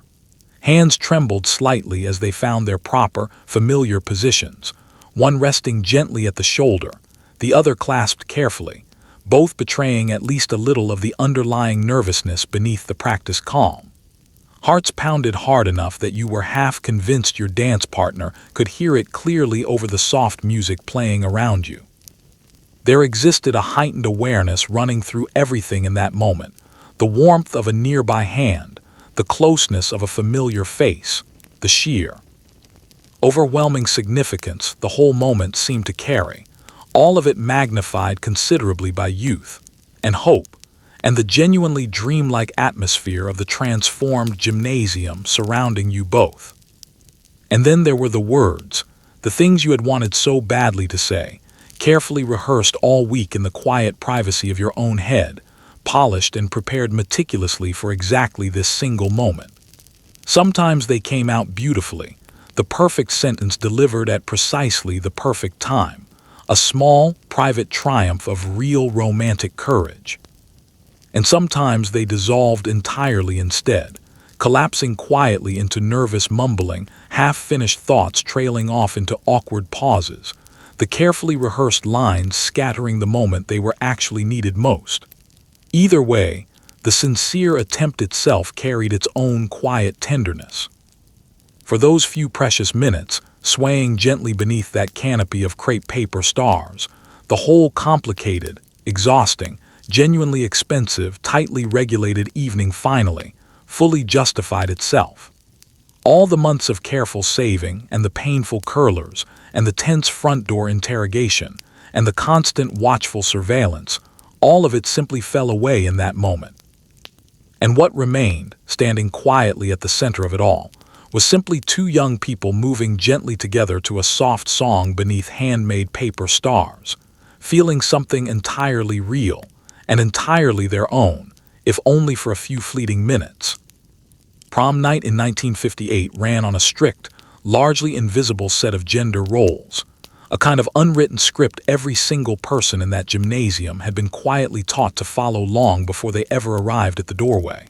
Hands trembled slightly as they found their proper, familiar positions, one resting gently at the shoulder, the other clasped carefully, both betraying at least a little of the underlying nervousness beneath the practiced calm. Hearts pounded hard enough that you were half convinced your dance partner could hear it clearly over the soft music playing around you. There existed a heightened awareness running through everything in that moment, the warmth of a nearby hand, the closeness of a familiar face, the sheer, overwhelming significance the whole moment seemed to carry, all of it magnified considerably by youth and hope and the genuinely dreamlike atmosphere of the transformed gymnasium surrounding you both. And then there were the words, the things you had wanted so badly to say, carefully rehearsed all week in the quiet privacy of your own head, polished and prepared meticulously for exactly this single moment. Sometimes they came out beautifully, the perfect sentence delivered at precisely the perfect time, a small, private triumph of real romantic courage. And sometimes they dissolved entirely instead, collapsing quietly into nervous mumbling, half-finished thoughts trailing off into awkward pauses, the carefully rehearsed lines scattering the moment they were actually needed most. Either way, the sincere attempt itself carried its own quiet tenderness. For those few precious minutes, swaying gently beneath that canopy of crepe paper stars, the whole complicated, exhausting, genuinely expensive, tightly regulated evening finally, fully justified itself. All the months of careful saving and the painful curlers and the tense front door interrogation and the constant watchful surveillance, all of it simply fell away in that moment. And what remained, standing quietly at the center of it all, was simply two young people moving gently together to a soft song beneath handmade paper stars, feeling something entirely real and entirely their own, if only for a few fleeting minutes. Prom night in 1958 ran on a strict, largely invisible set of gender roles, a kind of unwritten script every single person in that gymnasium had been quietly taught to follow long before they ever arrived at the doorway.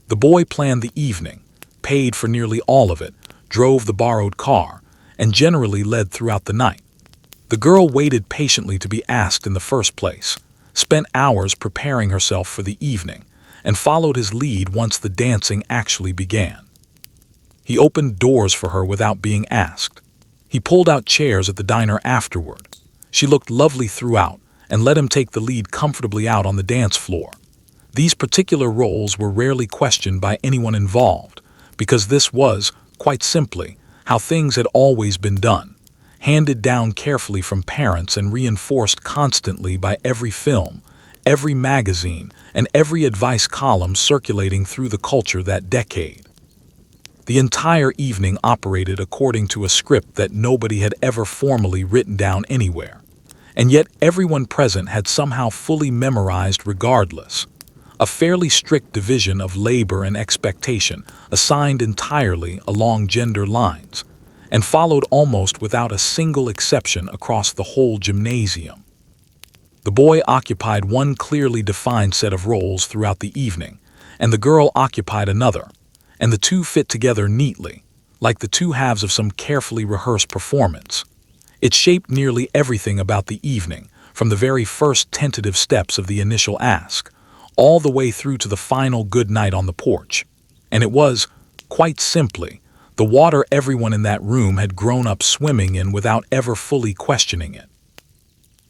The boy planned the evening, paid for nearly all of it, drove the borrowed car, and generally led throughout the night. The girl waited patiently to be asked in the first place, spent hours preparing herself for the evening, and followed his lead once the dancing actually began. He opened doors for her without being asked. He pulled out chairs at the diner afterward. She looked lovely throughout and let him take the lead comfortably out on the dance floor. These particular roles were rarely questioned by anyone involved, because this was, quite simply, how things had always been done, handed down carefully from parents and reinforced constantly by every film, every magazine, and every advice column circulating through the culture that decade. The entire evening operated according to a script that nobody had ever formally written down anywhere, and yet everyone present had somehow fully memorized regardless. A fairly strict division of labor and expectation assigned entirely along gender lines, and followed almost without a single exception across the whole gymnasium. The boy occupied one clearly defined set of roles throughout the evening, and the girl occupied another, and the two fit together neatly, like the two halves of some carefully rehearsed performance. It shaped nearly everything about the evening, from the very first tentative steps of the initial ask, all the way through to the final good night on the porch. And it was, quite simply, the water everyone in that room had grown up swimming in without ever fully questioning it.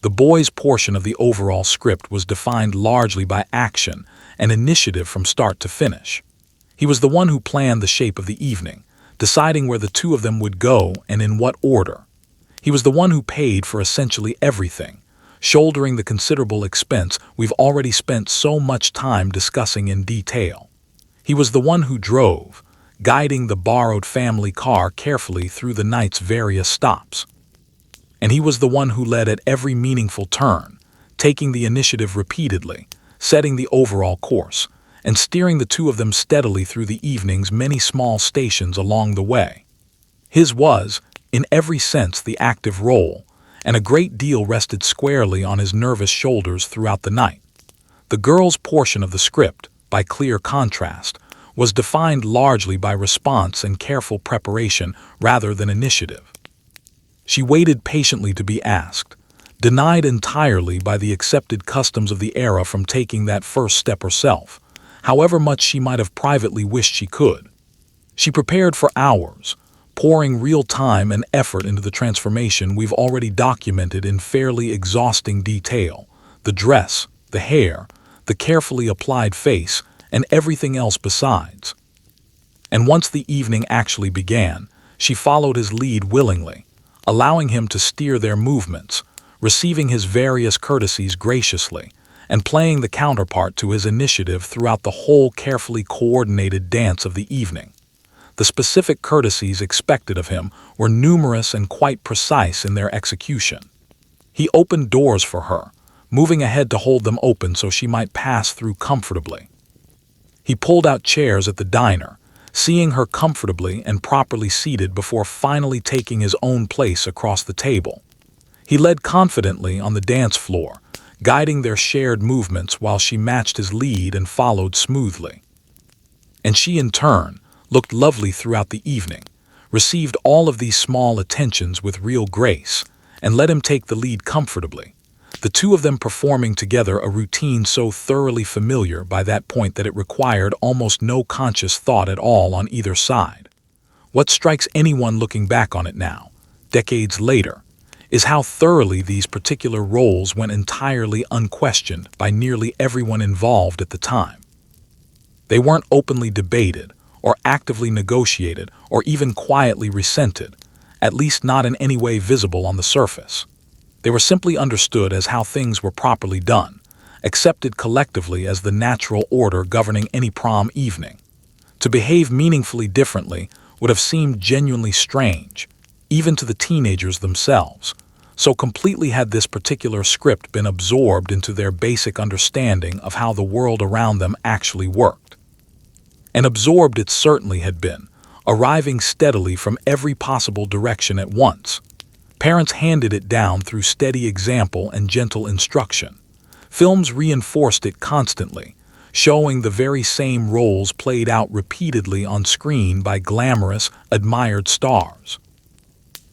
The boy's portion of the overall script was defined largely by action and initiative from start to finish. He was the one who planned the shape of the evening, deciding where the two of them would go and in what order. He was the one who paid for essentially everything, shouldering the considerable expense we've already spent so much time discussing in detail. He was the one who drove, guiding the borrowed family car carefully through the night's various stops. And he was the one who led at every meaningful turn, taking the initiative repeatedly, setting the overall course, and steering the two of them steadily through the evening's many small stations along the way. His was, in every sense, the active role, and a great deal rested squarely on his nervous shoulders throughout the night. The girl's portion of the script, by clear contrast, was defined largely by response and careful preparation rather than initiative. She waited patiently to be asked, denied entirely by the accepted customs of the era from taking that first step herself, however much she might have privately wished she could. She prepared for hours, pouring real time and effort into the transformation we've already documented in fairly exhausting detail: the dress, the hair, the carefully applied face, and everything else besides. And once the evening actually began, she followed his lead willingly, allowing him to steer their movements, receiving his various courtesies graciously, and playing the counterpart to his initiative throughout the whole carefully coordinated dance of the evening. The specific courtesies expected of him were numerous and quite precise in their execution. He opened doors for her, moving ahead to hold them open so she might pass through comfortably. He pulled out chairs at the diner, seeing her comfortably and properly seated before finally taking his own place across the table. He led confidently on the dance floor, guiding their shared movements while she matched his lead and followed smoothly. And she, in turn, looked lovely throughout the evening, received all of these small attentions with real grace, and let him take the lead comfortably, the two of them performing together a routine so thoroughly familiar by that point that it required almost no conscious thought at all on either side. What strikes anyone looking back on it now, decades later, is how thoroughly these particular roles went entirely unquestioned by nearly everyone involved at the time. They weren't openly debated, or actively negotiated, or even quietly resented, at least not in any way visible on the surface. They were simply understood as how things were properly done, accepted collectively as the natural order governing any prom evening. To behave meaningfully differently would have seemed genuinely strange, even to the teenagers themselves. So completely had this particular script been absorbed into their basic understanding of how the world around them actually worked. And absorbed it certainly had been, arriving steadily from every possible direction at once. Parents handed it down through steady example and gentle instruction. Films reinforced it constantly, showing the very same roles played out repeatedly on screen by glamorous, admired stars.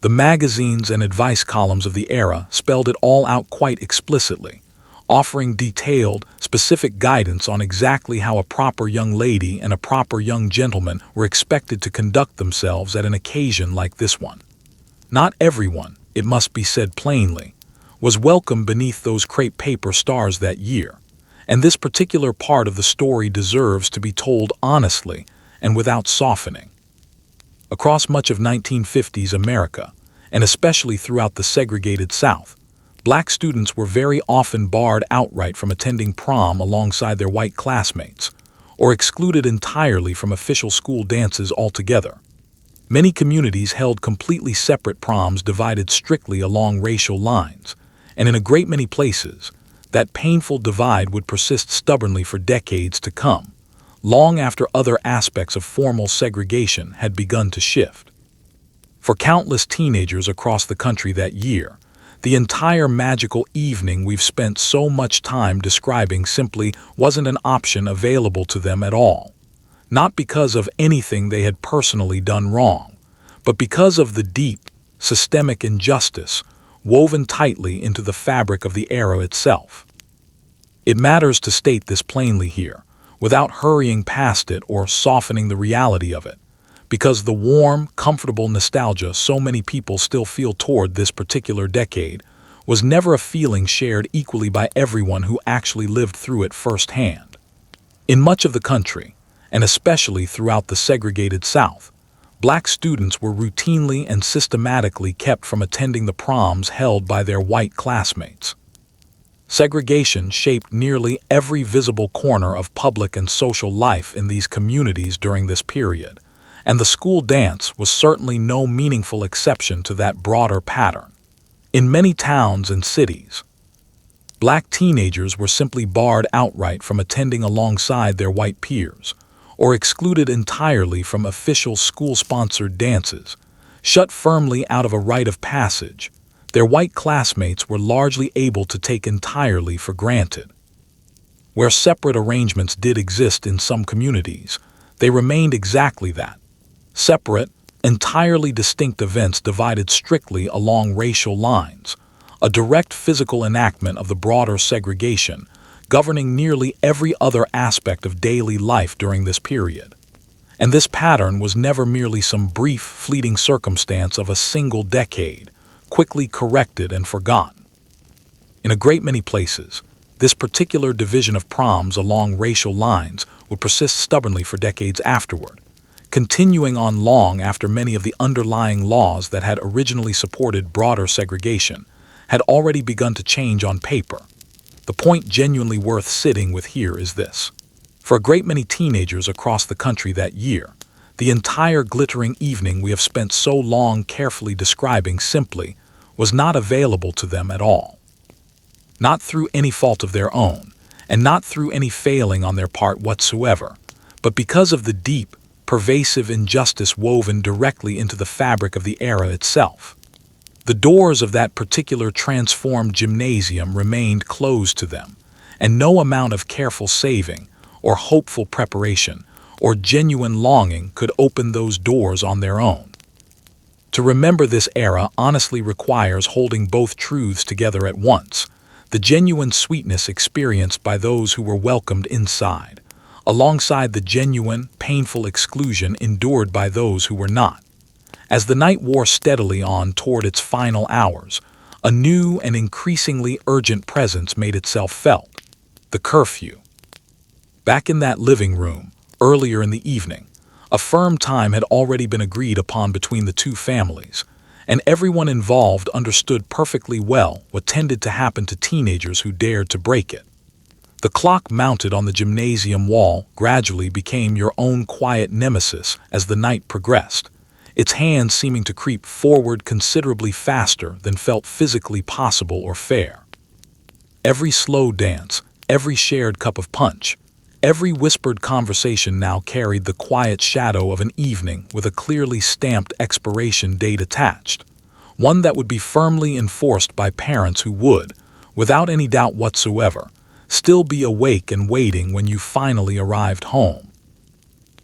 The magazines and advice columns of the era spelled it all out quite explicitly, offering detailed, specific guidance on exactly how a proper young lady and a proper young gentleman were expected to conduct themselves at an occasion like this one. Not everyone, it must be said plainly, was welcome beneath those crepe paper stars that year, and this particular part of the story deserves to be told honestly and without softening. Across much of 1950s America, and especially throughout the segregated South, black students were very often barred outright from attending prom alongside their white classmates, or excluded entirely from official school dances altogether. Many communities held completely separate proms divided strictly along racial lines, and in a great many places, that painful divide would persist stubbornly for decades to come, long after other aspects of formal segregation had begun to shift. For countless teenagers across the country that year, the entire magical evening we've spent so much time describing simply wasn't an option available to them at all. Not because of anything they had personally done wrong, but because of the deep, systemic injustice woven tightly into the fabric of the era itself. It matters to state this plainly here, without hurrying past it or softening the reality of it, because the warm, comfortable nostalgia so many people still feel toward this particular decade was never a feeling shared equally by everyone who actually lived through it firsthand. In much of the country, and especially throughout the segregated South, black students were routinely and systematically kept from attending the proms held by their white classmates. Segregation shaped nearly every visible corner of public and social life in these communities during this period, and the school dance was certainly no meaningful exception to that broader pattern. In many towns and cities, black teenagers were simply barred outright from attending alongside their white peers, or excluded entirely from official school-sponsored dances. Shut firmly out of a rite of passage, their white classmates were largely able to take entirely for granted. Where separate arrangements did exist in some communities, they remained exactly that. Separate, entirely distinct events divided strictly along racial lines, a direct physical enactment of the broader segregation governing nearly every other aspect of daily life during this period. And this pattern was never merely some brief, fleeting circumstance of a single decade, quickly corrected and forgotten. In a great many places, this particular division of proms along racial lines would persist stubbornly for decades afterward, continuing on long after many of the underlying laws that had originally supported broader segregation had already begun to change on paper. The point genuinely worth sitting with here is this. For a great many teenagers across the country that year, the entire glittering evening we have spent so long carefully describing simply was not available to them at all. Not through any fault of their own, and not through any failing on their part whatsoever, but because of the deep, pervasive injustice woven directly into the fabric of the era itself. The doors of that particular transformed gymnasium remained closed to them, and no amount of careful saving, or hopeful preparation, or genuine longing could open those doors on their own. To remember this era honestly requires holding both truths together at once, the genuine sweetness experienced by those who were welcomed inside, alongside the genuine, painful exclusion endured by those who were not. As the night wore steadily on toward its final hours, a new and increasingly urgent presence made itself felt: the curfew. Back in that living room, earlier in the evening, a firm time had already been agreed upon between the two families, and everyone involved understood perfectly well what tended to happen to teenagers who dared to break it. The clock mounted on the gymnasium wall gradually became your own quiet nemesis as the night progressed, its hands seeming to creep forward considerably faster than felt physically possible or fair. Every slow dance, every shared cup of punch, every whispered conversation now carried the quiet shadow of an evening with a clearly stamped expiration date attached, one that would be firmly enforced by parents who would, without any doubt whatsoever, still be awake and waiting when you finally arrived home.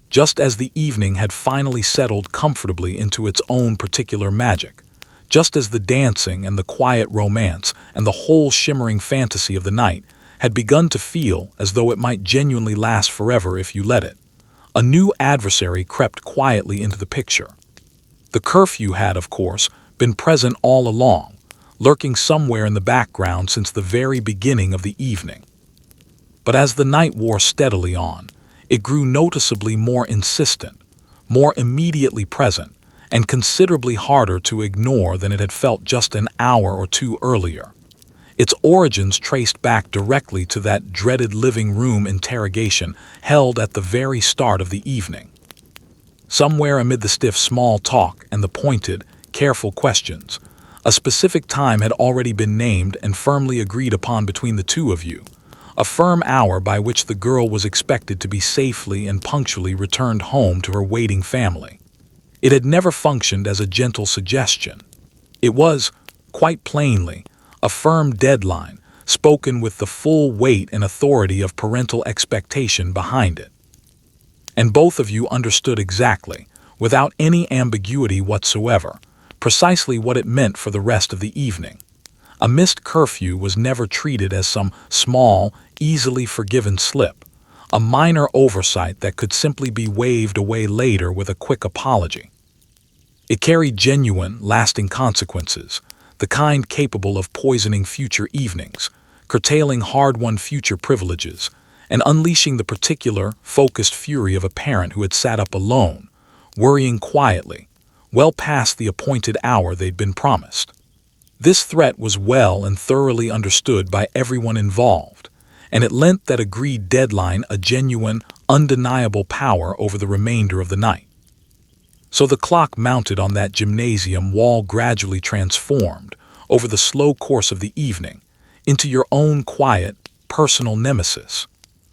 Just as the evening had finally settled comfortably into its own particular magic, just as the dancing and the quiet romance and the whole shimmering fantasy of the night had begun to feel as though it might genuinely last forever if you let it, a new adversary crept quietly into the picture. The curfew had, of course, been present all along, lurking somewhere in the background since the very beginning of the evening. But as the night wore steadily on, it grew noticeably more insistent, more immediately present, and considerably harder to ignore than it had felt just an hour or two earlier. Its origins traced back directly to that dreaded living room interrogation held at the very start of the evening. Somewhere amid the stiff small talk and the pointed, careful questions, a specific time had already been named and firmly agreed upon between the two of you, a firm hour by which the girl was expected to be safely and punctually returned home to her waiting family. It had never functioned as a gentle suggestion. It was, quite plainly, a firm deadline, spoken with the full weight and authority of parental expectation behind it. And both of you understood exactly, without any ambiguity whatsoever, precisely what it meant for the rest of the evening. A missed curfew was never treated as some small, easily forgiven slip, a minor oversight that could simply be waved away later with a quick apology. It carried genuine, lasting consequences, the kind capable of poisoning future evenings, curtailing hard-won future privileges, and unleashing the particular, focused fury of a parent who had sat up alone, worrying quietly, well past the appointed hour they'd been promised. This threat was well and thoroughly understood by everyone involved, and it lent that agreed deadline a genuine, undeniable power over the remainder of the night. So the clock mounted on that gymnasium wall gradually transformed, over the slow course of the evening, into your own quiet, personal nemesis.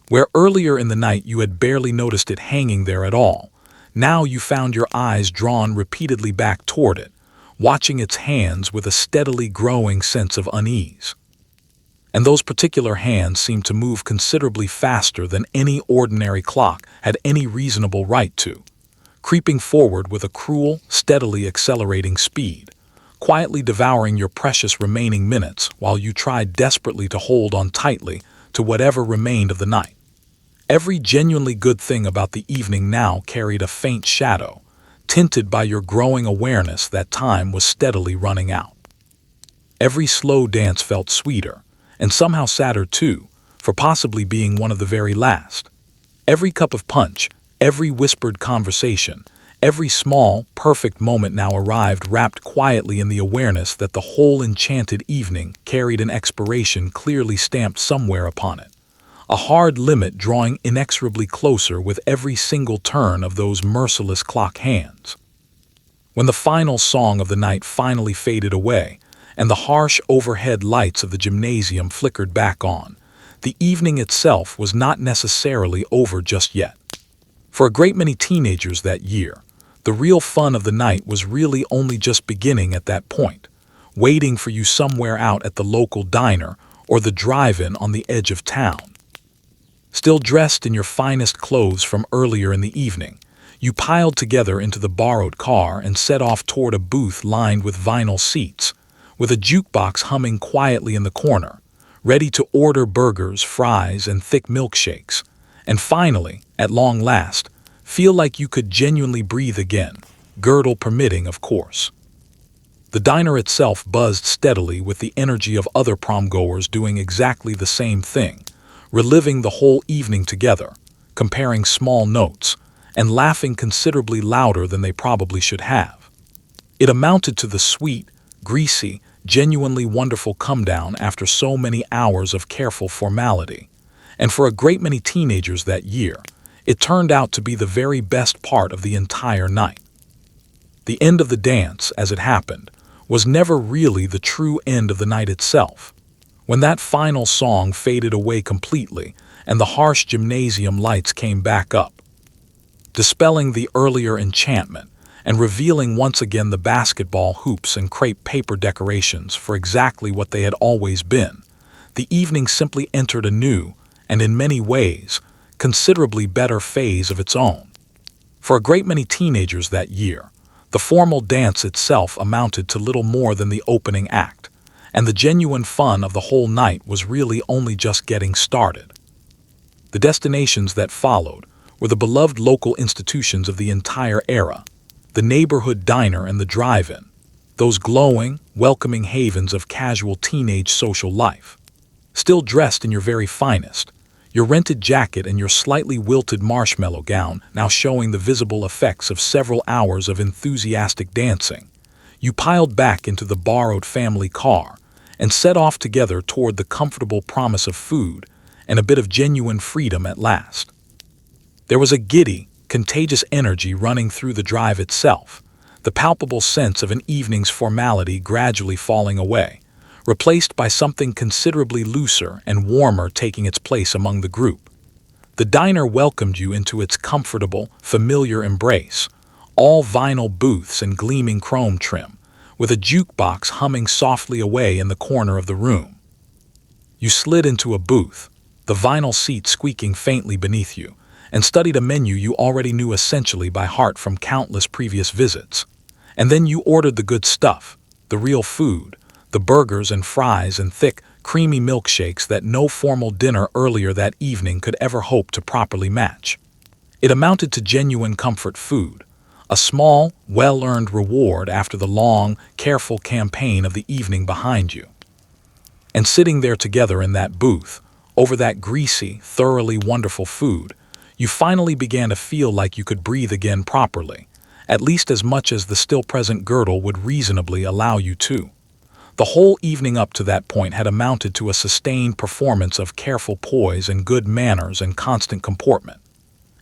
Where earlier in the night you had barely noticed it hanging there at all, now you found your eyes drawn repeatedly back toward it, watching its hands with a steadily growing sense of unease. And those particular hands seemed to move considerably faster than any ordinary clock had any reasonable right to, creeping forward with a cruel, steadily accelerating speed, quietly devouring your precious remaining minutes while you tried desperately to hold on tightly to whatever remained of the night. Every genuinely good thing about the evening now carried a faint shadow, tinted by your growing awareness that time was steadily running out. Every slow dance felt sweeter, and somehow sadder too, for possibly being one of the very last. Every cup of punch, every whispered conversation, every small, perfect moment now arrived wrapped quietly in the awareness that the whole enchanted evening carried an expiration clearly stamped somewhere upon it, a hard limit drawing inexorably closer with every single turn of those merciless clock hands. When the final song of the night finally faded away, and the harsh overhead lights of the gymnasium flickered back on, the evening itself was not necessarily over just yet. For a great many teenagers that year, the real fun of the night was really only just beginning at that point, waiting for you somewhere out at the local diner or the drive-in on the edge of town. Still dressed in your finest clothes from earlier in the evening, you piled together into the borrowed car and set off toward a booth lined with vinyl seats, with a jukebox humming quietly in the corner, ready to order burgers, fries, and thick milkshakes, and finally, at long last, feel like you could genuinely breathe again, girdle permitting, of course. The diner itself buzzed steadily with the energy of other prom-goers doing exactly the same thing, reliving the whole evening together, comparing small notes, and laughing considerably louder than they probably should have. It amounted to the sweet, greasy, genuinely wonderful come-down after so many hours of careful formality, and for a great many teenagers that year, it turned out to be the very best part of the entire night. The end of the dance, as it happened, was never really the true end of the night itself. When that final song faded away completely and the harsh gymnasium lights came back up, dispelling the earlier enchantment and revealing once again the basketball hoops and crepe paper decorations for exactly what they had always been, the evening simply entered a new, and in many ways, considerably better phase of its own. For a great many teenagers that year, the formal dance itself amounted to little more than the opening act, and the genuine fun of the whole night was really only just getting started. The destinations that followed were the beloved local institutions of the entire era, the neighborhood diner and the drive-in, those glowing, welcoming havens of casual teenage social life. Still dressed in your very finest, your rented jacket and your slightly wilted marshmallow gown now showing the visible effects of several hours of enthusiastic dancing, you piled back into the borrowed family car and set off together toward the comfortable promise of food and a bit of genuine freedom at last. There was a giddy, contagious energy running through the drive itself, the palpable sense of an evening's formality gradually falling away, replaced by something considerably looser and warmer taking its place among the group. The diner welcomed you into its comfortable, familiar embrace, all vinyl booths and gleaming chrome trim, with a jukebox humming softly away in the corner of the room. You slid into a booth, the vinyl seat squeaking faintly beneath you, and studied a menu you already knew essentially by heart from countless previous visits. And then you ordered the good stuff, the real food, the burgers and fries and thick, creamy milkshakes that no formal dinner earlier that evening could ever hope to properly match. It amounted to genuine comfort food, a small, well-earned reward after the long, careful campaign of the evening behind you. And sitting there together in that booth, over that greasy, thoroughly wonderful food, you finally began to feel like you could breathe again properly, at least as much as the still-present girdle would reasonably allow you to. The whole evening up to that point had amounted to a sustained performance of careful poise and good manners and constant comportment.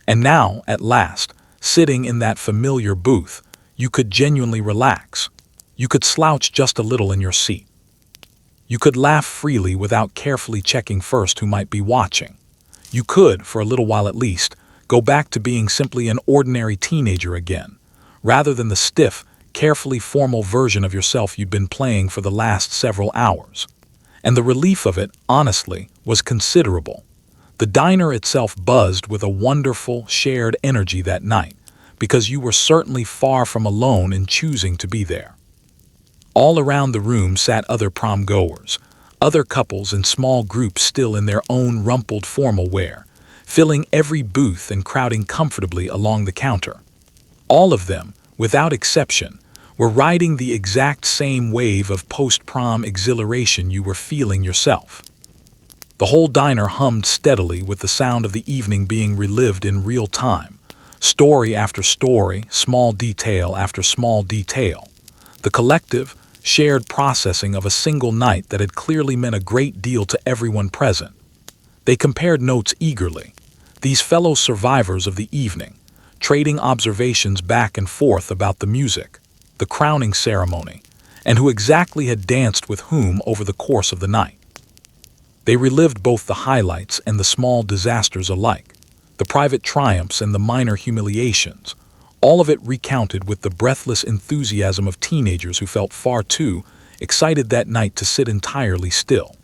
And now, at last, sitting in that familiar booth, you could genuinely relax. You could slouch just a little in your seat. You could laugh freely without carefully checking first who might be watching. You could, for a little while at least, go back to being simply an ordinary teenager again, rather than the stiff, carefully formal version of yourself you'd been playing for the last several hours. And the relief of it, honestly, was considerable. The diner itself buzzed with a wonderful, shared energy that night, because you were certainly far from alone in choosing to be there. All around the room sat other prom goers, other couples in small groups still in their own rumpled formal wear, filling every booth and crowding comfortably along the counter. All of them, without exception, were riding the exact same wave of post-prom exhilaration you were feeling yourself. The whole diner hummed steadily with the sound of the evening being relived in real time, story after story, small detail after small detail. The collective, shared processing of a single night that had clearly meant a great deal to everyone present. They compared notes eagerly, these fellow survivors of the evening, trading observations back and forth about the music, the crowning ceremony, and who exactly had danced with whom over the course of the night. They relived both the highlights and the small disasters alike, the private triumphs and the minor humiliations, all of it recounted with the breathless enthusiasm of teenagers who felt far too excited that night to sit entirely still.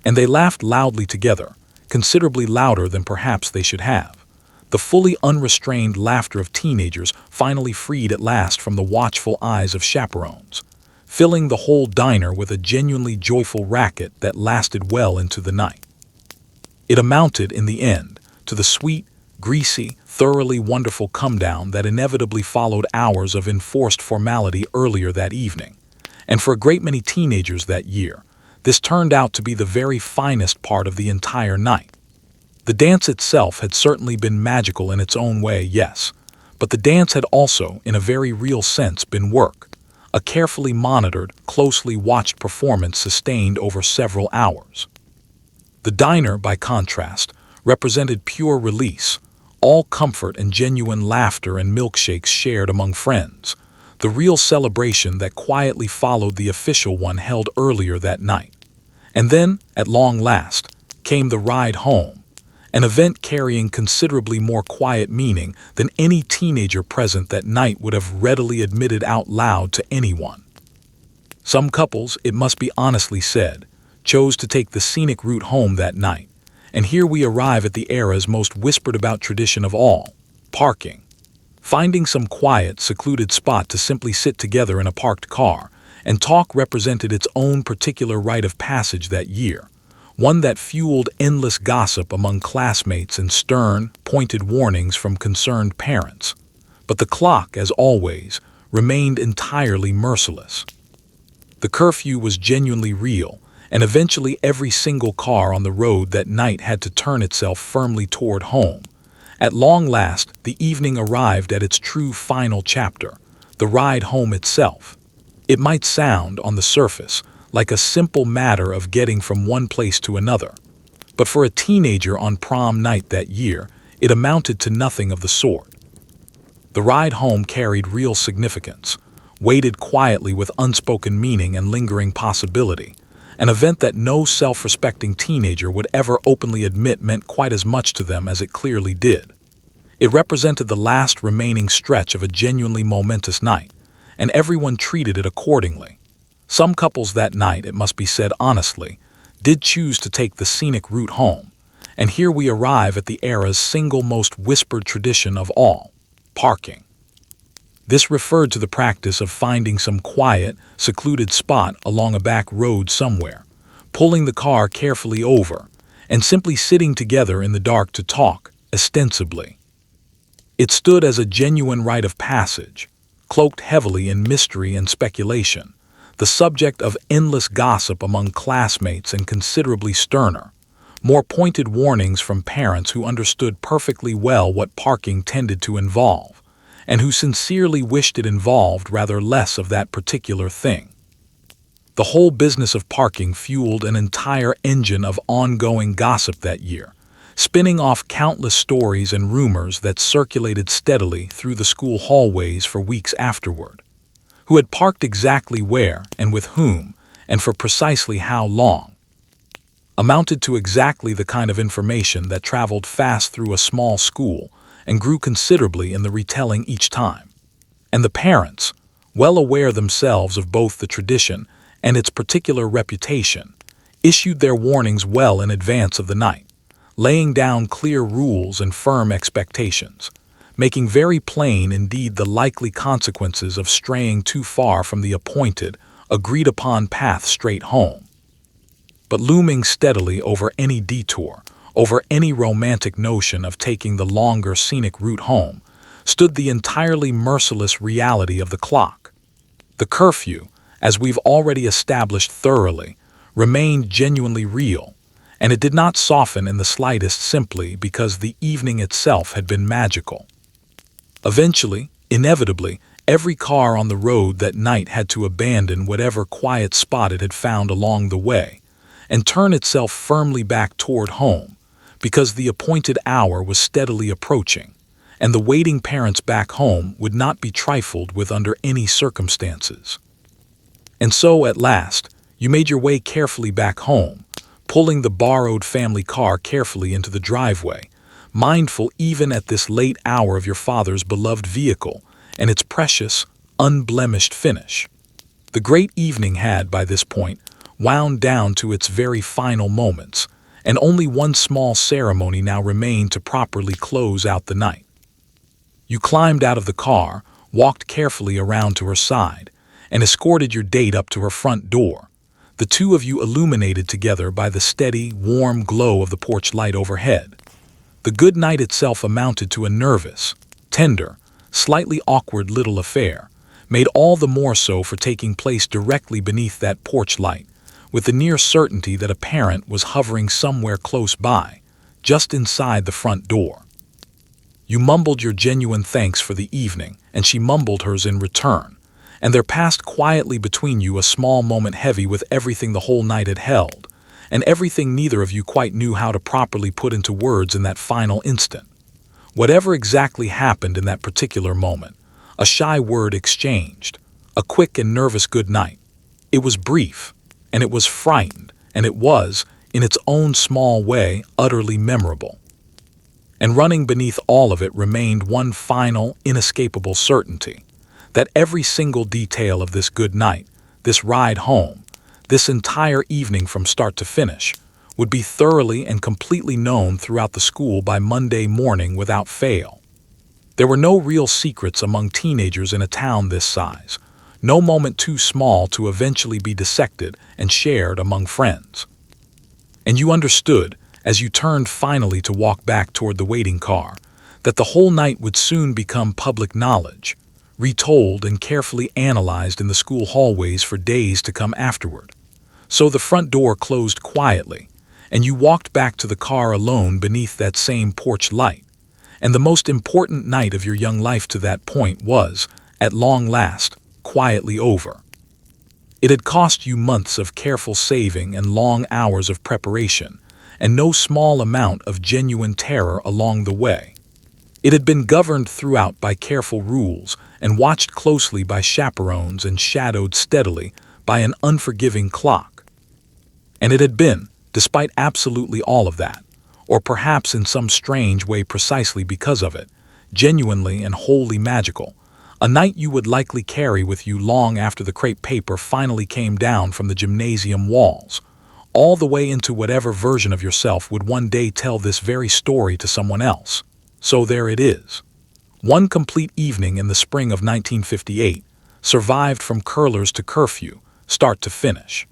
And they laughed loudly together, considerably louder than perhaps they should have. The fully unrestrained laughter of teenagers finally freed at last from the watchful eyes of chaperones, filling the whole diner with a genuinely joyful racket that lasted well into the night. It amounted, in the end, to the sweet, greasy, thoroughly wonderful come-down that inevitably followed hours of enforced formality earlier that evening. And for a great many teenagers that year, this turned out to be the very finest part of the entire night. The dance itself had certainly been magical in its own way, yes, but the dance had also, in a very real sense, been work, a carefully monitored, closely watched performance sustained over several hours. The diner, by contrast, represented pure release, all comfort and genuine laughter and milkshakes shared among friends, the real celebration that quietly followed the official one held earlier that night. And then, at long last, came the ride home, an event carrying considerably more quiet meaning than any teenager present that night would have readily admitted out loud to anyone. Some couples, it must be honestly said, chose to take the scenic route home that night, and here we arrive at the era's most whispered about tradition of all, parking. Finding some quiet, secluded spot to simply sit together in a parked car and talk represented its own particular rite of passage that year, one that fueled endless gossip among classmates and stern, pointed warnings from concerned parents. But the clock, as always, remained entirely merciless. The curfew was genuinely real, and eventually every single car on the road that night had to turn itself firmly toward home. At long last, the evening arrived at its true final chapter, the ride home itself. It might sound, on the surface, like a simple matter of getting from one place to another, but for a teenager on prom night that year, it amounted to nothing of the sort. The ride home carried real significance, weighted quietly with unspoken meaning and lingering possibility, an event that no self-respecting teenager would ever openly admit meant quite as much to them as it clearly did. It represented the last remaining stretch of a genuinely momentous night, and everyone treated it accordingly. Some couples that night, it must be said honestly, did choose to take the scenic route home, and here we arrive at the era's single most whispered tradition of all, parking. This referred to the practice of finding some quiet, secluded spot along a back road somewhere, pulling the car carefully over, and simply sitting together in the dark to talk, ostensibly. It stood as a genuine rite of passage, cloaked heavily in mystery and speculation, the subject of endless gossip among classmates and considerably sterner, more pointed warnings from parents who understood perfectly well what parking tended to involve, and who sincerely wished it involved rather less of that particular thing. The whole business of parking fueled an entire engine of ongoing gossip that year, spinning off countless stories and rumors that circulated steadily through the school hallways for weeks afterward. Who had parked exactly where and with whom, and for precisely how long, amounted to exactly the kind of information that traveled fast through a small school and grew considerably in the retelling each time. And the parents, well aware themselves of both the tradition and its particular reputation, issued their warnings well in advance of the night, laying down clear rules and firm expectations, making very plain indeed the likely consequences of straying too far from the appointed, agreed-upon path straight home. But looming steadily over any detour, over any romantic notion of taking the longer scenic route home, stood the entirely merciless reality of the clock. The curfew, as we've already established thoroughly, remained genuinely real, and it did not soften in the slightest simply because the evening itself had been magical. Eventually, inevitably, every car on the road that night had to abandon whatever quiet spot it had found along the way and turn itself firmly back toward home, because the appointed hour was steadily approaching, and the waiting parents back home would not be trifled with under any circumstances. And so, at last, you made your way carefully back home, pulling the borrowed family car carefully into the driveway, mindful even at this late hour of your father's beloved vehicle and its precious, unblemished finish. The great evening had, by this point, wound down to its very final moments, and only one small ceremony now remained to properly close out the night. You climbed out of the car, walked carefully around to her side, and escorted your date up to her front door, the two of you illuminated together by the steady, warm glow of the porch light overhead. The good night itself amounted to a nervous, tender, slightly awkward little affair, made all the more so for taking place directly beneath that porch light, with the near certainty that a parent was hovering somewhere close by, just inside the front door. You mumbled your genuine thanks for the evening, and she mumbled hers in return, and there passed quietly between you a small moment heavy with everything the whole night had held, and everything neither of you quite knew how to properly put into words in that final instant. Whatever exactly happened in that particular moment, A shy word exchanged. A quick and nervous good night. It was brief, and it was frightened, and it was, in its own small way, utterly memorable. And running beneath all of it remained one final, inescapable certainty, that every single detail of this good night, this ride home, this entire evening from start to finish, would be thoroughly and completely known throughout the school by Monday morning without fail. There were no real secrets among teenagers in a town this size, no moment too small to eventually be dissected and shared among friends. And you understood, as you turned finally to walk back toward the waiting car, that the whole night would soon become public knowledge, retold and carefully analyzed in the school hallways for days to come afterward. So the front door closed quietly, and you walked back to the car alone beneath that same porch light. And the most important night of your young life to that point was, at long last, quietly over. It had cost you months of careful saving and long hours of preparation, and no small amount of genuine terror along the way. It had been governed throughout by careful rules and watched closely by chaperones and shadowed steadily by an unforgiving clock. And it had been, despite absolutely all of that, or perhaps in some strange way precisely because of it, genuinely and wholly magical, a night you would likely carry with you long after the crepe paper finally came down from the gymnasium walls, all the way into whatever version of yourself would one day tell this very story to someone else. So there it is. One complete evening in the spring of 1958, survived from curlers to curfew, start to finish.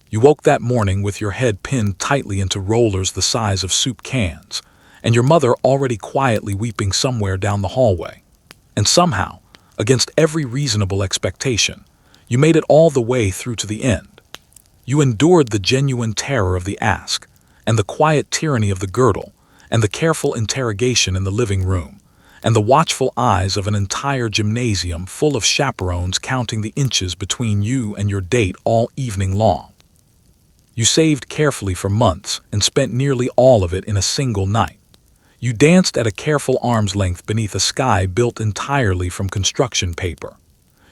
You woke that morning with your head pinned tightly into rollers the size of soup cans, and your mother already quietly weeping somewhere down the hallway. And somehow, against every reasonable expectation, you made it all the way through to the end. You endured the genuine terror of the ask, and the quiet tyranny of the girdle, and the careful interrogation in the living room, and the watchful eyes of an entire gymnasium full of chaperones counting the inches between you and your date all evening long. You saved carefully for months and spent nearly all of it in a single night. You danced at a careful arm's length beneath a sky built entirely from construction paper.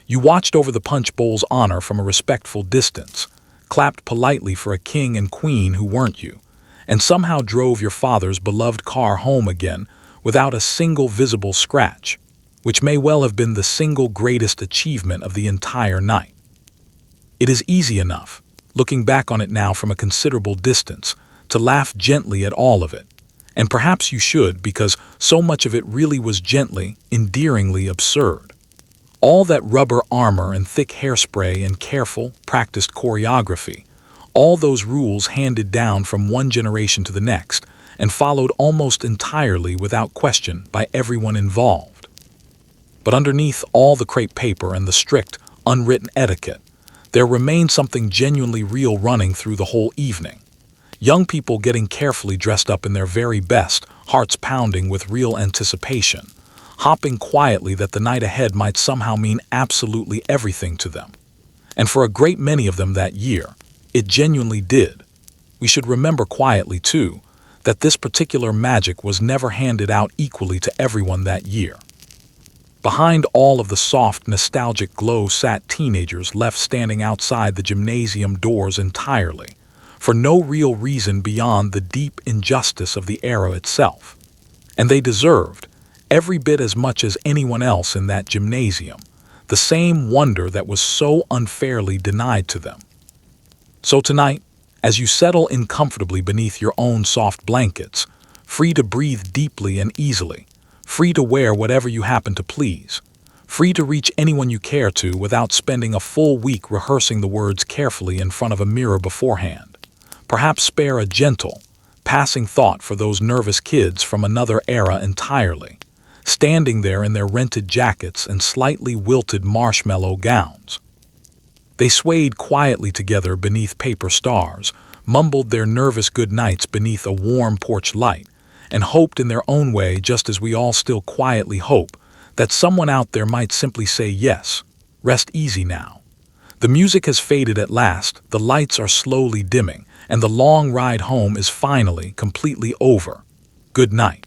You watched over the punch bowl's honor from a respectful distance, clapped politely for a king and queen who weren't you, and somehow drove your father's beloved car home again without a single visible scratch, which may well have been the single greatest achievement of the entire night. It is easy enough, looking back on it now from a considerable distance, to laugh gently at all of it, and perhaps you should, because so much of it really was gently, endearingly absurd. All that rubber armor and thick hairspray and careful, practiced choreography, all those rules handed down from one generation to the next and followed almost entirely without question by everyone involved. But underneath all the crepe paper and the strict, unwritten etiquette, there remained something genuinely real running through the whole evening. Young people getting carefully dressed up in their very best, hearts pounding with real anticipation, hopping quietly that the night ahead might somehow mean absolutely everything to them. And for a great many of them that year, it genuinely did. We should remember quietly, too, that this particular magic was never handed out equally to everyone that year. Behind all of the soft, nostalgic glow sat teenagers left standing outside the gymnasium doors entirely, for no real reason beyond the deep injustice of the era itself. And they deserved, every bit as much as anyone else in that gymnasium, the same wonder that was so unfairly denied to them. So tonight, as you settle in comfortably beneath your own soft blankets, free to breathe deeply and easily, free to wear whatever you happen to please, free to reach anyone you care to without spending a full week rehearsing the words carefully in front of a mirror beforehand, perhaps spare a gentle, passing thought for those nervous kids from another era entirely, standing there in their rented jackets and slightly wilted marshmallow gowns. They swayed quietly together beneath paper stars, mumbled their nervous good nights beneath a warm porch light, and hoped in their own way, just as we all still quietly hope, that someone out there might simply say yes, rest easy now. The music has faded at last, the lights are slowly dimming, and the long ride home is finally completely over. Good night.